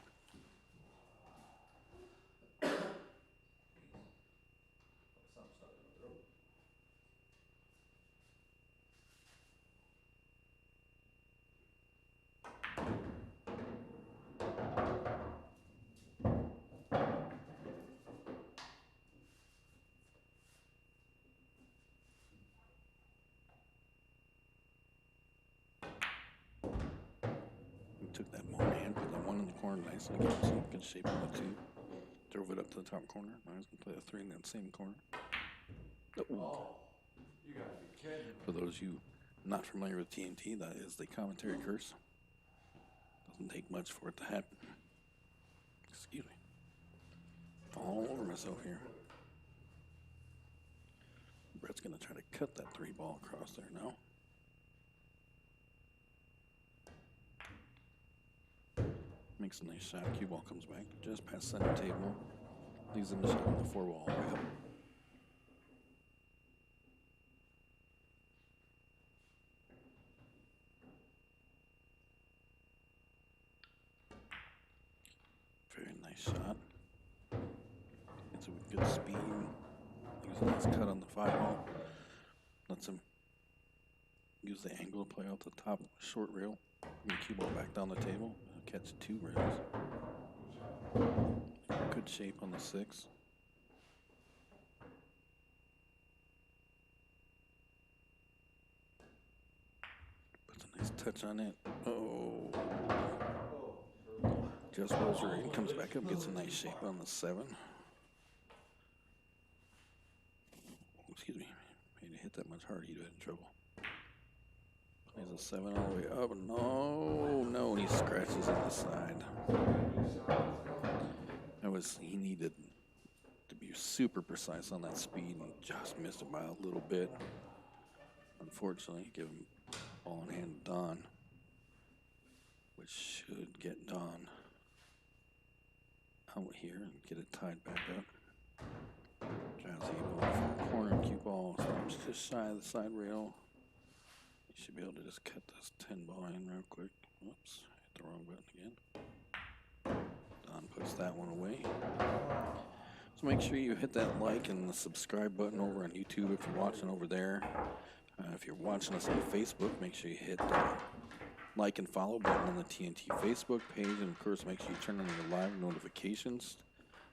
Something stuck in my throat. He took that ball in hand, put that 1 in the corner nicely, gave himself good shape on the 2. Drove it up to the top corner. Now he's going to play a 3 in that same corner. Ooh. Oh, you gotta be kidding. For those of you not familiar with TNT, that is the commentary curse. Doesn't take much for it to happen. Excuse me. All over myself here. Brett's going to try to cut that 3 ball across there now. Makes a nice shot. Cue ball comes back just past center table. Leaves him to shot on the 4 ball all the way up. Very nice shot. Gets a good speed. Leaves a nice cut on the 5 ball. Lets him use the angle to play out the top short rail. And the cue ball back down the table. Catch 2 rails. Good shape on the 6. Puts a nice touch on it. Oh. Just rolls her in, comes back up, gets a nice shape on the 7. Excuse me. Made it hit that much harder, you'd have in trouble. Plays a 7 all the way up. No, and he scratches on the side. He needed to be super precise on that speed and just missed it by a little bit. Unfortunately, give him ball in hand to Don, which should get Don out here and get it tied back up. Jazzy ball from the corner, cue ball stops just shy of the side rail. You should be able to just cut this 10 ball in real quick. Oops, hit the wrong button again. Don puts that one away. So make sure you hit that like and the subscribe button over on YouTube if you're watching over there. If you're watching us on Facebook, make sure you hit the like and follow button on the TNT Facebook page. And of course, make sure you turn on your live notifications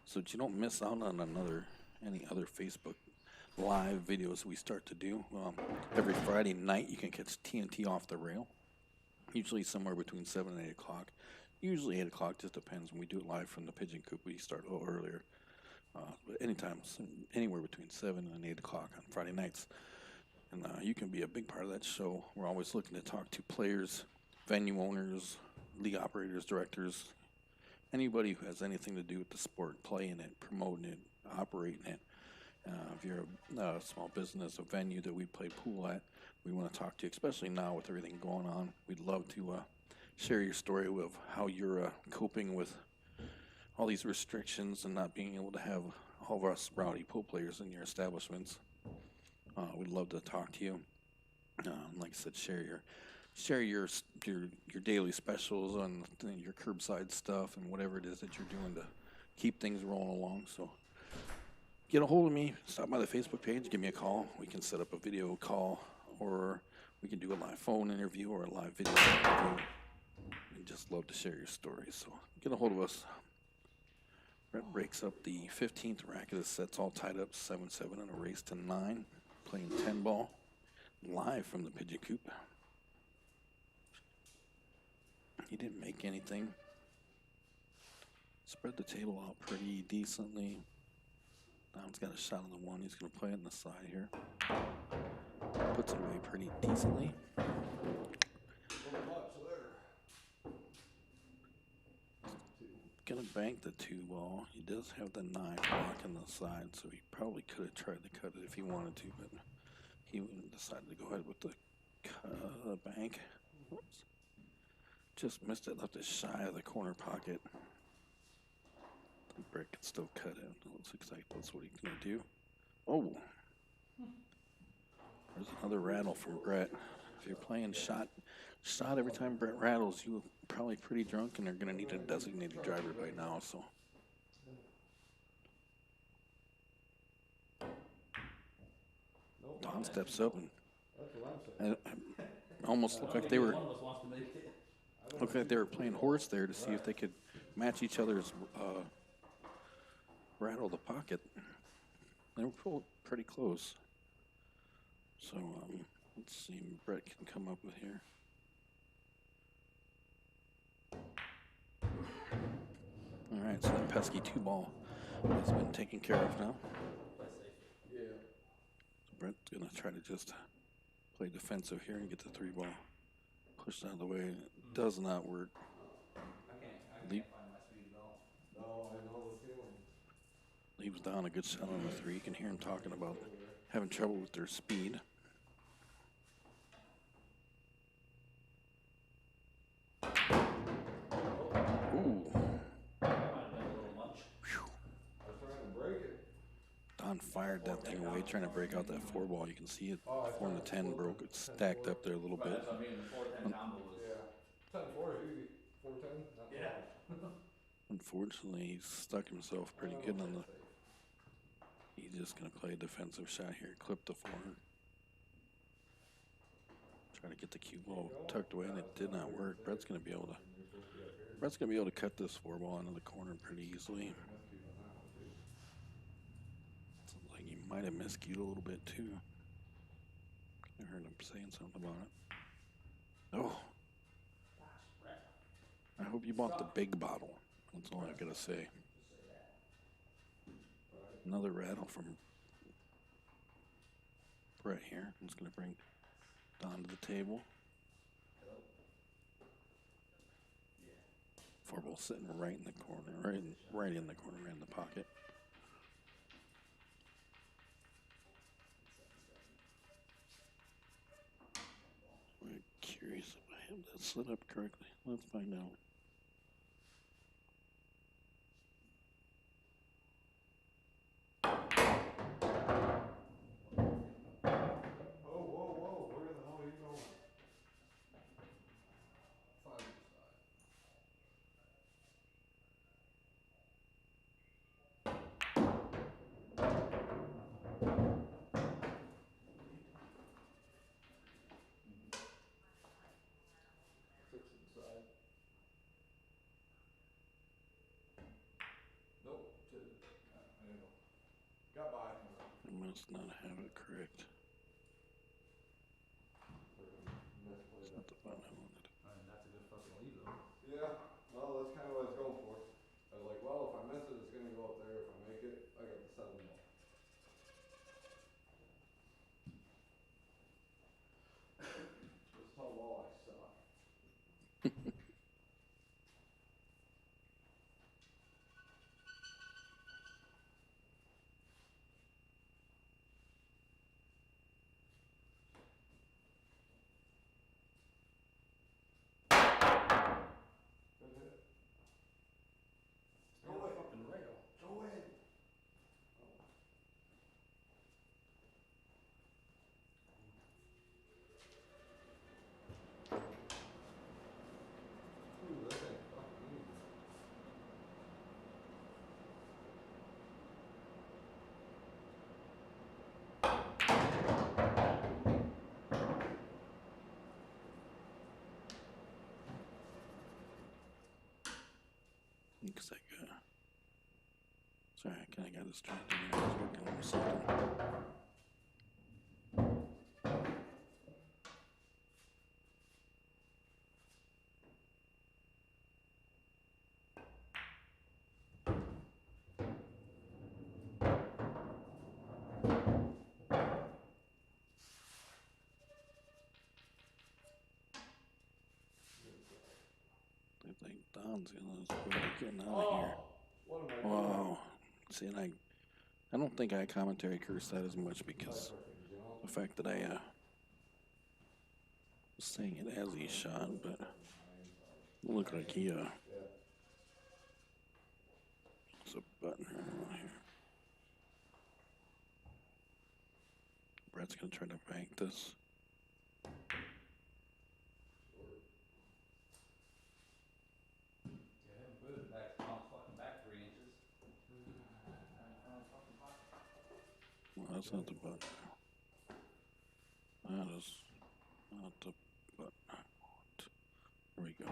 so that you don't miss out on any other Facebook live videos we start to do. Every Friday night, you can catch TNT Off the Rail, usually somewhere between 7 and 8 o'clock. Usually 8 o'clock, just depends. When we do it live from the pigeon coop, we start a little earlier. But anytime, anywhere between 7 and 8 o'clock on Friday nights. And you can be a big part of that show. We're always looking to talk to players, venue owners, league operators, directors, anybody who has anything to do with the sport, playing it, promoting it, operating it. If you're a small business, a venue that we play pool at, we want to talk to you, especially now with everything going on. We'd love to share your story of how you're coping with all these restrictions and not being able to have all of us rowdy pool players in your establishments. We'd love to talk to you. Like I said, share your daily specials on your curbside stuff and whatever it is that you're doing to keep things rolling along. So get a hold of me. Stop by the Facebook page. Give me a call. We can set up a video call, or we can do a live phone interview or a live video interview. We'd just love to share your story. So get a hold of us. Brett breaks up the 15th rack of the sets, all tied up 7-7 in a race to 9. Playing 10 ball live from the pigeon coop. He didn't make anything. Spread the table out pretty decently. Don's got a shot on the 1. He's going to play it on the side here. Puts it away pretty decently. Gonna bank the 2 ball. He does have the 9 blocking the side, so he probably could have tried to cut it if he wanted to, but he decided to go ahead with the bank. Whoops. Just missed it, left it shy of the corner pocket. The Brett can still cut it. Looks like that's what he's gonna do. Oh, there's another rattle from Brett. If you're playing shot every time Brett rattles, you're probably pretty drunk and they're going to need a designated driver by now. So Don steps up and almost looked like they were playing horse there to see if they could match each other's rattle the pocket. They were pretty close. So let's see what Brett can come up with here. All right, so that pesky 2 ball has been taken care of now. Yeah. So Brett's going to try to just play defensive here and get the 3 ball pushed out of the way. It does not work. I can't find my speed at all. No, I know the feeling. Leaves down a good shot on the 3. You can hear him talking about having trouble with their speed. Ooh. That might have been a little much. I was trying to break it. Don fired that thing away, trying to break out that 4 ball. You can see it, 4 and the 10 broke. It stacked up there a little bit. That's what I mean, the 4-10 combo was. Yeah. 10-4 is easy. 4-10? Yeah. Unfortunately, he stuck himself pretty good on the. He's just going to play a defensive shot here, clip the 4. Try to get the cue ball tucked away, and it did not work. Brett's going to be able to cut this 4 ball into the corner pretty easily. Sounds like he might have miscued a little bit too. I heard him saying something about it. Oh, I hope you bought the big bottle. That's all I gotta say. Another rattle from Brett here. I'm just gonna bring Don to the table. 4 ball sitting right in the corner, right in the corner, right in the pocket. I'm curious if I have that set up correctly. Let's find out. Whoa, where the hell are you going? 5 side. Got by. I must not have it correct. It's not the one I wanted. I mean, that's a good fucking lead though. Yeah, well, Cause I got. Sorry, I kind of got distracted. I was working on something. I think Don's gonna getting out of here. What am I doing? Wow. See, and I don't think I commentary curse that as much because the fact that I was saying it as he shot, but it looked like he there's a button here. Brett's gonna try to bank this. Yeah, I haven't put it back, fucking back 3 inches. Fucking pocket. Well, that's not the button. That is not the button I want. There we go.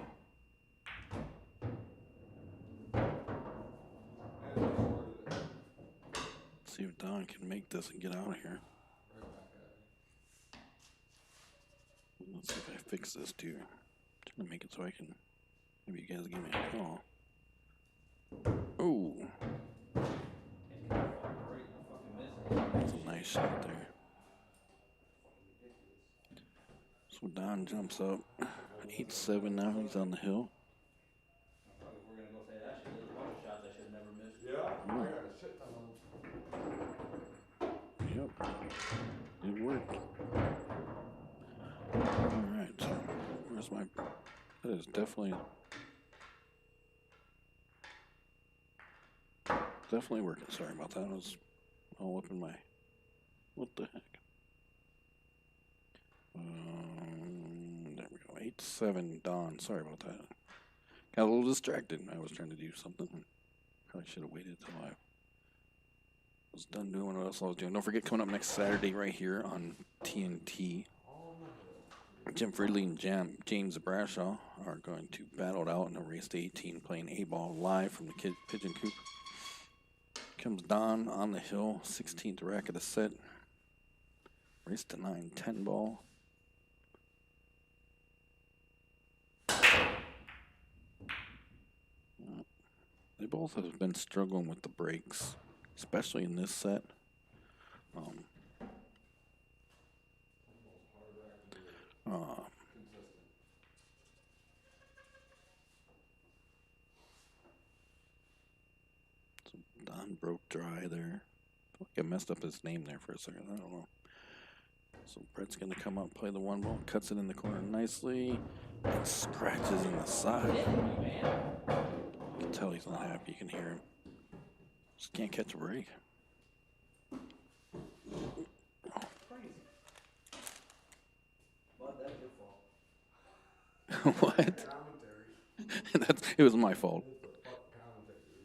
Let's see if Don can make this and get out of here. Let's see if I fix this too. I'm trying to make it so I can. Maybe you guys give me a call. Oh, that's a nice shot there. So Don jumps up. 8-7 now. He's on the hill. Fuck, if we're gonna go say that shit, there's a bunch of shots I should have never missed. Yeah, I got a shit ton of them. Yep. It worked. Alright, so where's my. That is definitely working. Sorry about that. I was all up in my. What the heck? There we go. 8-7 Don. Sorry about that. Got a little distracted. I was trying to do something. Probably should have waited till I was done doing what else I was doing. Don't forget, coming up next Saturday right here on TNT, Jim Fridley and James Brashaw are going to battle it out in a race to 18, playing A-ball live from the Pigeon Coop. Comes Don on the hill, 16th rack of the set. Race to 9, 10 ball. They both have been struggling with the breaks, especially in this set. So Don broke dry there. I feel like I messed up his name there for a second. I don't know. So Brett's going to come up, play the one ball, cuts it in the corner nicely, and scratches in the side. You can tell he's not happy. You can hear him. Just can't catch a break. Crazy. Bud, that's your fault. What? It was my fault.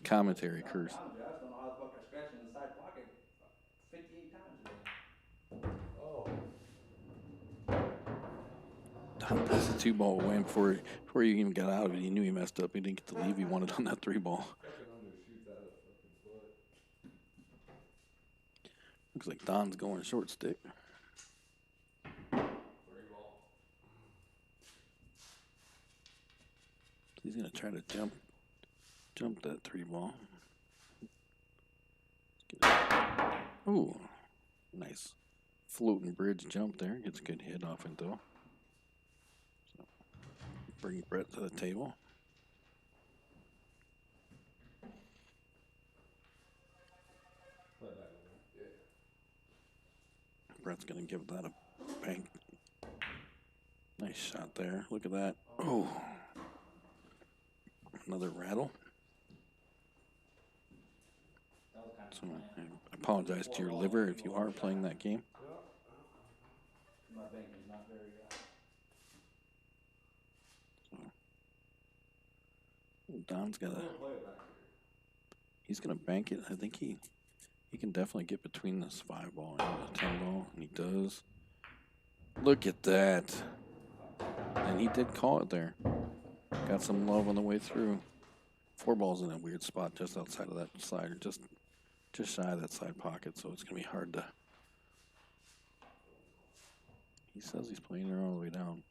Commentary curse. I don't know how the fuck I scratched in the side pocket 58 times today. Oh. Don pressed the 2 ball away before he even got out of it. He knew he messed up. He didn't get the leave he wanted on that 3 ball. Looks like Don's going short stick. 3 ball. He's gonna try to jump that 3 ball. Ooh, nice floating bridge jump there. Gets a good hit off it though. So, bring Brett to the table. Brett's gonna give that a bank. Nice shot there. Look at that. Oh, another rattle. So I apologize to your liver if you are playing that game. My banking's not very So Don's he's gonna bank it. I think he can definitely get between this 5 ball and the 10 ball, and he does. Look at that. And he did call it there. Got some love on the way through. 4 ball's in a weird spot just outside of that side, or just shy of that side pocket, so it's gonna be hard to. He says he's playing her all the way down.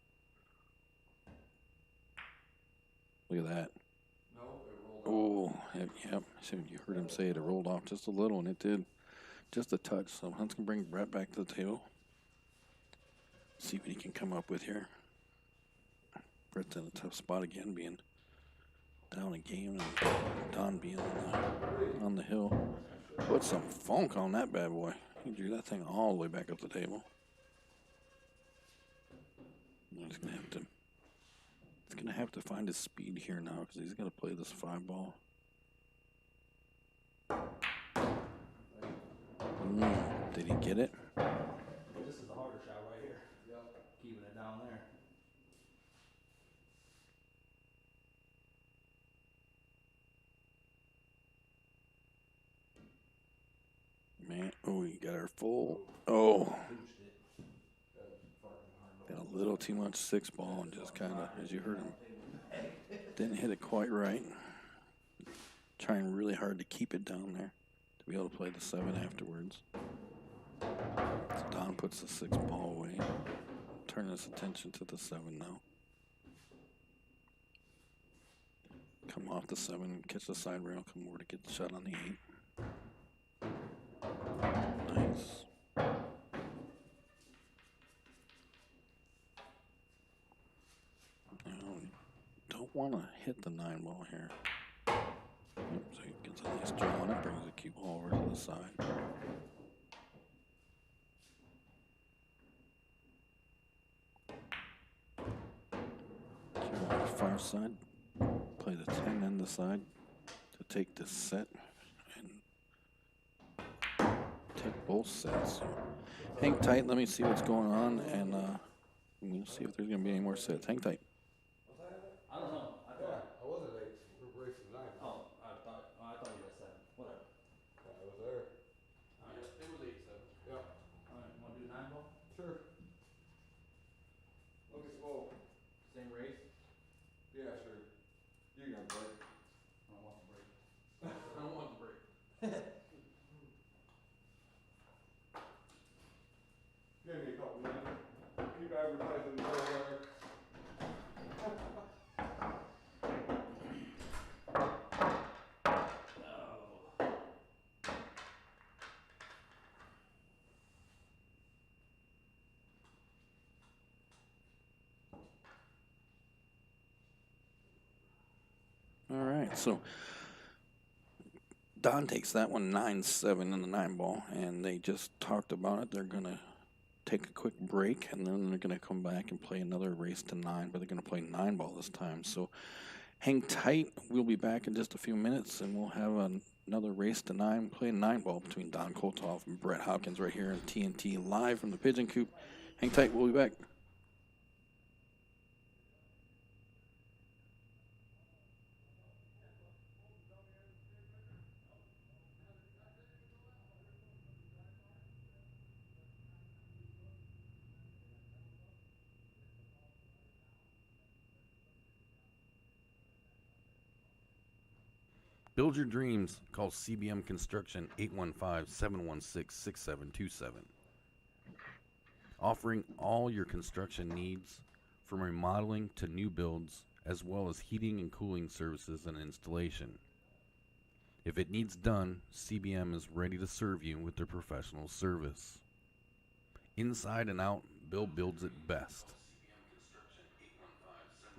Look at that. No, it rolled off. Oh, yep. So you heard him say it. It rolled off just a little, and it did. Just a touch. So Hunt's going to bring Brett back to the table. See what he can come up with here. Brett's in a tough spot again, being down a game, and Don being on the hill. Put some funk on that bad boy. He drew that thing all the way back up the table. He's going to have to. He's going to have to find his speed here now because he's got to play this 5 ball. Did he get it? This is the harder shot right here. Yep. Keeping it down there. Man, oh, you got her full. Oh, Boosted it. got a little too much 6 ball and just kind of, as you heard him, didn't hit it quite right. Trying really hard to keep it down there to be able to play the 7 afterwards. So Don puts the 6 ball away. Turn his attention to the 7 now. Come off the 7, catch the side rail, come over to get the shot on the 8. Nice. Now, don't want to hit the 9 ball here. Yep, so he gets a nice draw on it, brings the cue ball over to the side. Cue on the far side, play the 10 in the side to take this set and take both sets. So hang tight, let me see what's going on, and we'll see if there's going to be any more sets. Hang tight. I don't know. I Yeah, thought. I was at 8. We're racing 9. Oh, I thought you were at 7. Whatever. Yeah, I was there. Yeah, it was 8-7. Yep. All right, want to do 9 ball? Sure. Look at slow. Same race. Yeah, sure. You got a break. I don't want the break. I don't want the break. Give me a couple minutes. Keep advertising the there. All right, so Don takes that one 9-7 in the 9 ball, and they just talked about it. They're gonna take a quick break, and then they're gonna come back and play another race to 9, but they're gonna play 9 ball this time. So hang tight. We'll be back in just a few minutes, and we'll have another race to 9, playing 9 ball between Don Kolthoff and Brett Hopkins right here in TNT live from the Pigeon Coop. Hang tight. We'll be back. Build your dreams. Call CBM Construction 815-716-6727. Offering all your construction needs from remodeling to new builds, as well as heating and cooling services and installation. If it needs done, CBM is ready to serve you with their professional service. Inside and out, Bill builds it best.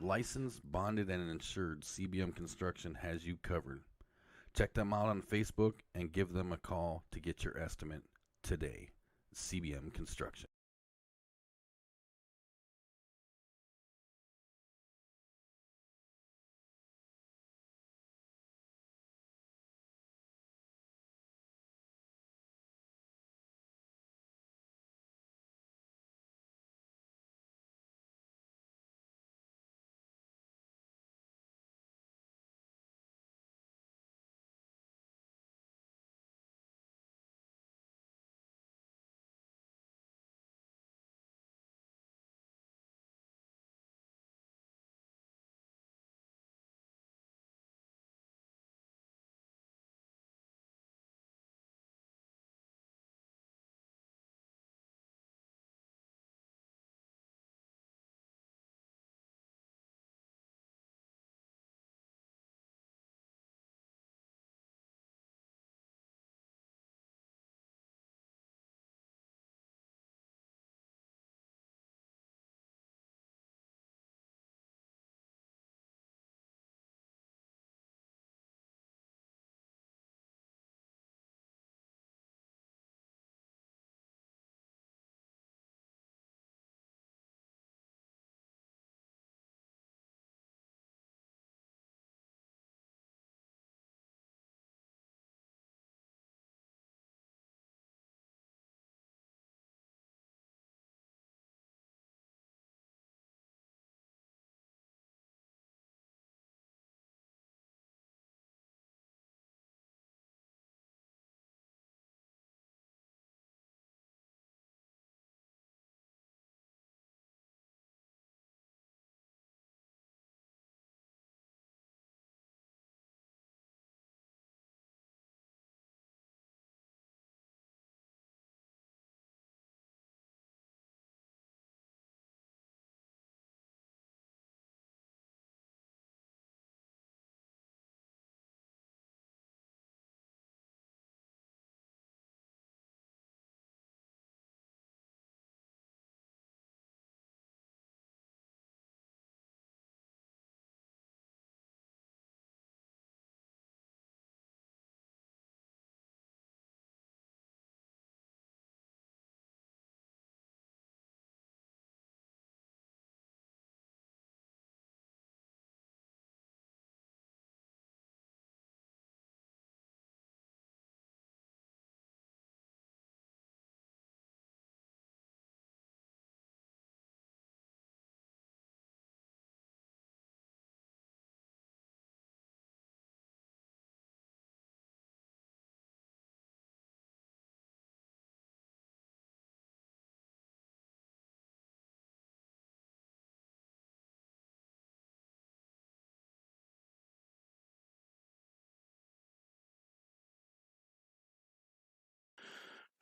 Licensed, bonded, and insured, CBM Construction has you covered. Check them out on Facebook and give them a call to get your estimate today. CBM Construction.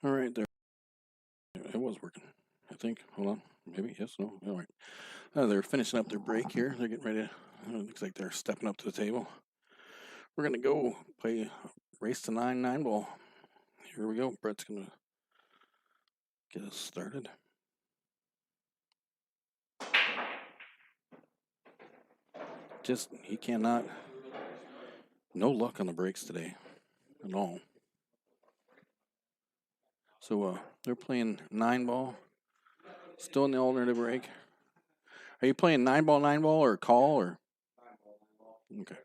All right, there. It was working, I think. Hold on. Maybe. Yes, no. All right. They're finishing up their break here. They're getting ready to, looks like they're stepping up to the table. We're going to go play race to 9 ball. Here we go. Brett's going to get us started. Just, he cannot, no luck on the breaks today at all. So they're playing 9 ball. Still in the alternative break. Are you playing 9 ball, or call, or? Okay.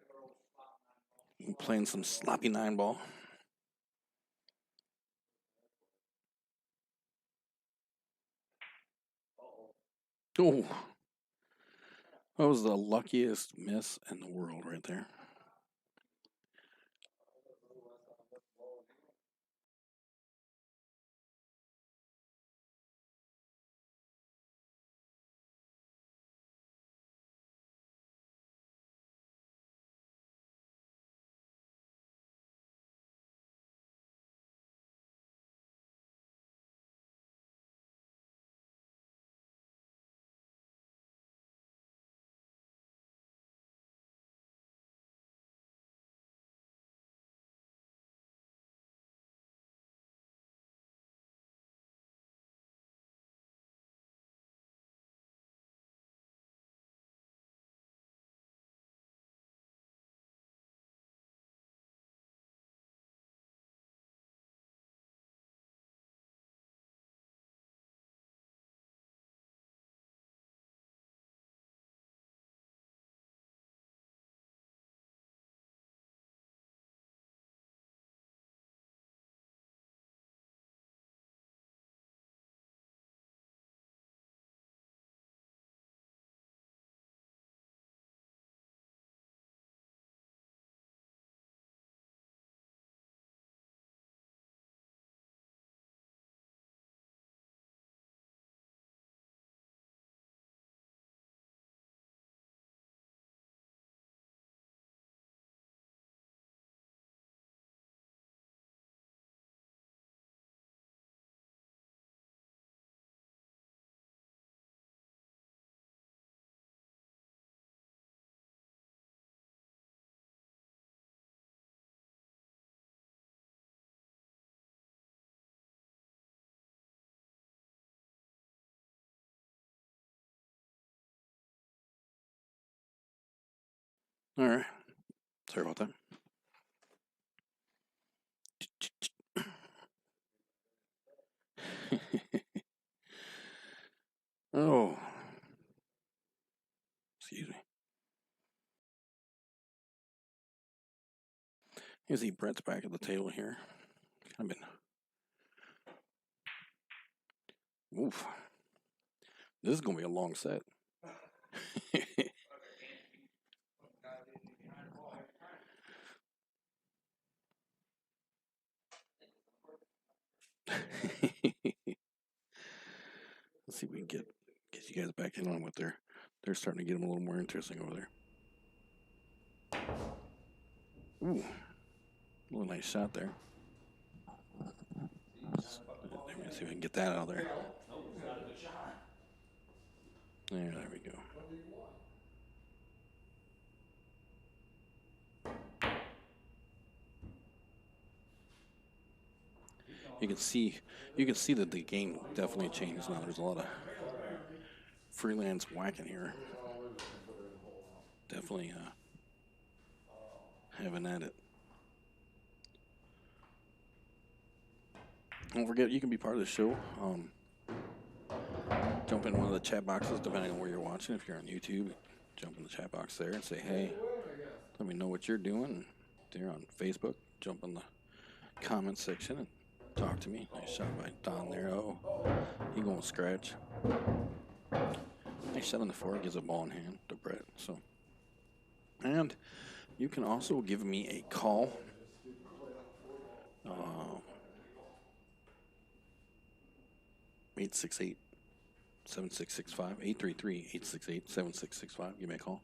I'm playing some sloppy 9 ball. Oh, that was the luckiest miss in the world right there. All right. Sorry about that. Oh, excuse me. You see Brett's back at the table here. I've been. Oof. This is going to be a long set. Let's see if we can get you guys back in on what they're starting to get them a little more interesting over there. Ooh, a nice shot there. Let's see if we can get that out of there. There we go. You can see that the game definitely changed now. There's a lot of freelance whacking here. Definitely having at it. Don't forget, you can be part of the show. Jump in one of the chat boxes, depending on where you're watching. If you're on YouTube, jump in the chat box there and say, hey, let me know what you're doing. If you're on Facebook, jump in the comments section and talk to me. Nice shot by Don there. Oh, he going to scratch. Nice shot on the floor. Gives a ball in hand to Brett. So, and you can also give me a call. 868 7665 833 868 7665. Give me a call.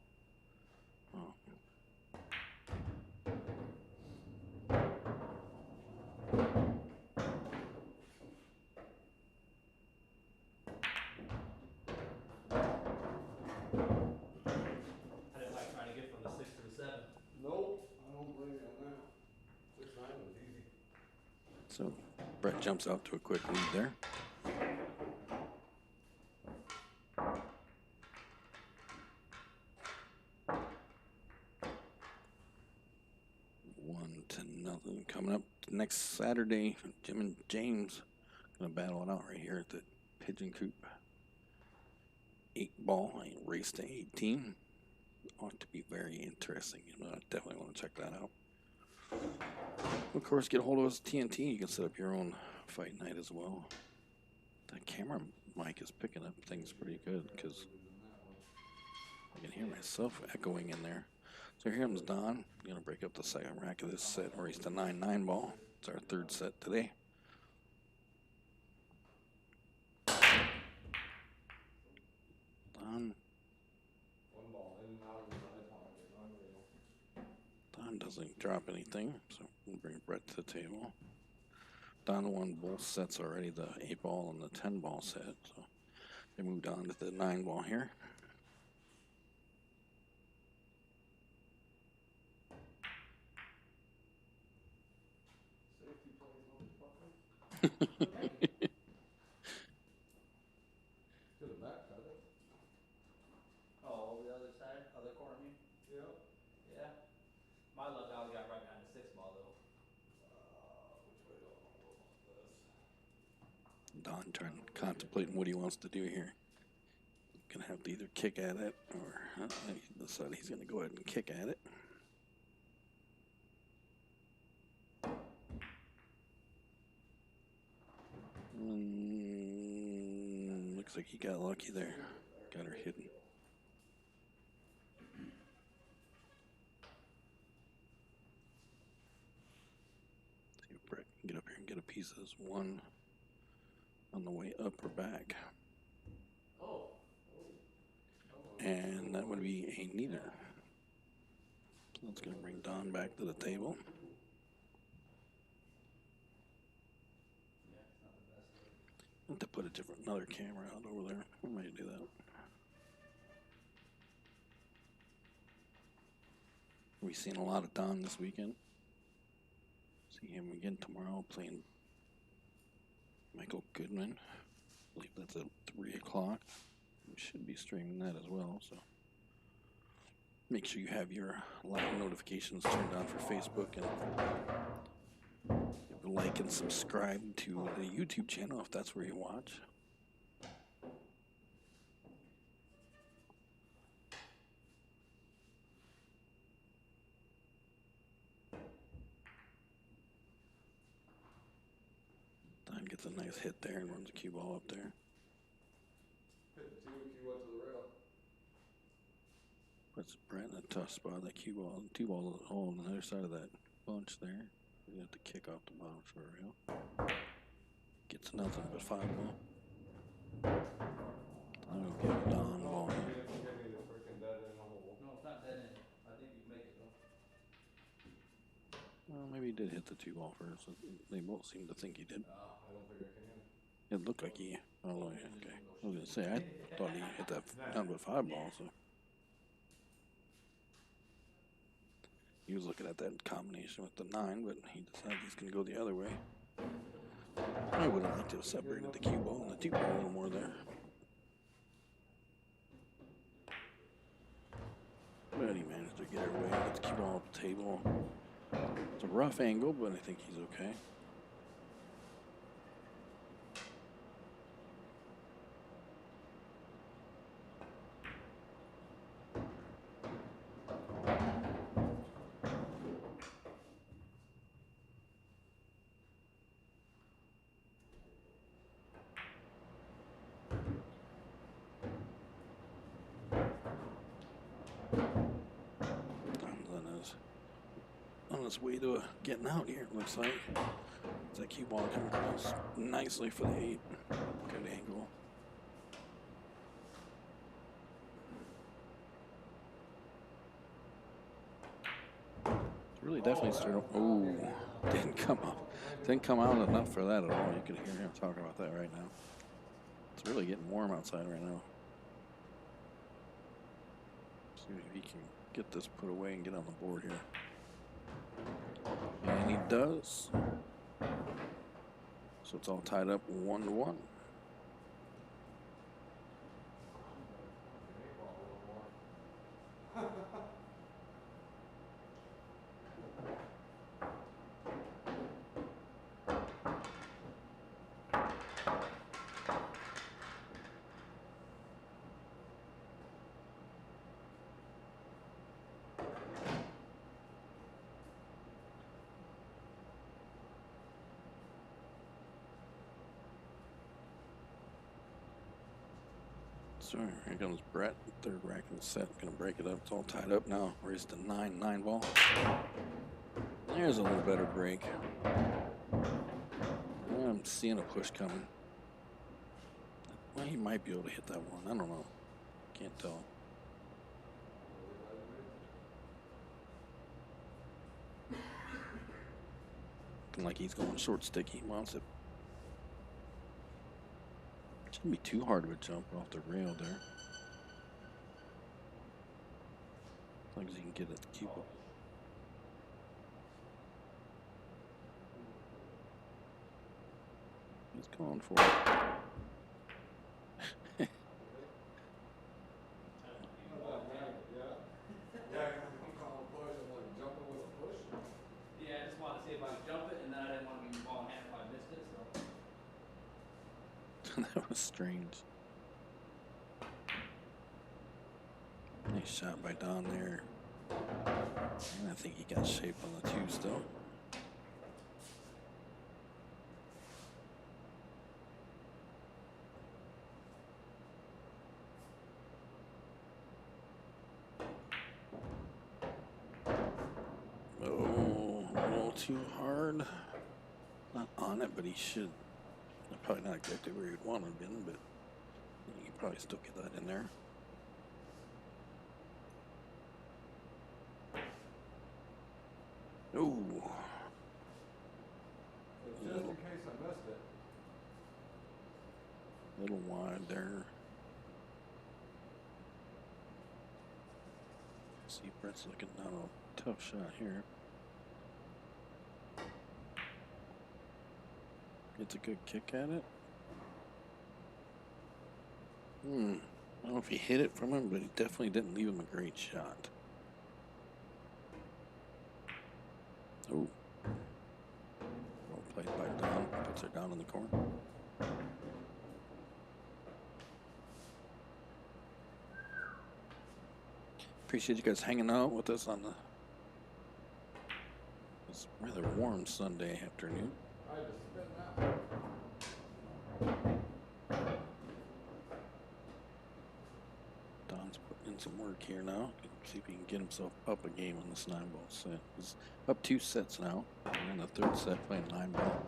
So Brett jumps out to a quick lead there. One to nothing. Coming up next Saturday, Jim and James gonna battle it out right here at the Pigeon Coop. 8-ball, race to 18. Ought to be very interesting. I definitely want to check that out. Of course, get a hold of us at TNT. You can set up your own fight night as well. That camera mic is picking up things pretty good because I can hear myself echoing in there. So here comes Don. Going to break up the second rack of this set. Race to 9 ball. It's our third set today. Don. Don doesn't drop anything, so we'll bring Brett to the table. Don won both sets already, the 8-ball and the 10-ball set, so they moved on to the 9-ball here. Oh, the other side, other corner, you mean? Yeah. Yeah. My luck, I got right behind the 6-ball though. Which way do I want to go about this? Don contemplating what he wants to do here. Gonna have to either kick at it or he decided he's gonna go ahead and kick at it. Looks like he got lucky there. Got her hidden. See if Brett can get up here and get a piece of this one on the way up or back. And that would be a neither. So that's going to bring Don back to the table. I have to put another camera out over there. I might do that. We've seen a lot of Don this weekend. See him again tomorrow playing Michael Goodman. I believe that's at 3 o'clock. We should be streaming that as well, so make sure you have your live notifications turned on for Facebook and like and subscribe to the YouTube channel if that's where you watch. Don gets a nice hit there and runs a cue ball up there. Hit the 2, cue went to the rail. Puts Brett in a tough spot. That cue ball, 2-ball hole on the other side of that bunch there. You have to kick off the bottom for a rail. Gets nothing but 5-ball. I'm gonna give Don ball here. It's freaking dead in the hole. No, it's not dead end. I think you can make it though. Well, maybe he did hit the 2-ball first. They both seem to think he did. I don't think I can hit. It looked like he. Oh, yeah, okay. I was gonna say I thought he hit that down with 5-ball. So he was looking at that combination with the 9, but he decided he's gonna go the other way. I would have liked to have separated the cue ball and the 2-ball a little more there. But he managed to get her away. Gets the cue ball off the table. It's a rough angle, but I think he's okay. On his way to getting out here, it looks like. It's that cue ball coming across nicely for the 8. Good angle. It's really definitely started. Oh, didn't come out. Didn't come out enough for that at all. You can hear him talking about that right now. It's really getting warm outside right now. See if he can get this put away and get on the board here. And he does. So it's all tied up 1-1. So here comes Brett, third rack in the set, gonna break it up. It's all tied up now. Raised to 9 ball. There's a little better break. I'm seeing a push coming. Well, he might be able to hit that one. I don't know. Can't tell. Looking like he's going short stick. He wants it. Shouldn't be too hard of a jump off the rail there. As long as he can get it, keep it. He's going for it. Yeah, I just wanted to see if I could jump it, and then I didn't want to be ball in hand if I missed it, so. That was strange. Nice shot by Don there. And I think he got shape on the two still. Oh, a little too hard. Not on it, but he should. Probably not exactly where he'd want to have been, but you can probably still get that in there. Ooh. Just in case I missed it. A little wide there. See, Brett's looking down a tough shot here. Gets a good kick at it. I don't know if he hit it from him, but he definitely didn't leave him a great shot. Oh. Well played by Don. Puts her down in the corner. Appreciate you guys hanging out with us on this rather warm Sunday afternoon. I just spit that. Don's putting in some work here now. See if he can get himself up a game on this 9-ball set. He's up 2 sets now. We're in the third set playing 9-ball.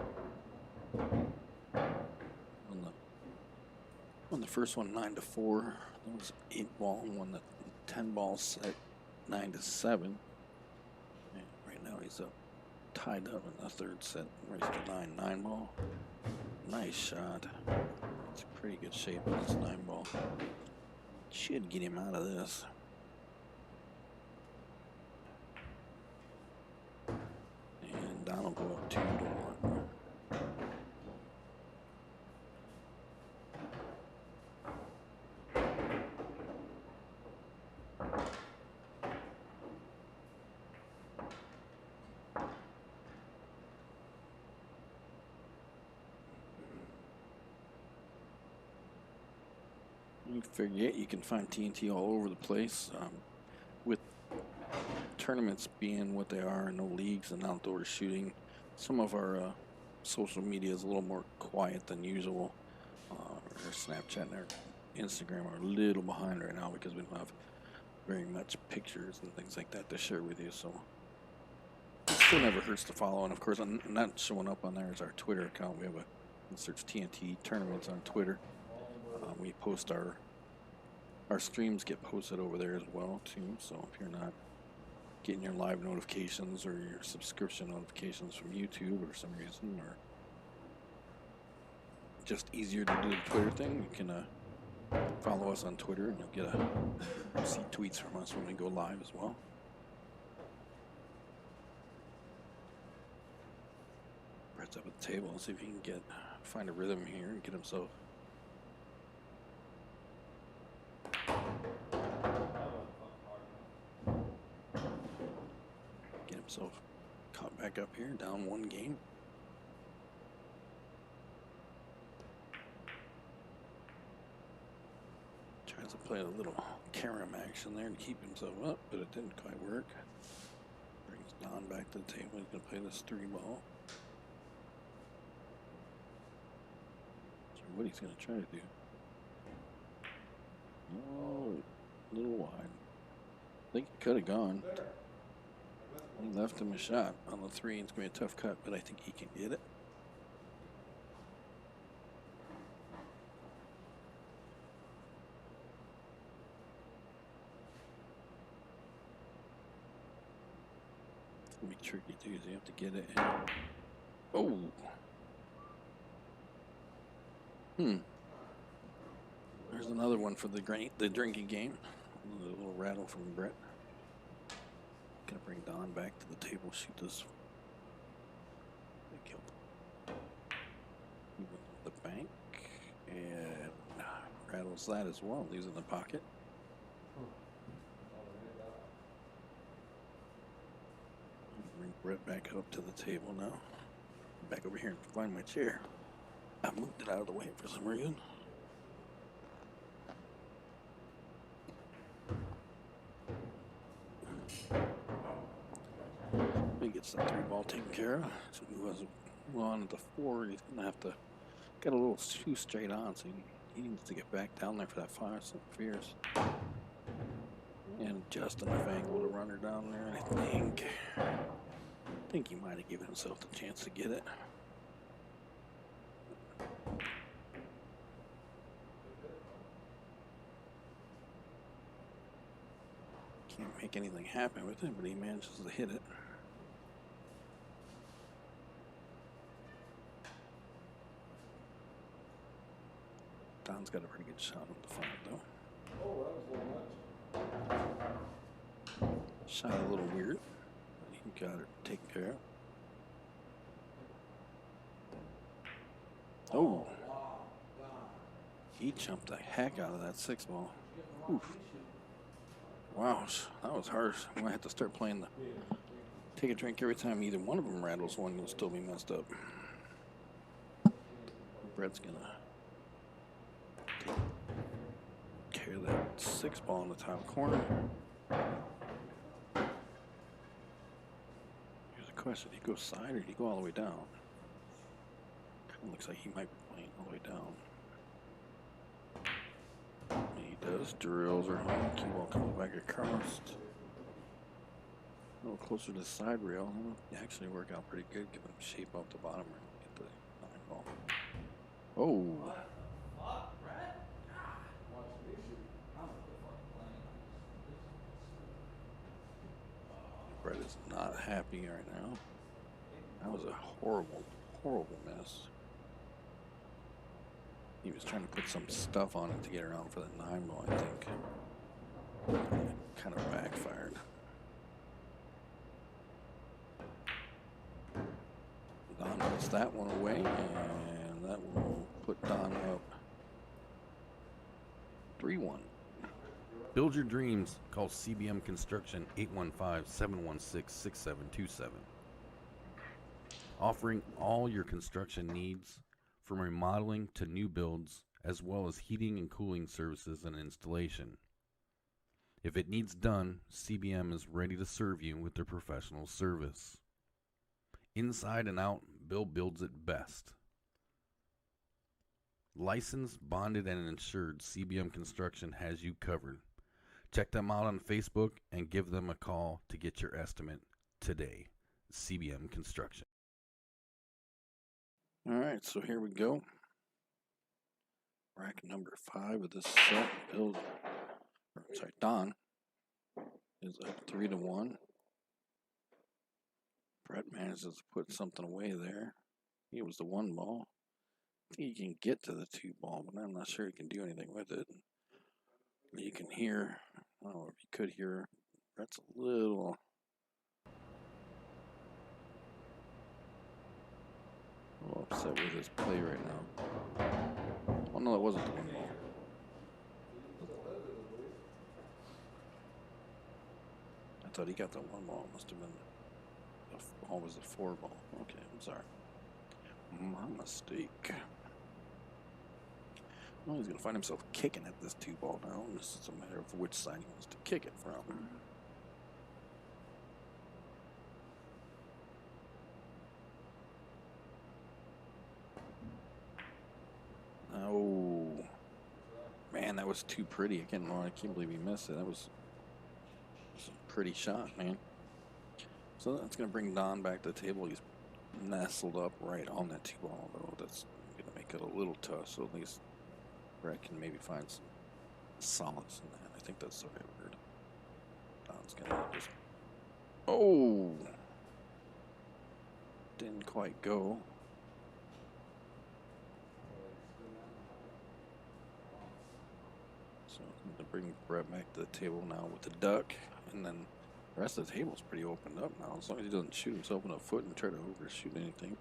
On the first one 9-4. That was 8-ball. And won the 10-ball set 9-7. And right now he's up tied up in the third set. Raised to 9-ball. Nice shot. It's pretty good shape on this 9-ball. Should get him out of this. And Don will go up 2-1. You forget you can find TNT all over the place. With tournaments being what they are, no leagues and outdoor shooting, some of our social media is a little more quiet than usual. Our Snapchat and our Instagram are a little behind right now because we don't have very much pictures and things like that to share with you. So it still never hurts to follow. And of course, not showing up on there is our Twitter account. We have search TNT tournaments on Twitter. We post our streams get posted over there as well too. So if you're not getting your live notifications or your subscription notifications from YouTube or some reason, or just easier to do the Twitter thing, you can follow us on Twitter and you'll see tweets from us when we go live as well. Brett's up at the table. Let's see if he can get find a rhythm here and get himself. Get himself caught back up here, down 1 game. Tries to play a little carom action there to keep himself up, but it didn't quite work. Brings Don back to the table. He's going to play this 3-ball. What he's going to try to do. Oh, a little wide. I think it could have gone. He left him a shot on the 3. It's going to be a tough cut, but I think he can get it. It's going to be tricky too, so you have to get it. Oh. There's another one for the drinking game. A little rattle from Brett. Gonna bring Don back to the table. Shoot this. The bank and rattles that as well. Leaves it in the pocket. Bring Brett back up to the table now. Back over here and find my chair. I moved it out of the way for some reason. He gets the 3-ball taken care of. So move on to the 4. He's gonna have to get a little too straight on, so he needs to get back down there for that 5 fierce. And just enough angle to run her down there. I think he might have given himself the chance to get it. Can't make anything happen with it, but he manages to hit it. Don's got a pretty good shot on the 5, though. Oh, that was a little much. Shot a little weird. He got her taken care of. Oh. He jumped the heck out of that 6-ball. Oof. Wow, that was harsh. I'm gonna have to start playing the take a drink every time either one of them rattles. One will still be messed up. Brett's gonna take care of that 6-ball in the top corner. Here's the question: do you go side or do you go all the way down? Kind of looks like he might be playing all the way down. He does. Drills her home. Cue ball comes back across. A little closer to the side rail. It'll actually work out pretty good. Give him shape off the bottom and get the 9-ball. Oh. Brett is not happy right now. That was a horrible, horrible miss. He was trying to put some stuff on it to get around for the 9-ball, I think. Kind of backfired. Don puts that one away, and that will put Don up 3-1. Build your dreams. Call CBM Construction 815-716-6727. Offering all your construction needs from remodeling to new builds, as well as heating and cooling services and installation. If it needs done, CBM is ready to serve you with their professional service. Inside and out, Bill builds it best. Licensed, bonded, and insured, CBM Construction has you covered. Check them out on Facebook and give them a call to get your estimate today. CBM Construction. All right, so here we go. Rack number 5 of this set. Don is up 3-1. Brett manages to put something away there. He was the 1-ball. I think he can get to the 2-ball, but I'm not sure he can do anything with it. You can hear, I don't know if you could hear, Brett's a little. little upset with his play right now. Oh no, that wasn't the one ball. I thought he got the one ball. It must have been always the 4 ball. Okay, I'm sorry. My mistake. Well, he's gonna find himself kicking at this 2 ball now. This is a matter of which side he wants to kick it from. Oh, man, that was too pretty. I can't believe he missed it. That was a pretty shot, man. So that's going to bring Don back to the table. He's nestled up right on that 2 ball, though. That's going to make it a little tough. So at least Brett can maybe find some solace in that. I think that's the right word. Don's going to just. Oh! Didn't quite go. So I'm going to bring Brett back to the table now with the duck. And then the rest of the table's pretty opened up now. As long as he doesn't shoot himself in the foot and try to overshoot anything,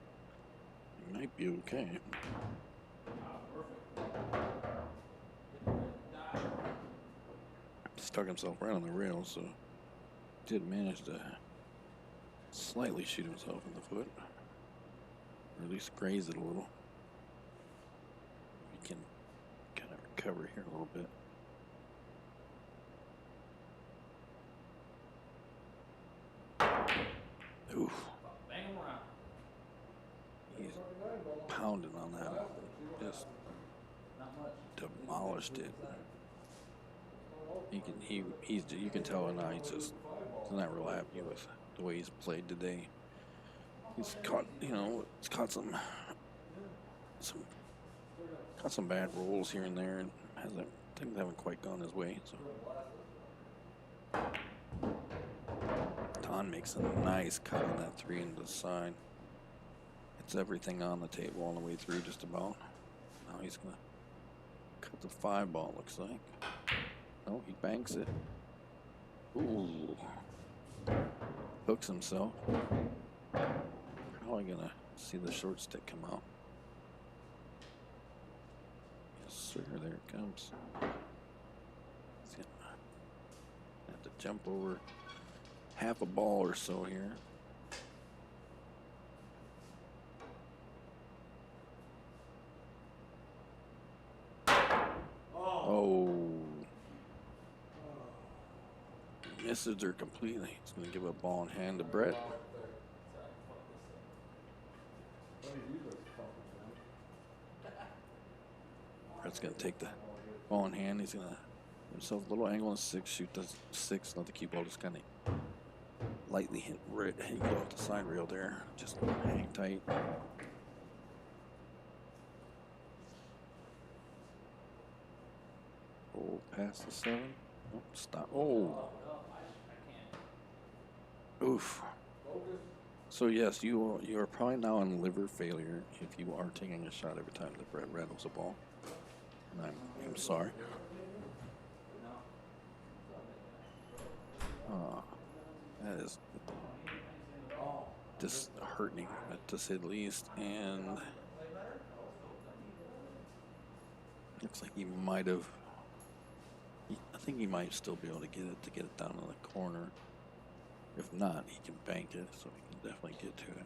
he might be okay. Stuck himself right on the rail, so did manage to slightly shoot himself in the foot. Or at least graze it a little. He can kind of recover here a little bit. Oof. He's pounding on that one. Just demolished it. You can tell now he's not real happy with the way he's played today. He's caught some bad rolls here and there, and things haven't quite gone his way. So Don makes a nice cut on that 3 into the side. It's everything on the table all the way through, just about. Now he's gonna cut the 5 ball. Looks like. Oh, he banks it. Ooh, hooks himself. Probably gonna see the short stick come out. Yes, sir. There it comes. He's gonna have to jump over half a ball or so here. Oh. Misses her completely. He's going to give a ball in hand to Brett. Brett's going to take the ball in hand. He's going to give himself a little angle on 6, shoot the 6, let the cue ball just kind of lightly hit off the side rail there. Just hang tight. Oh, past the 7. Oh, stop. Oh. Oof. So yes, you are probably now on liver failure if you are taking a shot every time that Brett rattles a ball. And I'm sorry. That is disheartening, to say the least. And looks like he might have. I think he might still be able to get it down in the corner. If not, he can bank it, so he can definitely get to it.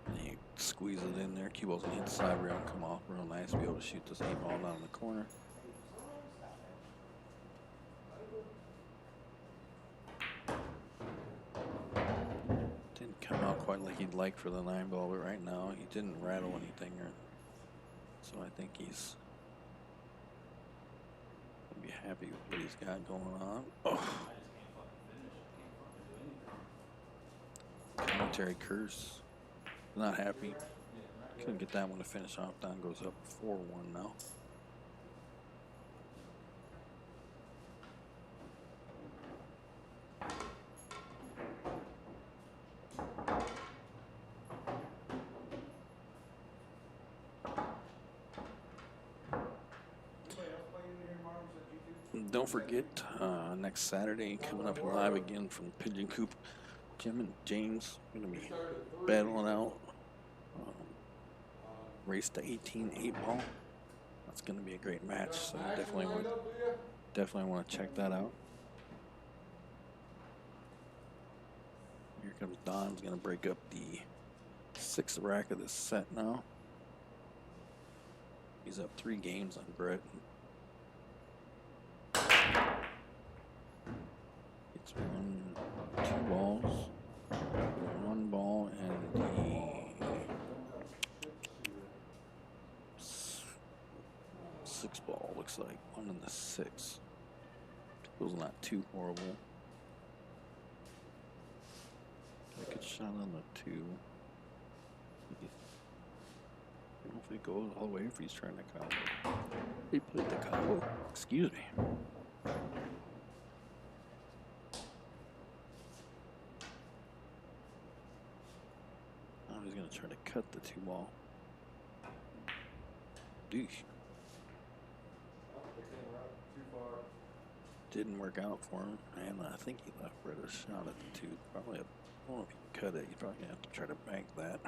And he squeeze it in there. Cue ball's gonna hit the side rail and come off real nice. Be able to shoot this 8 ball down in the corner. Didn't come out quite like he'd like for the 9 ball, but right now he didn't rattle anything, so I think he's gonna be happy with what he's got going on. Oh. Commentary curse. Not happy. Couldn't get that one to finish off. Don goes up 4-1 now. Don't forget, next Saturday, coming up live again from Pigeon Coop Jim and James going to We be started at 3. battling out. Race to 18 8-ball. That's going to be a great match. So definitely want to check that out. Here comes Don's going to break up the 6th rack of this set now. He's up 3 games on Brett. It's 2 balls, 1 ball, and the 6 ball looks like 1 and the 6. Feels not too horrible. A good shot on the 2. I don't know if it goes all the way if he's trying to combo. He played the combo. Excuse me. Now he's going to try to cut the 2 ball. Douche. Didn't work out for him, and I think he left Brett a shot at the 2. Probably, I don't know if he can cut it. You're probably going to have to try to bank that.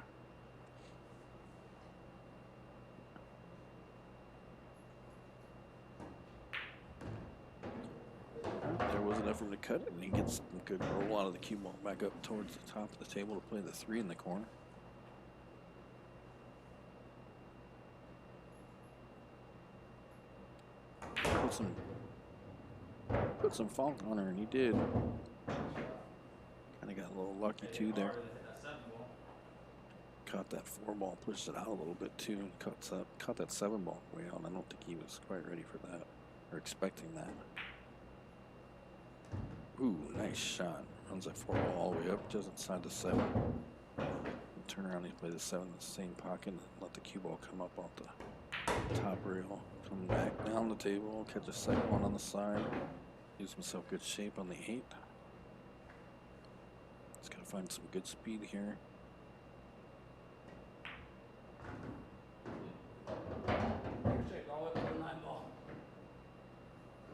There was enough room to cut it, and he gets a good roll out of the cue ball back up towards the top of the table to play the 3 in the corner. Put some funk on her, and he did. Kind of got a little lucky too there. Caught that 4 ball, pushed it out a little bit too, and caught that 7 ball way out. I don't think he was quite ready for that, or expecting that. Ooh, nice shot. Runs that 4 ball all the way up, just inside the 7. Turn around, he plays the 7 in the same pocket, and let the cue ball come up off the top rail. Come back down the table, catch a second one on the side. Gives himself good shape on the 8. He's got to find some good speed here.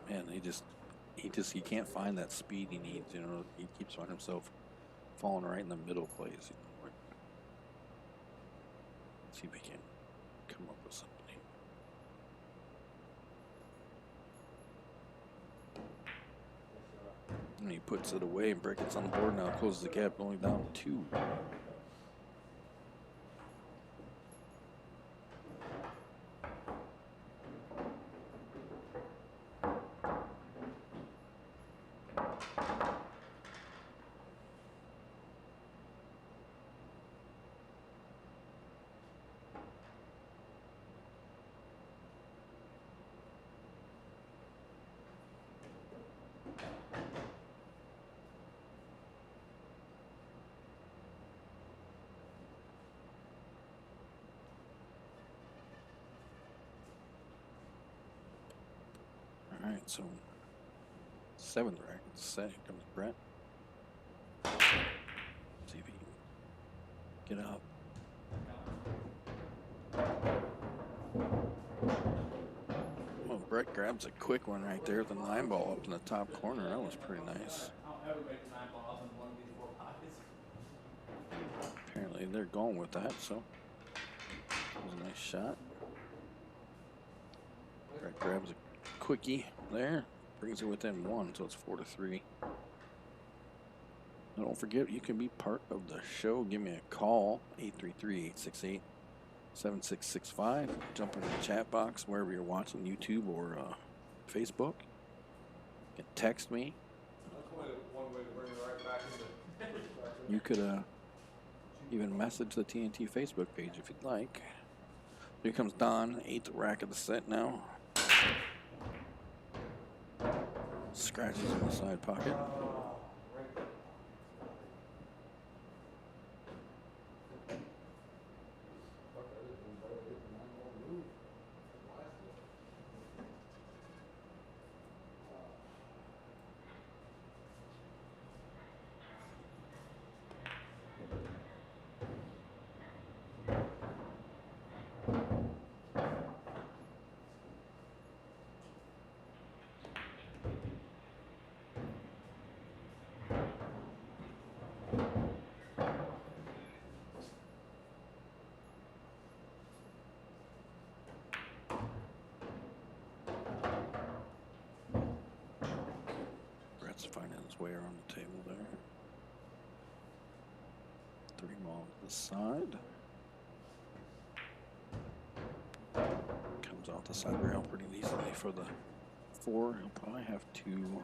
Man, he can't find that speed he needs. You know, he keeps finding himself falling right in the middle plays. You know, see if he can come up with something. And he puts it away, and Brett gets on the board now, closes the gap, only down 2. Alright, so 7th rack set. Here comes Brett. See if he can get up. Well, Brett grabs a quick one right there, the 9 ball up in the top corner. That was pretty nice. Apparently they're going with that, so that was a nice shot. Brett grabs a quickie there, brings it within 1, so it's 4-3. Now don't forget, you can be part of the show. Give me a call, 833-868-7665. Jump into the chat box wherever you're watching, YouTube or Facebook. You can text me. That's one way to bring it right back into perspective. You could even message the TNT Facebook page if you'd like. Here comes Don, 8th rack of the set now. Scratches in the side pocket. finding his way around the table there. 3 ball to the side. Comes off the side rail pretty easily for the 4. He'll probably have to.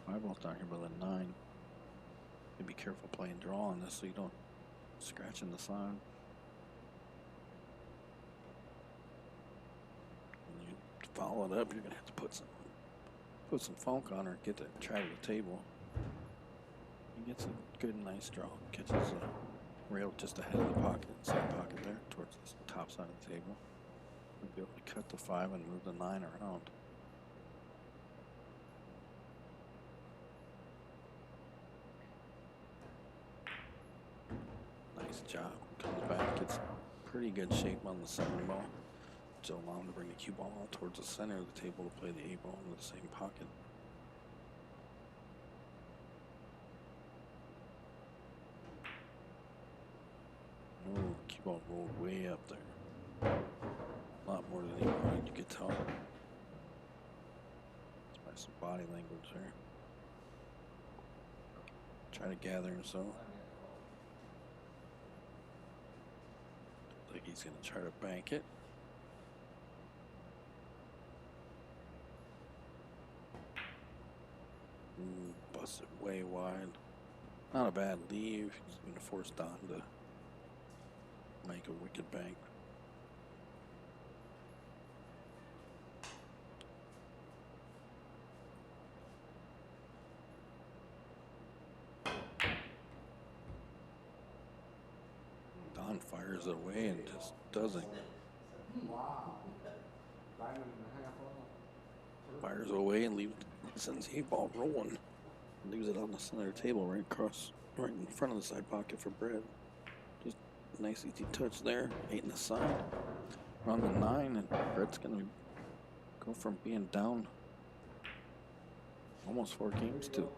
5 balls down here by the 9. And be careful playing draw on this so you don't scratch in the side. When you follow it up, you're gonna have to put some funk on her, get the try to the table. He gets a good, nice draw. Catches the rail just ahead of the pocket, side pocket there, towards the top side of the table. He'll be able to cut the 5 and move the 9 around. Nice job. Comes back, gets pretty good shape on the 7 ball, which will allow him to bring the cue ball out towards the center of the table to play the 8 ball in the same pocket. Oh, cue ball rolled way up there. A lot more than he wanted, you could tell. It's by some body language there. Trying to gather himself. Like he's going to try to bank it. Ooh, busted way wide. Not a bad leave. He's going to force Don to make a wicked bank. Don fires it away and just doesn't. Wow. Diamond and a half on. Fires away and sends the 8 ball rolling. Leaves it on the center table right in front of the side pocket for Brett. Just a nice easy touch there. 8 in the side. On the 9, and Brett's gonna go from being down almost 4 games to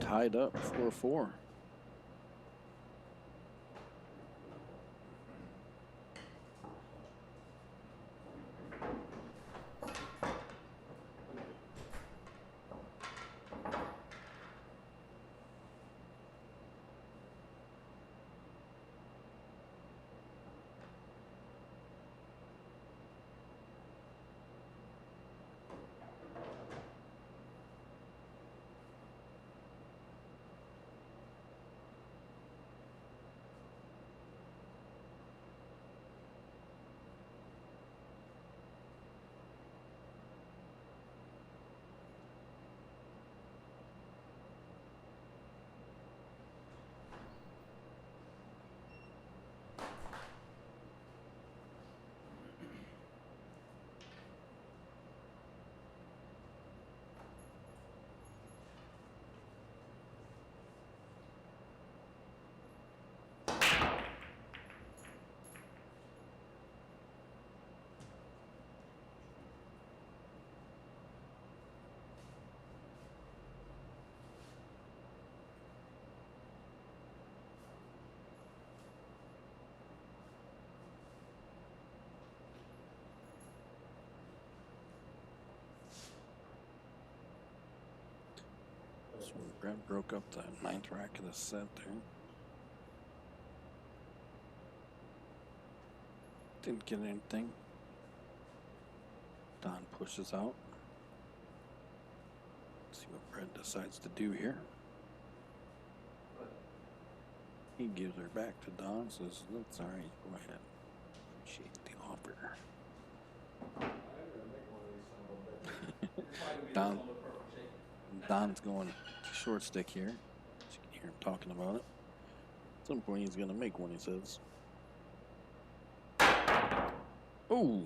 tied up 4-4. So Brett broke up the 9th rack of the set there. Didn't get anything. Don pushes out. Let's see what Brett decides to do here. He gives her back to Don, says, "That's all right, go ahead. Appreciate the offer." Don's going short stick here. You can hear him talking about it. At some point he's going to make one, he says. Oh,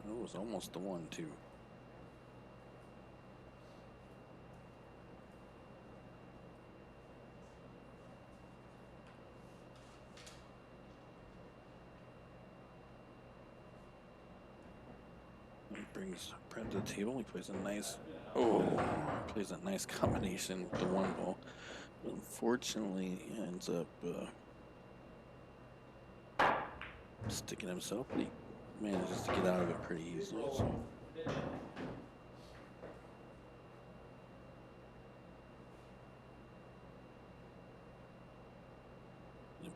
that was almost the 1-2. He brings Brett to the table. He plays a nice, plays a nice combination with the 1 ball. But unfortunately, he ends up sticking himself, but he manages to get out of it pretty easily. So And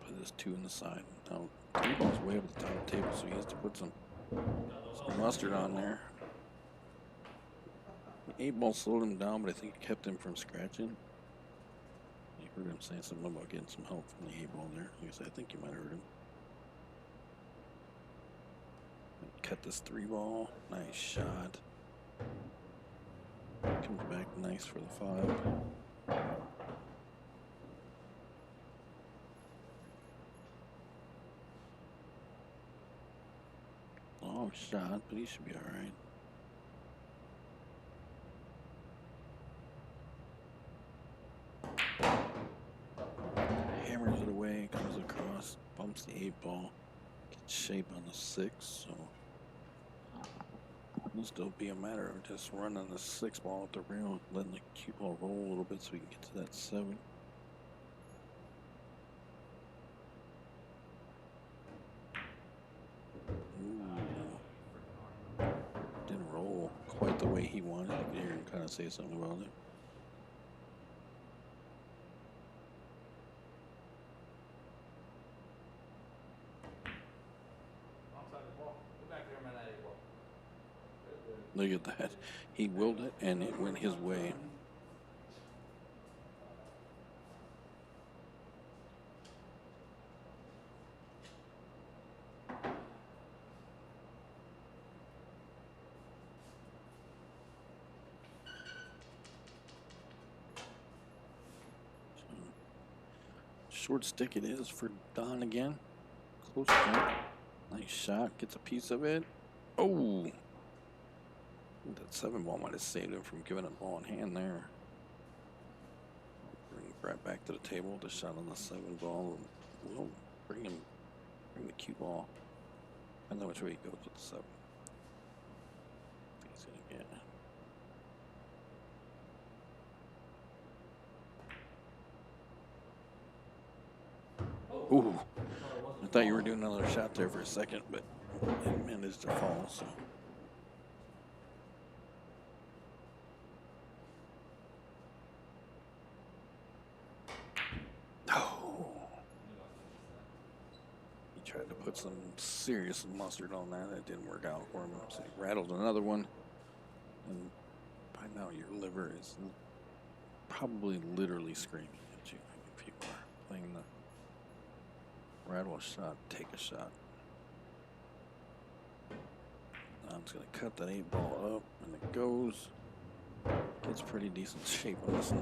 put this 2 in the side. Now, 3 ball's way up at the top of the table, so he has to put some mustard on there. The 8 ball slowed him down, but I think it kept him from scratching. You heard him saying something about getting some help from the 8 ball there. I think you might have heard him. Cut this 3 ball. Nice shot. Comes back nice for the 5. Long shot, but he should be alright. Hammers it away, comes across, bumps the 8 ball, gets shape on the 6, so it'll still be a matter of just running the 6 ball at the rail, letting the cue ball roll a little bit so we can get to that 7. Ooh. Didn't roll quite the way he wanted. You can kind of say something about it. Look at that. He willed it and it went his way. Short stick it is for Don again. Close jump. Nice shot. Gets a piece of it. Oh! That 7 ball might have saved him from giving a ball in hand there. Bring Brett back to the table. The shot on the 7 ball. We'll bring the cue ball. I know which way he goes with the 7. I think he's gonna get. Ooh. I thought you were doing another shot there for a second, but it managed to fall, so. Tried to put some serious mustard on that. It didn't work out for him. So he rattled another one. And by now your liver is probably literally screaming at you if you are playing the rattle a shot, take a shot. Now I'm just going to cut that 8 ball up and it goes. Gets pretty decent shape on this 9.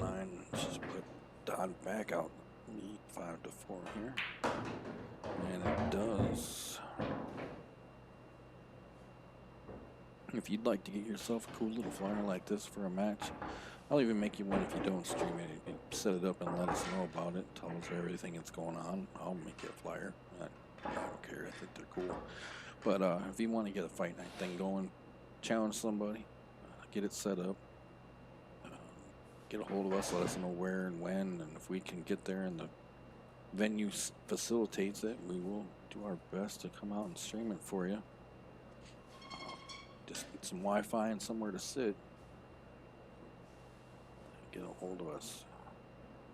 Let's just put Dodd back out. Lead 5-4 here. And it does. If you'd like to get yourself a cool little flyer like this for a match, I'll even make you one if you don't stream it. You can set it up and let us know about it. Tell us everything that's going on. I'll make you a flyer. I don't care. I think they're cool. But if you want to get a fight night thing going, challenge somebody, get it set up. Get a hold of us. Let us know where and when, and if we can get there and the venue facilitates it, we will do our best to come out and stream it for you. Just need some Wi-Fi and somewhere to sit. Get a hold of us.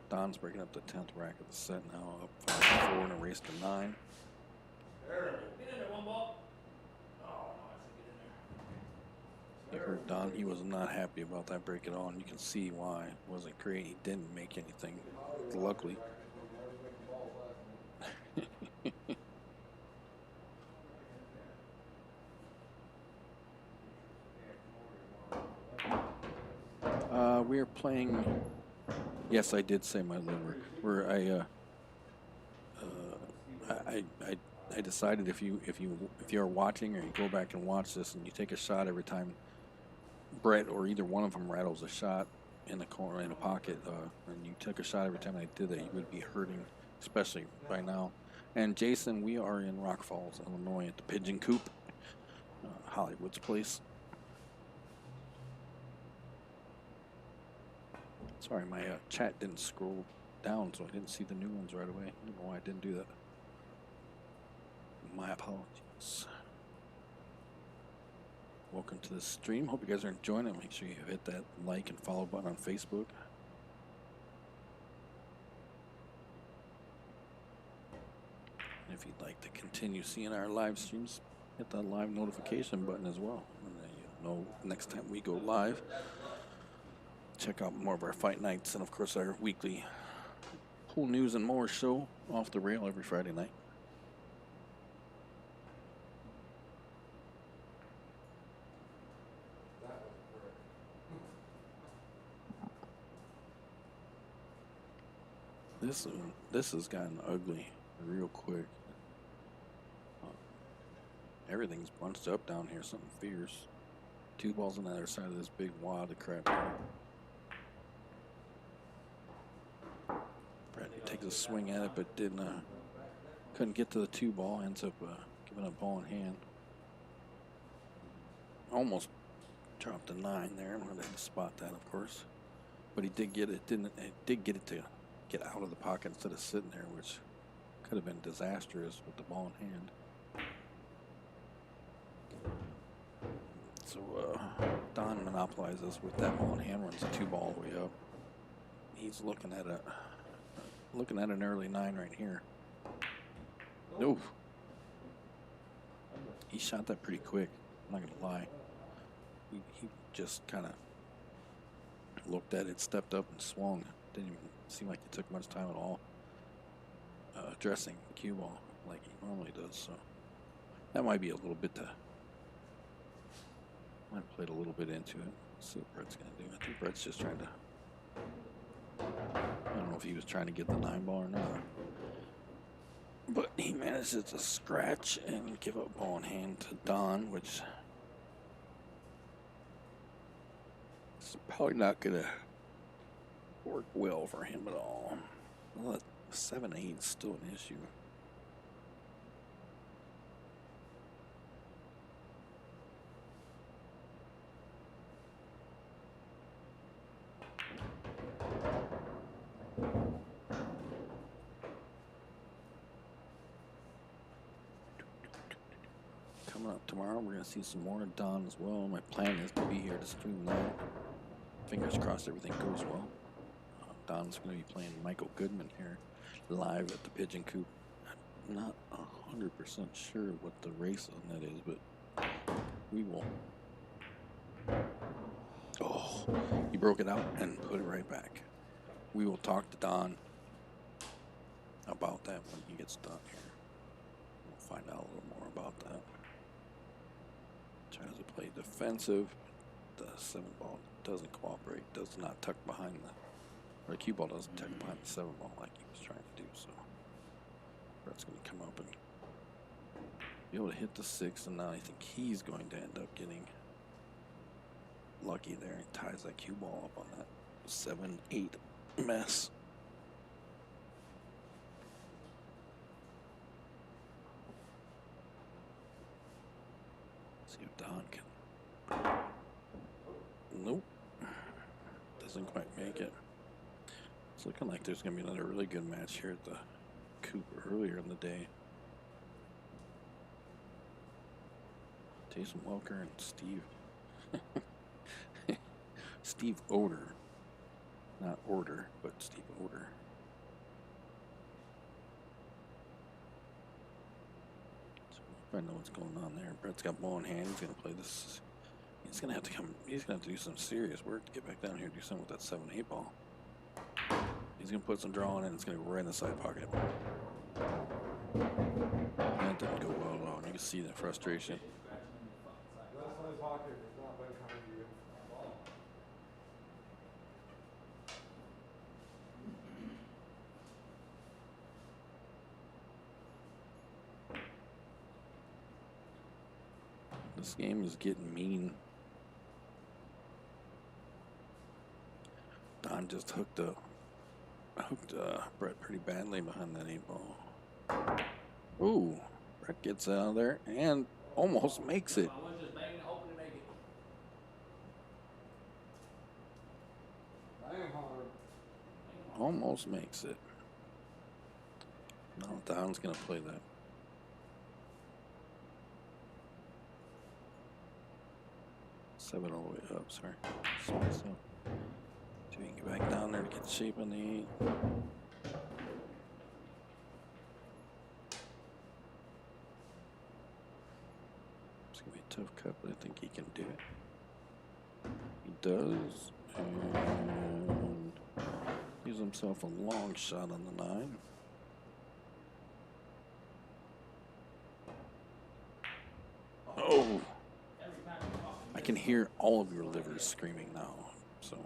Don's breaking up the 10th rack of the set now, up 5-4 and a race to 9. Get in there, 1 ball. Oh, no, I said get in there. You heard Don, he was not happy about that break at all, and you can see why. It wasn't great. He didn't make anything, luckily. We're playing. Yes, I did say my liver. I decided if you are watching or you go back and watch this and you take a shot every time Brett or either one of them rattles a shot in the corner in a pocket, and you took a shot every time I did that, you would be hurting, especially by now. And Jason, we are in Rock Falls, Illinois, at the Pigeon Coop, Hollywood's place. Sorry, my chat didn't scroll down, so I didn't see the new ones right away. I don't know why I didn't do that. My apologies. welcome to the stream. Hope you guys are enjoying it. Make sure you hit that like and follow button on Facebook. And if you'd like to continue seeing our live streams, hit that live notification button as well. And then you'll know next time we go live. Check out more of our fight nights and, of course, our weekly pool news and more show off the rail every Friday night. This has gotten ugly real quick. Everything's bunched up down here, something fierce. 2 balls on the other side of this big wad of crap. Brett takes a swing at it, but couldn't get to the 2 ball. Ends up giving a ball in hand. Almost dropped a 9 there. I had to spot that, of course, but he did get it. Did get it to get out of the pocket instead of sitting there, which could have been disastrous with the ball in hand. So Don monopolizes with that ball in hand, runs the 2 ball way up. He's looking at an early 9 right here. No, he shot that pretty quick. I'm not gonna lie. He just kind of looked at it, stepped up, and swung. Didn't even seem like he took much time at all addressing the cue ball like he normally does. So that might be a little bit might have played a little bit into it. Let's see what Brett's gonna do. I think Brett's just trying to. I don't know if he was trying to get the 9 ball or not, but he manages to scratch and give up ball in hand to Don, which is probably not gonna work well for him at all. Well, 7-8 is still an issue. Coming up tomorrow, we're going to see some more of Don as well. My plan is to be here to stream that. Fingers crossed everything goes well. Don's going to be playing Michael Goodman here live at the Pigeon Coop. I'm not 100% sure what the race on that is, but we will. Oh, he broke it out and put it right back. We will talk to Don about that when he gets done here. We'll find out a little more about that. Tries to play defensive. The 7 ball doesn't cooperate, does not tuck behind the cue ball doesn't tuck behind the 7 ball like he was trying to do. So Brett's going to come up and be able to hit the 6, and now I think he's going to end up getting lucky there and ties that cue ball up on that 7-8 mess. See if Don can. Nope. Doesn't quite make it. It's looking like there's going to be another really good match here at the Coop earlier in the day. Jason Welker and Steve Oder. Not Order, but Steve Oder. So I know what's going on there. Brett's got ball in hand. He's going to play this. He's going to have to come. He's going to have to do some serious work to get back down here and do something with that 7-8 ball. He's going to put some draw on it, and it's going to go right in the side pocket. That didn't go well at all. You can see that frustration. That's nice hockey. It's not been kind to you. This game is getting mean. Don just hooked Brett pretty badly behind that 8 ball. Ooh, Brett gets out of there and almost makes it. I was just banging, hoping to make it. Damn hard. Almost makes it. Now Don's gonna play that. 7 all the way up. Sorry. Space up. See if we can get back down there to get shape on the 8. It's gonna be a tough cut, but I think he can do it. He does, and gives himself a long shot on the 9. Oh! I can hear all of your livers screaming now, so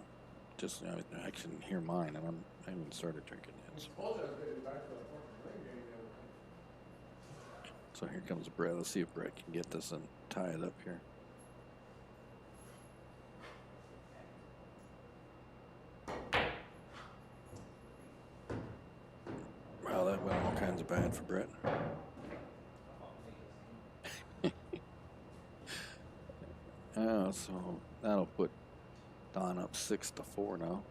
just I can hear mine, and I haven't started drinking yet. So here comes Brett. Let's see if Brett can get this and tie it up here. Wow, that went all kinds of bad for Brett. Oh, so that'll put Don up 6-4 now.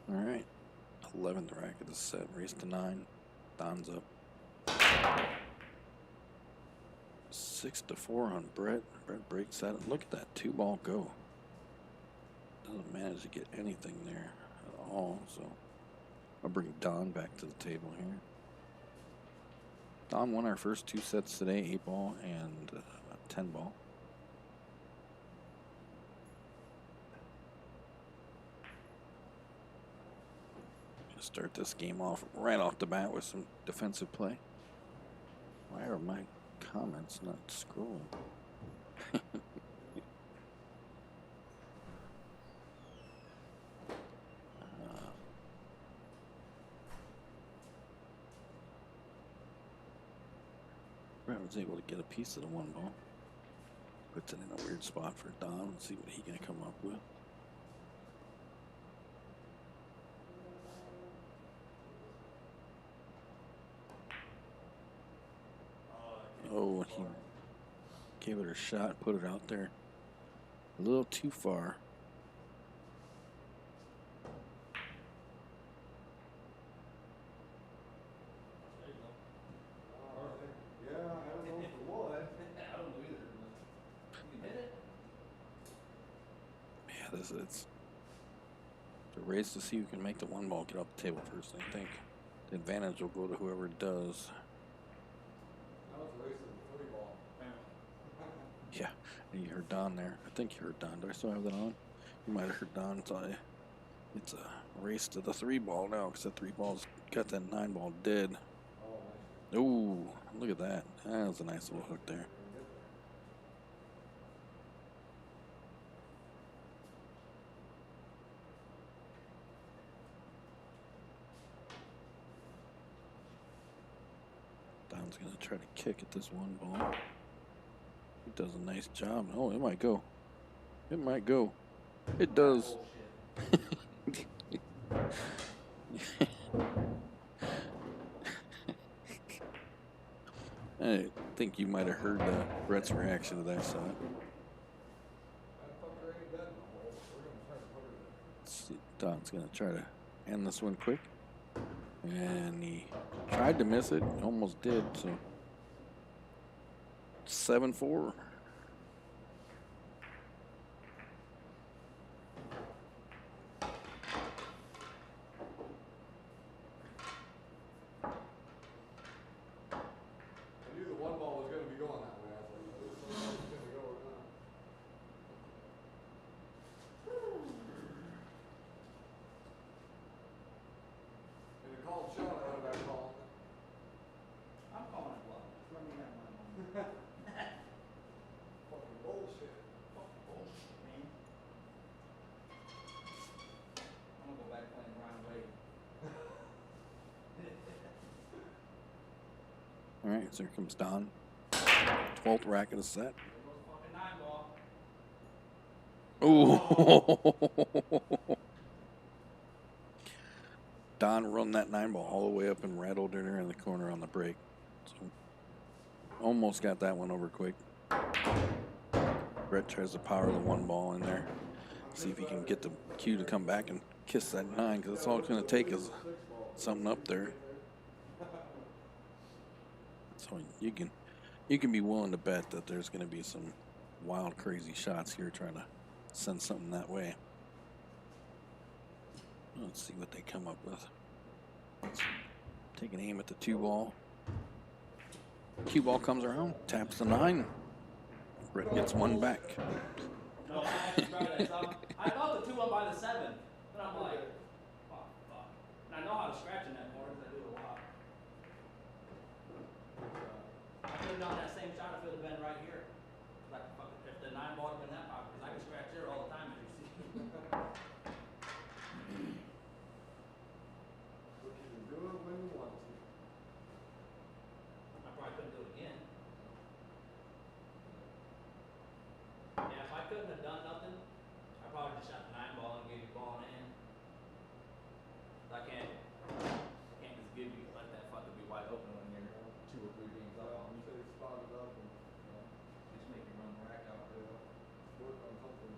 All right, 11th rack of the set, race to 9. Don's up 6-4 on Brett. Brett breaks that. Look at that 2-ball go. Doesn't manage to get anything there at all. So I'll bring Don back to the table here. Don won our first 2 sets today, 8-ball and 10-ball. Start this game off right off the bat with some defensive play. Why are my comments not scrolling? Brett was able to get a piece of the 1-ball. Puts it in a weird spot for Don. Let's see what he can come up with. Oh, he gave it a shot, put it out there a little too far. Yeah, I don't know if it would. I don't know either. You hit it? Yeah, it's a race to see who can make the 1-ball get off the table first. I think the advantage will go to whoever does. That was a race of the 3-ball. Yeah, and you heard Don there. I think you heard Don. Do I still have that on? You might have heard Don tell you it's a race to the 3-ball now because that 3-ball's got that 9-ball dead. Oh, nice. Ooh, look at that. That was a nice little hook there. Don's going to try to kick at this 1-ball. He does a nice job. Oh, it might go. It might go. It does. I think you might have heard Brett's reaction to that shot. That fucker ain't dead in the hole. We're gonna try to put her there. Let's see. Don's going to try to end this one quick. And he tried to miss it. Almost did, so 7-4. I knew the 1-ball was gonna be going that way. I was like, this one was gonna go or not. And the called shot, I had that call. I'm calling it bluff. Just let me have my moment. All right, so here comes Don. 12th rack of the set. Oh. Don run that 9-ball all the way up and rattled her in the corner on the break. So almost got that one over quick. Brett tries to power the 1-ball in there. See if he can get the cue to come back and kiss that 9, because that's all it's going to take is something up there. So you can be willing to bet that there's going to be some wild, crazy shots here trying to send something that way. Let's see what they come up with. Let's take an aim at the 2-ball. Cue ball comes around, taps the 9. Brett gets one back. No, I thought the 2 up by the 7, but I'm like, fuck. And I know how to scratch in that corner because I do it a lot. I could have done that same shot if it would have been right here. Like, fuck, if the 9-ball had been that pocket, because I can scratch there all the time, as you see. But you can do it when you want to. I probably couldn't do it again. Yeah, if I couldn't have done nothing, I probably just shot the 9-ball and gave you ball in hand. I can't just give you, let that fucker be wide open when you're 2 or 3 games up. You say spot it up and Just make you run the rack out. work on something.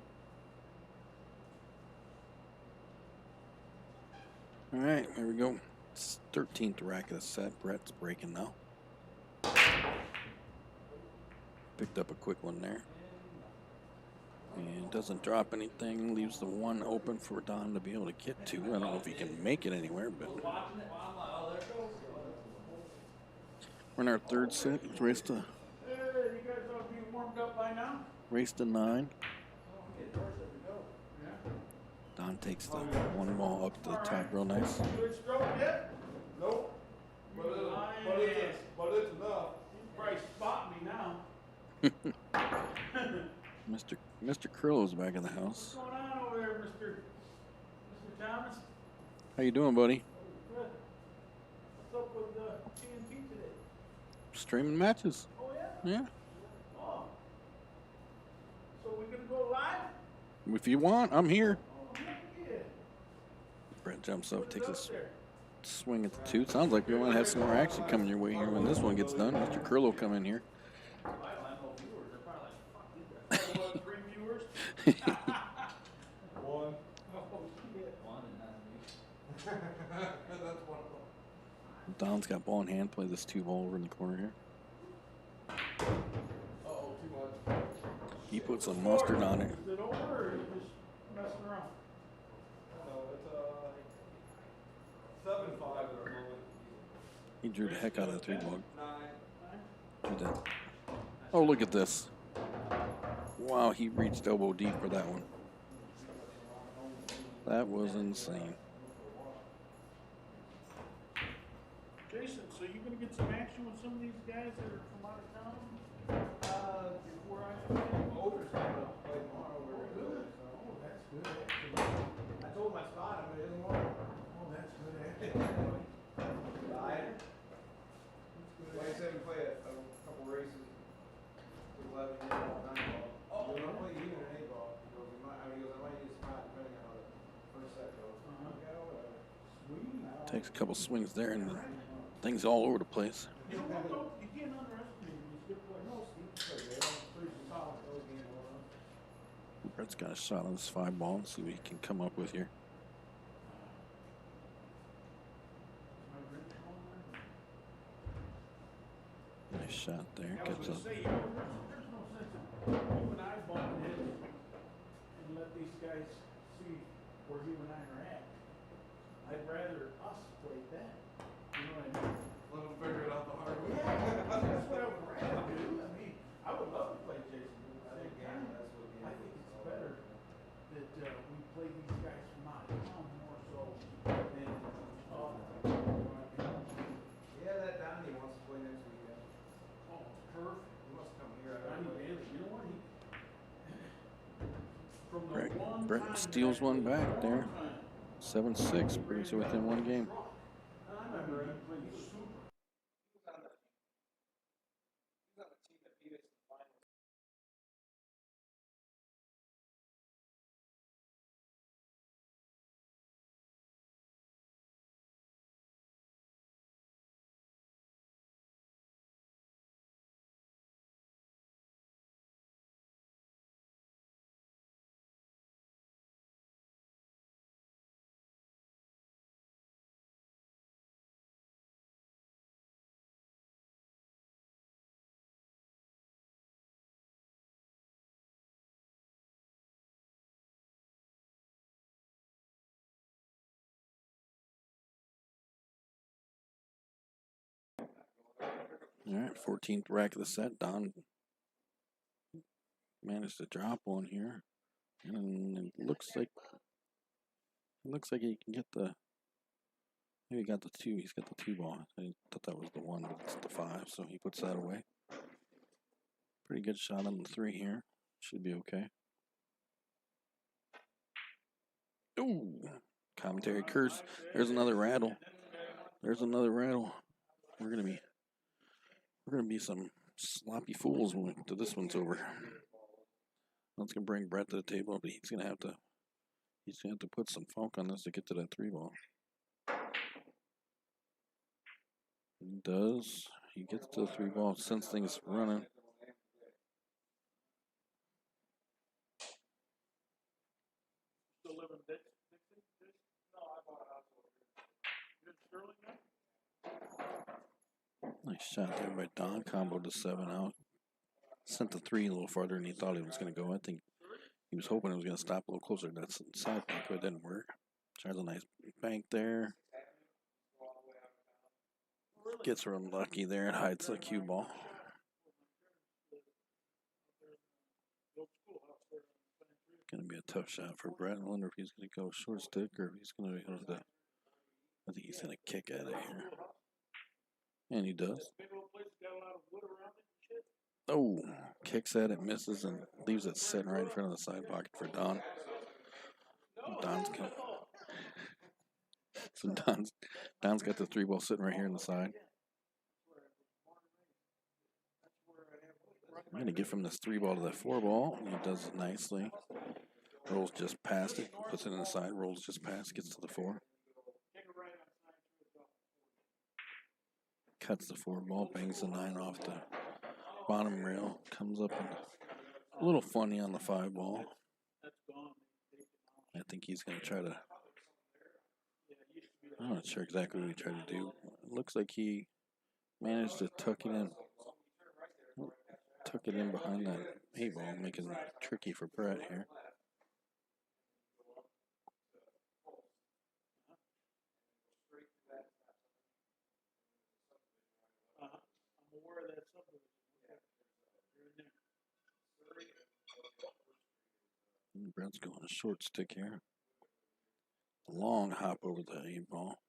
All right, there we go. It's 13th rack of the set. Brett's breaking now. Picked up a quick one there. And doesn't drop anything. Leaves the 1 open for Don to be able to get to. I don't know if he can make it anywhere, but Watching it, I'm like, oh, there it goes. we're in our 3rd set. It's race to You guys ought to be warmed up by now. 9. Get worse as we go. Yeah. Don takes the 1-ball up to the top real nice. Good stroke yet? Nope. But it's enough. You probably spot me now. Mr. Curlo's back in the house. What's going on over there, Mr. Thomas? How you doing, buddy? Good. What's up with TNT today? Streaming matches. Oh, yeah? Yeah. Oh. So we gonna go live? If you want, I'm here. Oh, heck yeah. Brett jumps up, What's takes a up there? swing at the 2. Sounds like we want to have some more action coming your way here when this one gets done. Mr. Curlo come in here. I don't have no viewers. They're probably like, fuck these guys. 3 viewers? One. Oh, shit. One and not me. That's one of them. Don's got ball in hand. Play this 2-ball over in the corner here. Uh-oh, too much. He puts some mustard on it. Is it over or are you just messing around? No, it's 7-5 at the moment. He drew the heck out of the 3-ball. 9. Drew that. Oh, look at this. Wow, he reached elbow deep for that one. That was insane. Jason, so you gonna get some action with some of these guys that are from out of town? Before I Older's coming up to play tomorrow. We're gonna do it. Oh, that's good. I told him I spot him, but he doesn't want it. Oh, that's good. Died. Like I said, we play a couple races. 11 ball, 9-ball. Oh, you don't play even an 8-ball. He goes, I might need a spot depending on how the first set goes. Okay, whatever. Sweet. Takes a couple swings there and things all over the place. You know what, though? You can't underestimate these good players. No, Steve. Pretty solid those games. Brett's got a shot on this 5-ball and see what he can come up with here. Nice shot there. I was Gets gonna up. say, there's no sense of you and I bumping heads and let these guys see where you and I are at. I'd rather us play that. You know what I mean? Let him figure it out the hard way. Yeah, that's what I would rather do. I mean, I would love to play Jason, but at the same time, I think it's better that we play these guys from out of town more so than Yeah, that Donnie wants to play next weekend. oh, turf. He wants to come here. Donnie Bailey, you know what? From the Brett, one Brett time steals one back there. time. 7-6 brings it within 1 game. I remember him playing super. All right, 14th rack of the set. Don managed to drop one here, and it looks like he can get the. Maybe he got the 2. He's got the 2 ball. I thought that was the 1, but it's the 5. So he puts that away. Pretty good shot on the 3 here. Should be okay. Ooh, commentary curse. There's another rattle. There's another rattle. We're gonna be some sloppy fools when this one's over. That's gonna bring Brett to the table, but he's gonna have to put some funk on this to get to that 3 ball. He does. He gets to the 3 ball, sends things running. Still live in Dixon? No, I bought a house over here. You in Sterling now? Nice shot there by Don. Comboed the 7 out. Sent the 3 a little farther than he thought it was going to go. I think he was hoping it was going to stop a little closer to that side bank, but it didn't work. Tries a nice bank there. Gets real lucky there and hides the cue ball. Going to be a tough shot for Brett. I wonder if he's going to go short stick or if he's going to go to the. I think he's going to kick at it here. And he does. Oh, kicks at it, misses, and leaves it sitting right in front of the side pocket for Don. Don's coming. So Don's got the 3 ball sitting right here on the side. I'm going to get from this 3 ball to that 4 ball. He does it nicely. Rolls just past it, puts it in the side, rolls just past, gets to the 4. Cuts the 4 ball, bangs the 9 off the bottom rail, comes up and a little funny on the 5 ball. I think he's going to try to. I'm not sure exactly what he tried to do. It looks like he managed to tuck it in behind that 8 ball, making it tricky for Brett here. I'm aware of that subdivision. Brett's going a short stick here. Long hop over the 8 ball.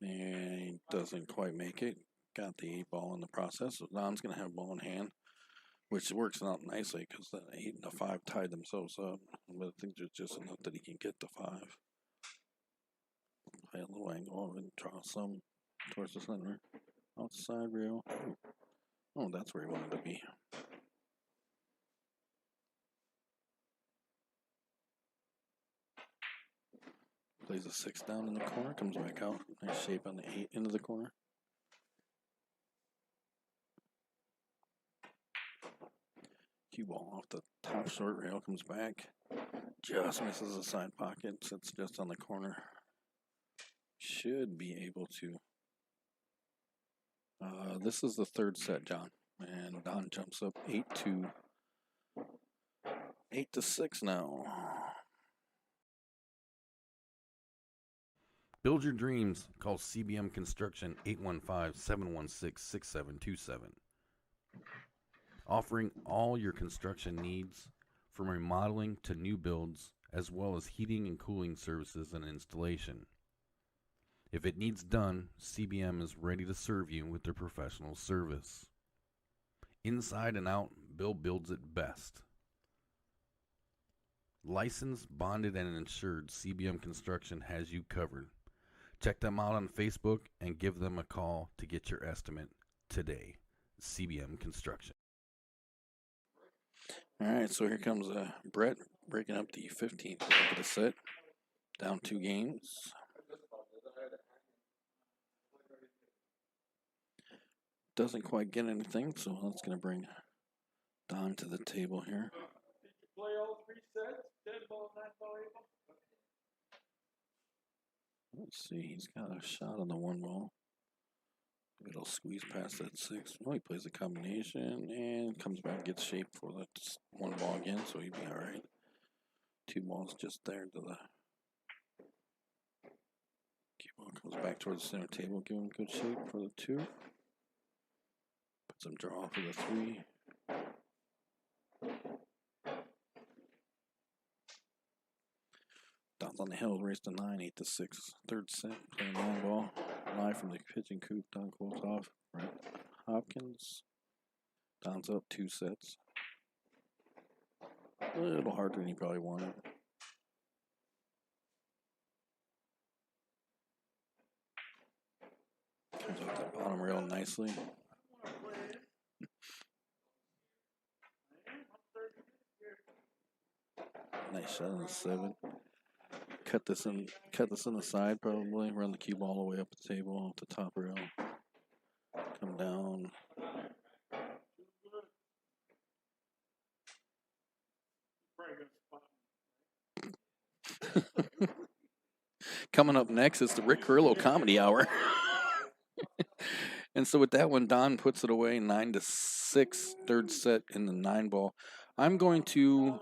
And he doesn't quite make it. Got the 8 ball in the process. So Don's going to have ball in hand, which works out nicely because the 8 and the 5 tied themselves up. But I think there's just enough that he can get the 5. Play a little angle and draw some towards the center. Outside rail. Oh, that's where he wanted to be. Plays a 6 down in the corner, comes back out. Nice shape on the 8 into the corner. Cue ball off the top short rail, comes back. Just misses the side pocket, sits just on the corner. Should be able to. This is the 3rd set, John. And Don jumps up 8-6 now. Build your dreams. Call CBM Construction 815-716-6727. Offering all your construction needs from remodeling to new builds, as well as heating and cooling services and installation. If it needs done, CBM is ready to serve you with their professional service. Inside and out, Bill builds it best. Licensed, bonded, and insured, CBM Construction has you covered. Check them out on Facebook and give them a call to get your estimate today. CBM Construction. All right, so here comes Brett breaking up the 15th of the set. Down 2 games. Doesn't quite get anything, so that's going to bring Don to the table here. Did you play all 3 sets? 10 ball, 9 ball, 8 ball? Let's see, he's got a shot on the 1 ball. It'll squeeze past that 6. Oh, he plays a combination and comes back, gets shaped for that 1 ball again, so he'd be all right. 2 balls just there to the. Cue ball comes back towards the center table. Give him good shape for the 2. Put some draw for the 3. Downs on the hill, raised to 9, 8-6. Third set, playing 9 ball. Live from the pigeon coop, Don Kolthoff. Right. Hopkins. Downs up 2 sets. A little harder than he probably wanted. Comes off the bottom rail nicely. Nice shot on the 7. Cut this in the side probably. Run the cue ball all the way up the table, off the top rail. Come down. Coming up next is the Rick Carrillo Comedy Hour. And so with that one, Don puts it away 9-6, third set in the 9 ball. I'm going to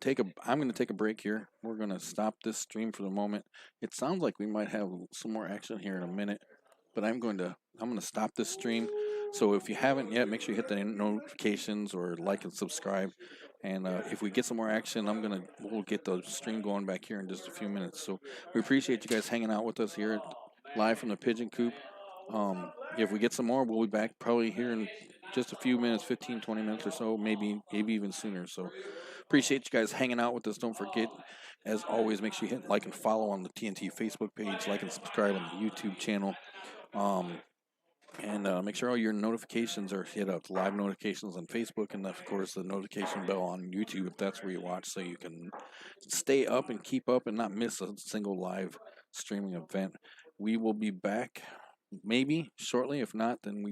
take a break here. We're gonna stop this stream for the moment. It sounds like we might have some more action here in a minute, but I'm gonna stop this stream. So if you haven't yet, make sure you hit the notifications or like and subscribe. And if we get some more action, we'll get the stream going back here in just a few minutes. So we appreciate you guys hanging out with us here live from the Pigeon Coop. If we get some more, we'll be back probably here in just a few minutes, 15, 20 minutes or so, maybe even sooner. So appreciate you guys hanging out with us. Don't forget, as always, make sure you hit like and follow on the TNT Facebook page, like and subscribe on the YouTube channel. And make sure all your notifications are hit up, live notifications on Facebook, and of course the notification bell on YouTube if that's where you watch, so you can stay up and keep up and not miss a single live streaming event. We will be back maybe shortly. If not, then we will